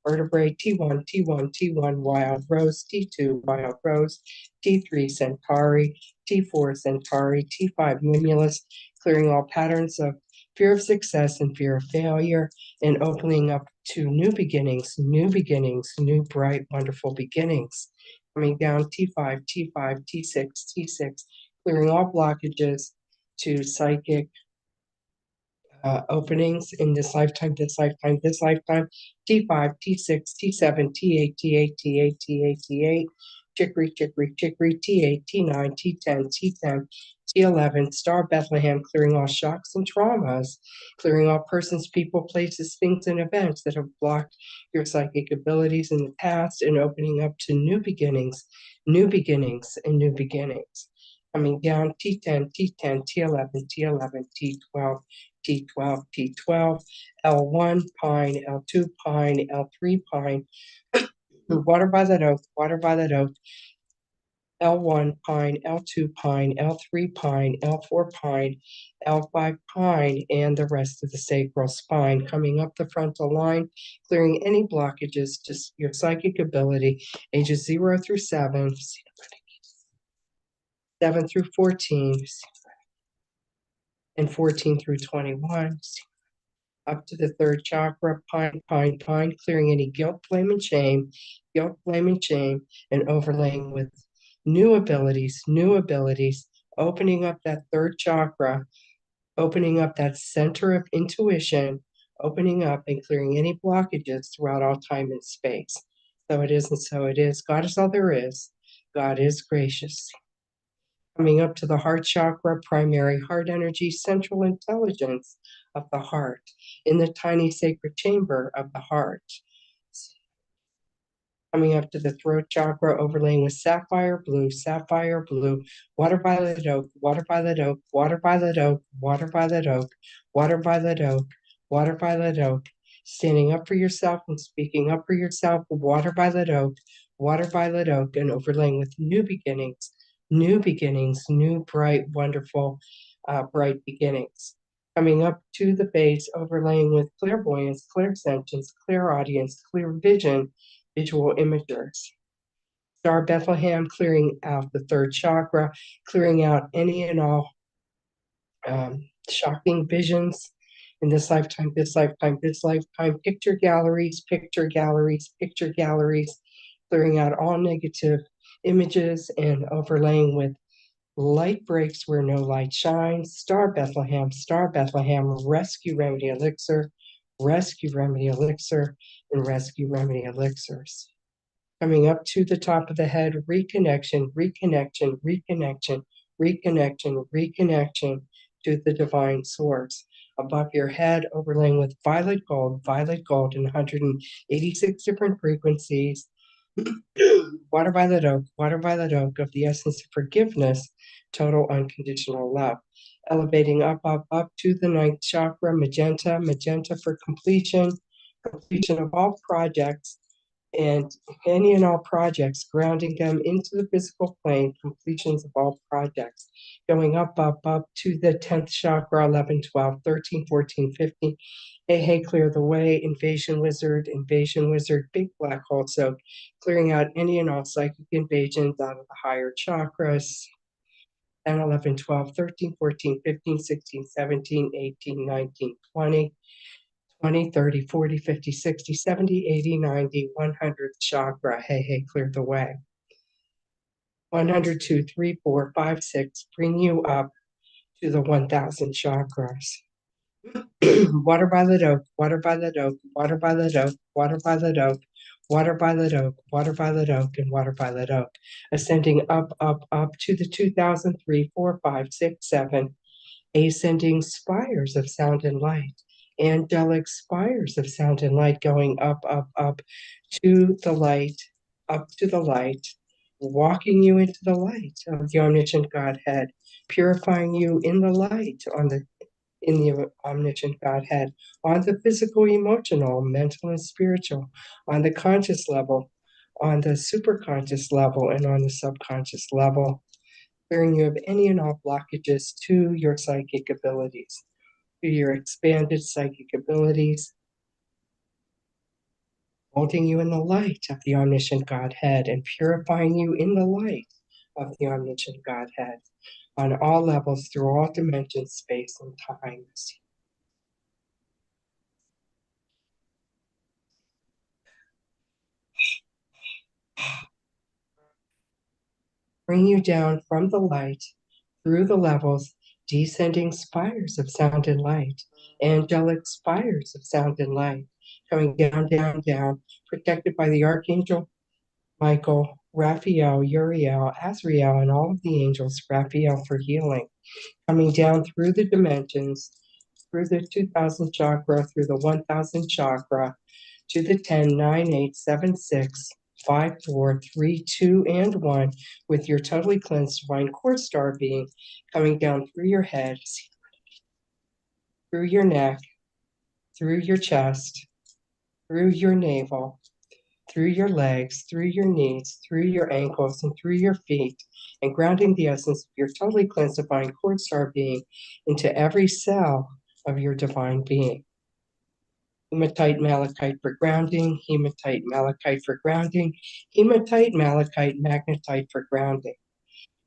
vertebrae, T1, T1, T1, wild rose, T2, wild rose, T3, centauri, T4, centauri, T5, mimulus, clearing all patterns of fear of success and fear of failure, and opening up to new beginnings, new bright, wonderful beginnings. Coming down T5, T5, T6, T6, clearing all blockages to psychic openings in this lifetime, this lifetime, this lifetime. T5, T6, T7, T8, T8, T8, T8, T8, Chicory, Chicory, Chicory, T8, T9, T10, T10, T11, Star Bethlehem, clearing all shocks and traumas, clearing all persons, people, places, things, and events that have blocked your psychic abilities in the past and opening up to new beginnings, and new beginnings. Coming down T10, T10, T11, T11, T12, T12, T12, L1 pine, L2 pine, L3 pine, water by that oak, L1 pine, L2 pine, L3 pine, L4 pine, L5 pine, and the rest of the sacral spine. Coming up the frontal line, clearing any blockages to your psychic ability, ages 0 through 7, 7 through 14, and 14 through 21. Up to the third chakra, pine, pine, pine, clearing any guilt, blame, and shame, and overlaying with new abilities, opening up that third chakra, opening up that center of intuition, opening up and clearing any blockages throughout all time and space. So it is, and so it is. God is all there is. God is gracious. Coming up to the heart chakra, primary heart energy, central intelligence of the heart, in the tiny sacred chamber of the heart. Coming up to the throat chakra, overlaying with sapphire blue, water violet oak, water violet oak, water violet oak, water violet oak, water violet oak, water violet oak, standing up for yourself and speaking up for yourself, water violet oak, and overlaying with new beginnings, new bright, wonderful, bright beginnings. Coming up to the base, overlaying with clairvoyance, clairsentience, clairaudience, clear vision, visual imagers. Star Bethlehem, clearing out the third chakra, clearing out any and all shocking visions in this lifetime, picture galleries, clearing out all negative images and overlaying with light breaks where no light shines. Star Bethlehem, rescue remedy elixir, and rescue remedy elixirs. Coming up to the top of the head, reconnection to the divine source. Above your head, overlaying with violet gold in 186 different frequencies. Water violet oak of the essence of forgiveness, total unconditional love. Elevating up to the ninth chakra, magenta for completion of all projects and any and all projects, grounding them into the physical plane, completions of all projects. Going up to the 10th chakra, 11, 12, 13, 14, 15. Hey, clear the way, invasion wizard, big black hole. So clearing out any and all psychic invasions out of the higher chakras. 10, 11, 12, 13, 14, 15, 16, 17, 18, 19, 20, 20, 30, 40, 50, 60, 70, 80, 90, 100 chakra. Hey, clear the way. 100, 2, 3, 4, 5, 6, bring you up to the 1,000 chakras. Water violet oak, and water violet oak, ascending up to the 2003, 4, 5, 6, 7, ascending spires of sound and light, angelic spires of sound and light, going up to the light, walking you into the light of the omniscient Godhead, purifying you in the light in the omniscient Godhead, on the physical, emotional, mental, and spiritual, on the conscious level, on the superconscious level, and on the subconscious level, clearing you of any and all blockages to your psychic abilities, to your expanded psychic abilities. holding you in the light of the omniscient Godhead and purifying you in the light of the omniscient Godhead on all levels through all dimensions, space, and time. Bring you down from the light through the levels, descending spires of sound and light, angelic spires of sound and light, coming down, down, down, protected by the Archangel Michael, Raphael, Uriel, Azrael, and all of the angels, Raphael for healing, coming down through the dimensions, through the 2000 chakra, through the 1000 chakra, to the 10, 9, 8, 7, 6, 5, 4, 3, 2, and 1, with your totally cleansed divine core star being coming down through your head, through your neck, through your chest, through your navel, through your legs, through your knees, through your ankles, and through your feet, and grounding the essence of your totally cleansed divine core star being into every cell of your divine being. Hematite malachite for grounding, hematite malachite for grounding, hematite malachite magnetite for grounding.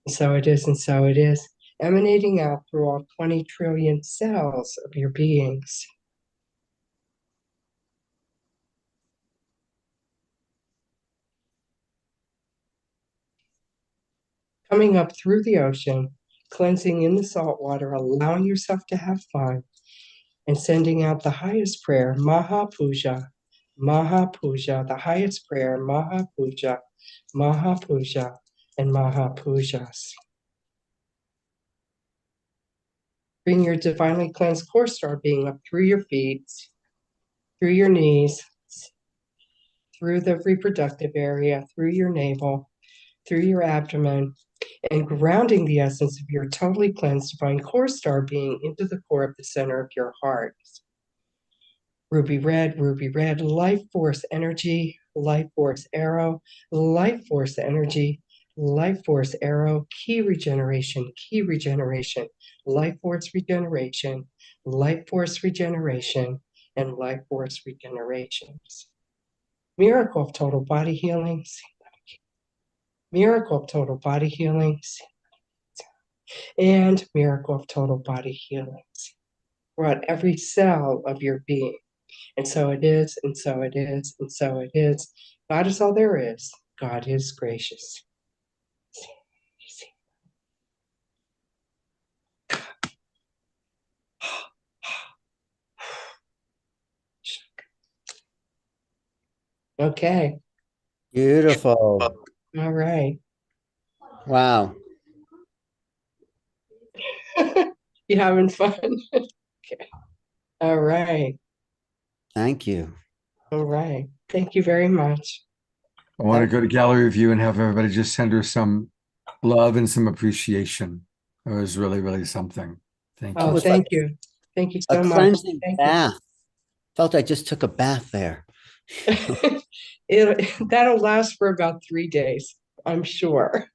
And so it is, and so it is, emanating out through all 20 trillion cells of your beings. Coming up through the ocean, cleansing in the salt water, allowing yourself to have fun, and sending out the highest prayer, Maha Puja, Maha Puja, the highest prayer, Maha Puja, Maha Puja, and Maha Pujas. Bring your divinely cleansed core star being up through your feet, through your knees, through the reproductive area, through your navel, through your abdomen, and grounding the essence of your totally cleansed divine core star being into the core of the center of your heart. Ruby red, life force energy, life force arrow, life force energy, life force arrow, key regeneration, life force regeneration, life force regeneration, and life force regenerations. Miracle of total body healings. Miracle of total body healings. And miracle of total body healings throughout every cell of your being. And so it is, and so it is, and so it is. God is all there is. God is gracious. Okay. Beautiful. All right. Wow. You having fun? Okay. All right. Thank you. All right. Thank you very much. I want to go to gallery view and have everybody just send her some love and some appreciation. It was really, really something. Thank Oh, you. thank you. Thank you so A much. cleansing Thank bath. Felt I just took a bath there. you. That'll last for about 3 days, I'm sure.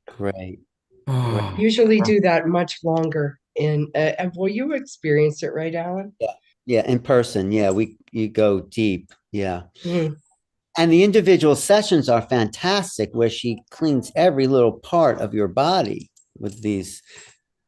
Great. Oh, Usually do that much longer. Well, you experienced it, right, Alan? Yeah, in person. Yeah, you go deep. Yeah. Mm. And the individual sessions are fantastic where she cleans every little part of your body with these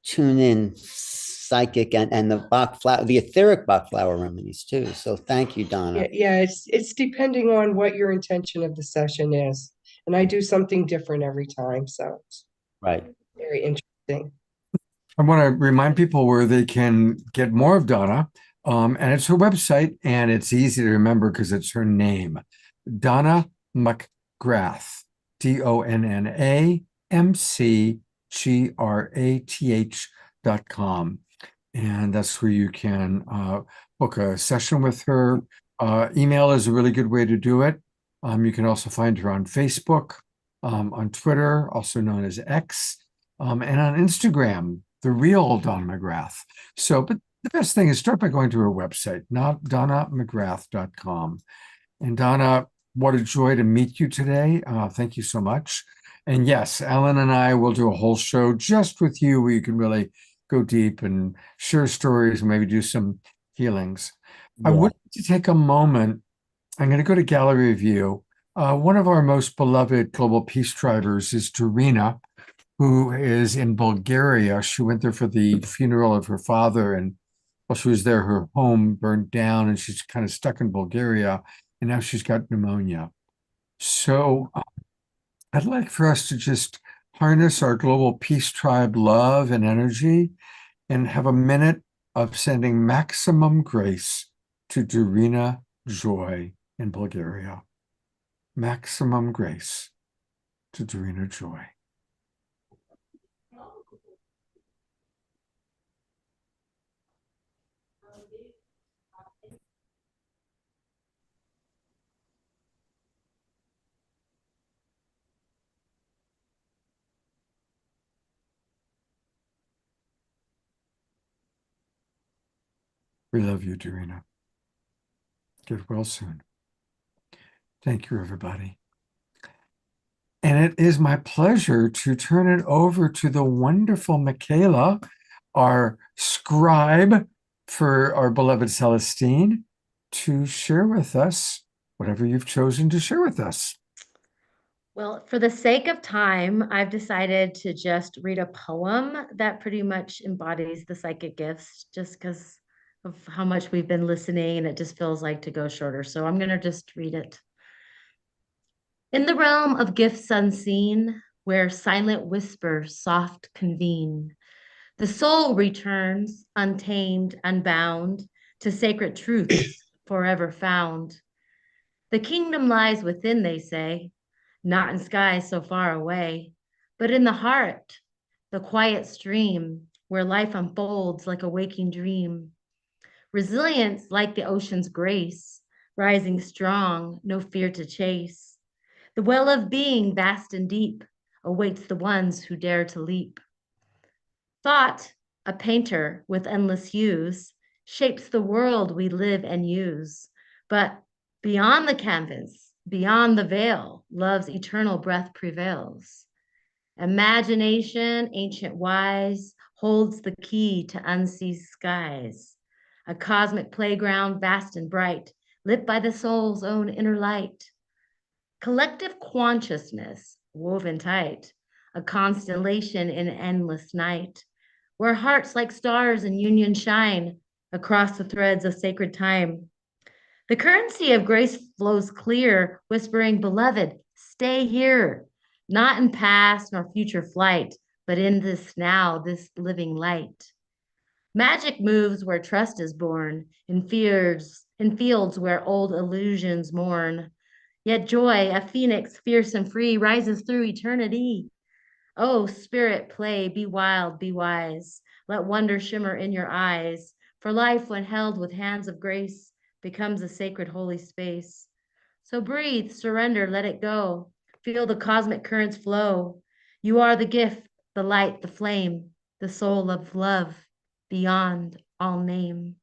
tune-in psychic and the Bach flower, the etheric Bach flower remedies too. So thank you, Donna. Yeah, it's depending on what your intention of the session is. And I do something different every time, so it's Right. very interesting. I want to remind people where they can get more of Donna. And it's her website, and it's easy to remember because it's her name, Donna McGrath, DonnaMcGrath.com. And that's where you can book a session with her. Email is a really good way to do it. You can also find her on Facebook, on Twitter, also known as X, and on Instagram, the real Donna McGrath. So, but the best thing is start by going to her website, not DonnaMcGrath.com. And Donna, what a joy to meet you today. Thank you so much. And yes, Alan and I will do a whole show just with you where you can really go deep and share stories and maybe do some healings. Yeah. I would To take a moment, I'm going to go to gallery view. One of our most beloved global peace drivers is Dorina, who is in Bulgaria. She went there for the funeral of her father, and while she was there, her home burned down, and she's kind of stuck in Bulgaria, and now she's got pneumonia. So I'd like for us to just harness our global peace tribe love and energy and have a minute of sending maximum grace to Dorina Joy in Bulgaria. Maximum grace to Dorina Joy. We love you, Dorina. Get well soon. Thank you, everybody. And it is my pleasure to turn it over to the wonderful Michaela, our scribe for our beloved Celestine, to share with us whatever you've chosen to share with us. Well, for the sake of time, I've decided to just read a poem that pretty much embodies the psychic gifts, just because of how much we've been listening, and it just feels like to go shorter. So I'm going to just read it. In the realm of gifts unseen, where silent whispers soft convene, the soul returns, untamed, unbound, to sacred truths forever found. The kingdom lies within, they say, not in skies so far away, but in the heart, the quiet stream, where life unfolds like a waking dream. Resilience like the ocean's grace, rising strong, no fear to chase. The well of being, vast and deep, awaits the ones who dare to leap. Thought, a painter with endless hues, shapes the world we live and use. But beyond the canvas, beyond the veil, love's eternal breath prevails. Imagination, ancient wise, holds the key to unseen skies. A cosmic playground vast and bright, lit by the soul's own inner light. Collective consciousness, woven tight, a constellation in endless night, where hearts like stars in union shine across the threads of sacred time. The currency of grace flows clear, whispering, beloved, stay here, not in past nor future flight, but in this now, this living light. Magic moves where trust is born, in fields where old illusions mourn. Yet joy, a phoenix fierce and free, rises through eternity. Oh, spirit, play, be wild, be wise. Let wonder shimmer in your eyes. For life, when held with hands of grace, becomes a sacred holy space. So breathe, surrender, let it go. Feel the cosmic currents flow. You are the gift, the light, the flame, the soul of love beyond all name.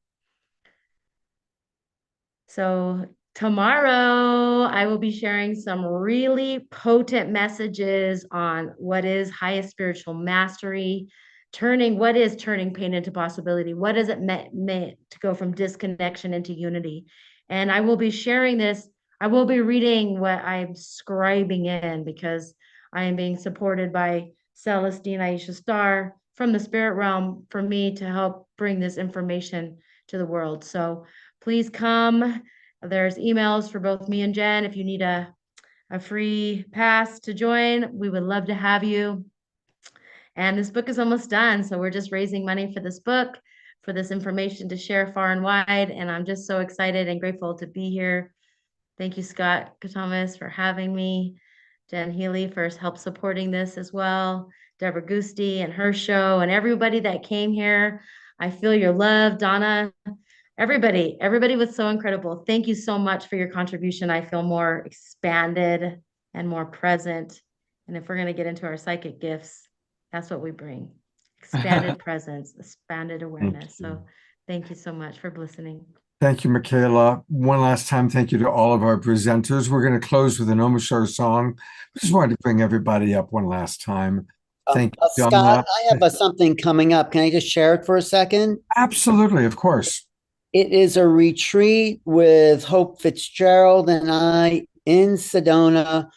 So tomorrow, I will be sharing some really potent messages on what is highest spiritual mastery, what is turning pain into possibility? What does it mean to go from disconnection into unity? And I will be sharing this. I will be reading what I'm scribing in, because I am being supported by Celestine Aisha Star from the spirit realm for me to help bring this information to the world. So please come. There's emails for both me and Jen. If you need a free pass to join, we would love to have you. And this book is almost done. So we're just raising money for this book, for this information to share far and wide. And I'm just so excited and grateful to be here. Thank you, Scott Thomas, for having me. Jen Healy for help supporting this as well. Deborah Gusti and her show, and everybody that came here. I feel your love, Donna. Everybody was so incredible. Thank you so much for your contribution. I feel more expanded and more present. And if we're going to get into our psychic gifts, that's what we bring. Expanded presence, expanded awareness. So thank you so much for listening. Thank you, Michaela. One last time, thank you to all of our presenters. We're going to close with an Omashar song. I just wanted to bring everybody up one last time. Thank you, Scott, I have something coming up. Can I just share it for a second? Absolutely, of course. It is a retreat with Hope Fitzgerald and I in Sedona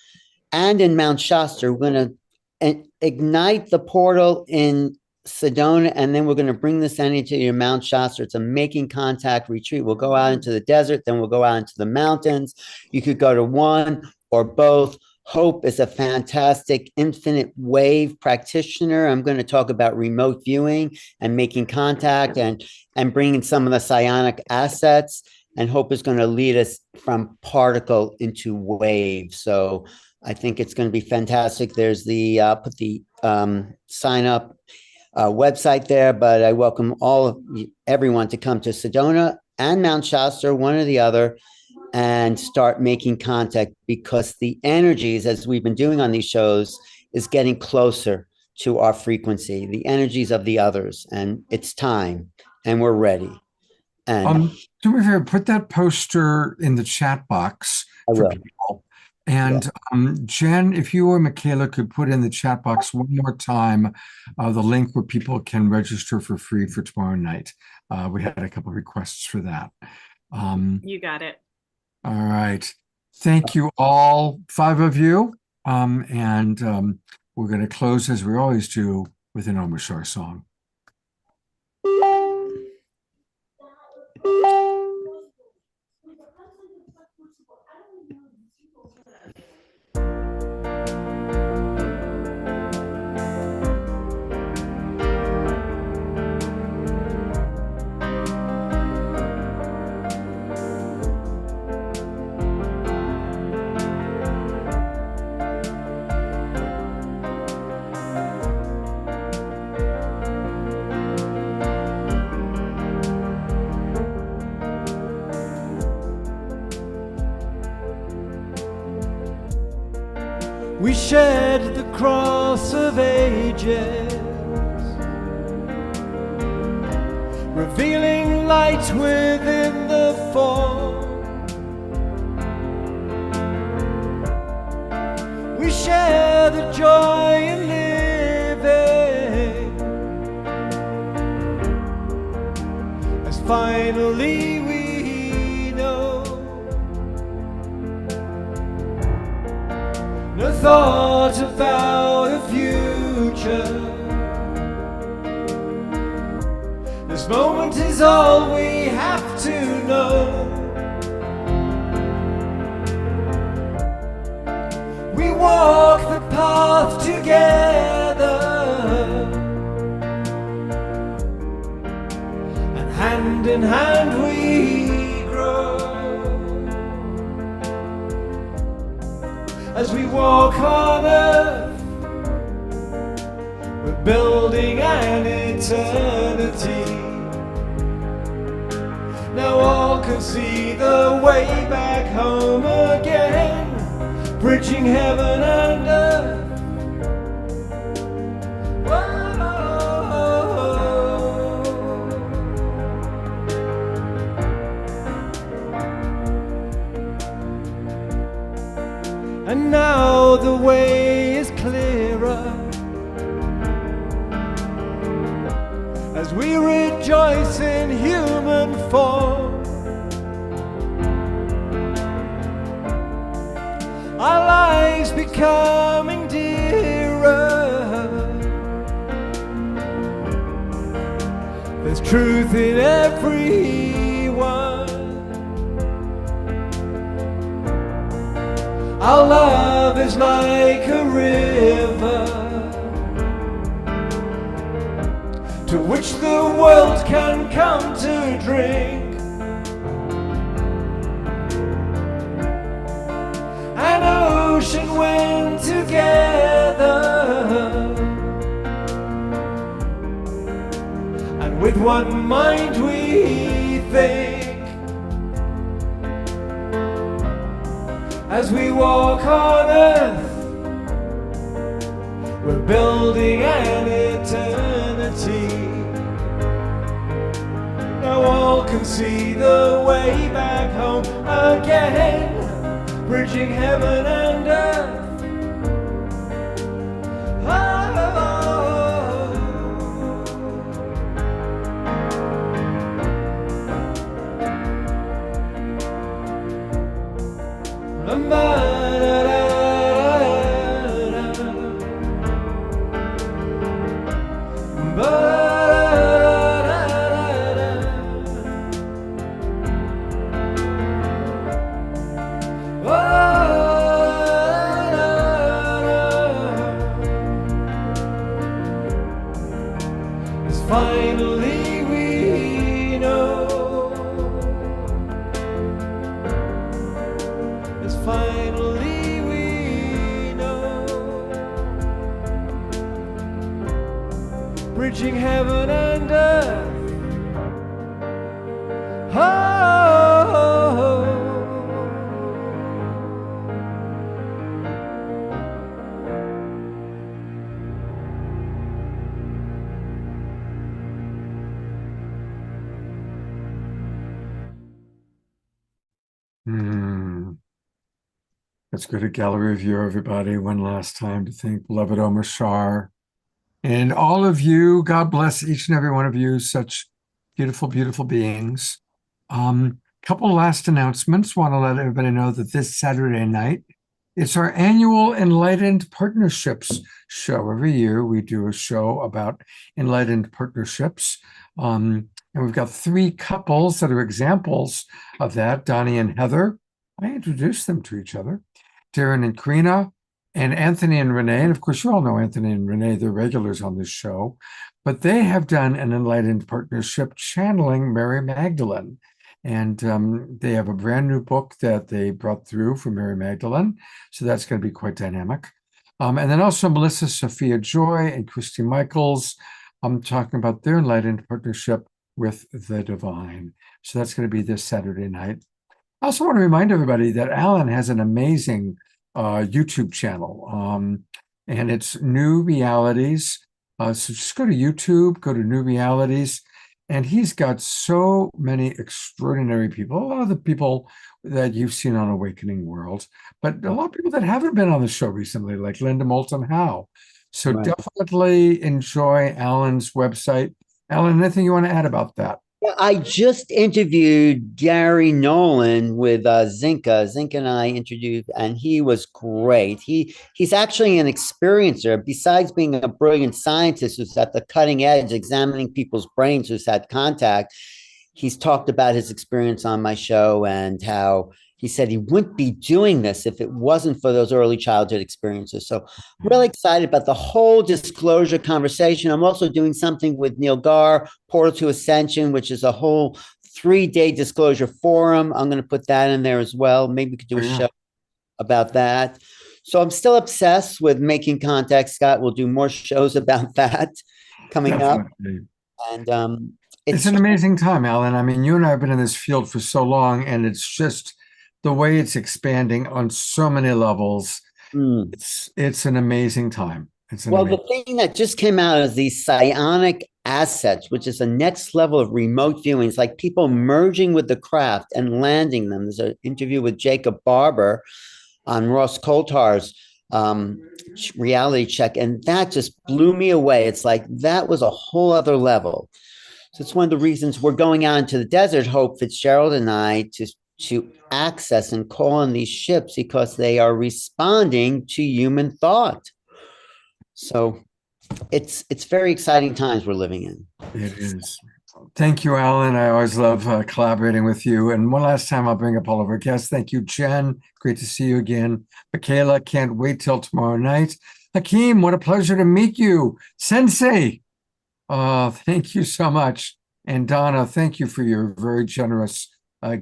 and in Mount Shasta. We're going to ignite the portal in Sedona, and then we're going to bring this energy to Mount Shasta. It's a making contact retreat. We'll go out into the desert, then we'll go out into the mountains. You could go to one or both. Hope is a fantastic infinite wave practitioner. I'm going to talk about remote viewing and making contact and bringing some of the psionic assets. And Hope is going to lead us from particle into wave. So I think it's going to be fantastic. There's the put the sign up website there, but I welcome everyone to come to Sedona and Mount Shasta, one or the other, and start making contact, because the energies, as we've been doing on these shows, is getting closer to our frequency, the energies of the others, and it's time, and we're ready. And do me a favor, put that poster in the chat box for people. And Jen, if you or Michaela could put in the chat box one more time the link where people can register for free for tomorrow night. We had a couple of requests for that. You got it. All right. Thank you all, 5 of you. And we're going to close, as we always do, with an Om Shar song. We shed the cross of ages, revealing light within the form. We share the joy in living, as finally we know. No thought about a future. This moment is all we have to know. We walk the path together, and hand in hand we grow. As we walk on earth, we're building an eternity. Now all can see the way back home again, bridging heaven and earth. And now the way is clearer, as we rejoice in human form. Our lives becoming dearer. There's truth in everyone. Our love is like a river, to which the world can come to drink. An ocean when together, and with one mind we think. As we walk on earth, we're building an eternity. Now all can see the way back home again, bridging heaven and earth. Oh. finally we know. As finally we know. Bridging heaven and earth. Let's go to gallery view, everybody, one last time to thank beloved Omar Shar. And all of you, God bless each and every one of you, such beautiful, beautiful beings. Couple last announcements. Want to let everybody know that this Saturday night, it's our annual Enlightened Partnerships show. Every year we do a show about enlightened partnerships. And we've got 3 couples that are examples of that, Donnie and Heather. I introduced them to each other. Darren and Karina, and Anthony and Renee. And of course, you all know Anthony and Renee, they're regulars on this show. But they have done an enlightened partnership channeling Mary Magdalene. And they have a brand new book that they brought through for Mary Magdalene. So that's going to be quite dynamic. And then also Melissa Sophia Joy and Christy Michaels. I'm talking about their enlightened partnership with the divine. So that's going to be this Saturday night. I also want to remind everybody that Alan has an amazing YouTube channel, and it's New Realities. So just go to YouTube, go to New Realities, and he's got so many extraordinary people, a lot of the people that you've seen on Awakening World, but a lot of people that haven't been on the show recently, like Linda Moulton Howe. So Right. definitely enjoy Alan's website. Alan, anything you want to add about that? Yeah, I just interviewed Gary Nolan with Zinka. Zinka and I interviewed, and he was great. He's actually an experiencer. Besides being a brilliant scientist who's at the cutting edge, examining people's brains, who's had contact, he's talked about his experience on my show and how he said he wouldn't be doing this if it wasn't for those early childhood experiences. So really excited about the whole disclosure conversation. I'm also doing something with Neil Gar, Portal to Ascension, which is a whole 3-day disclosure forum. I'm going to put that in there as well. Maybe we could do a show about that. So I'm still obsessed with making contact, Scott. We'll do more shows about that coming Definitely. up. And It's an amazing time, Alan. I mean, you and I have been in this field for so long, and it's just the way it's expanding on so many levels. It's an amazing time. The thing that just came out is these psionic assets, which is the next level of remote viewing. It's like people merging with the craft and landing them. There's an interview with Jacob Barber on Ross Coulter's reality check, and that just blew me away. It's like that was a whole other level. So it's one of the reasons we're going out into the desert, Hope Fitzgerald and I, to access and call on these ships because they are responding to human thought. So it's very exciting times we're living in. It is. Thank you, Alan. I always love collaborating with you. And one last time, I'll bring up all of our guests. Thank you, Jen. Great to see you again. Michaela, can't wait till tomorrow night. Hakeem, what a pleasure to meet you. Sensei, thank you so much. And Donna, thank you for your very generous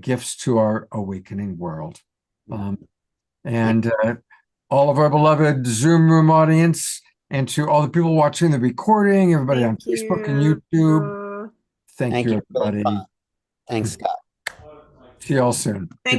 gifts to our Awakening World. And all of our beloved Zoom room audience, and to all the people watching the recording, everybody on Facebook and YouTube. Thank you, everybody. Thanks, Scott. See you all soon.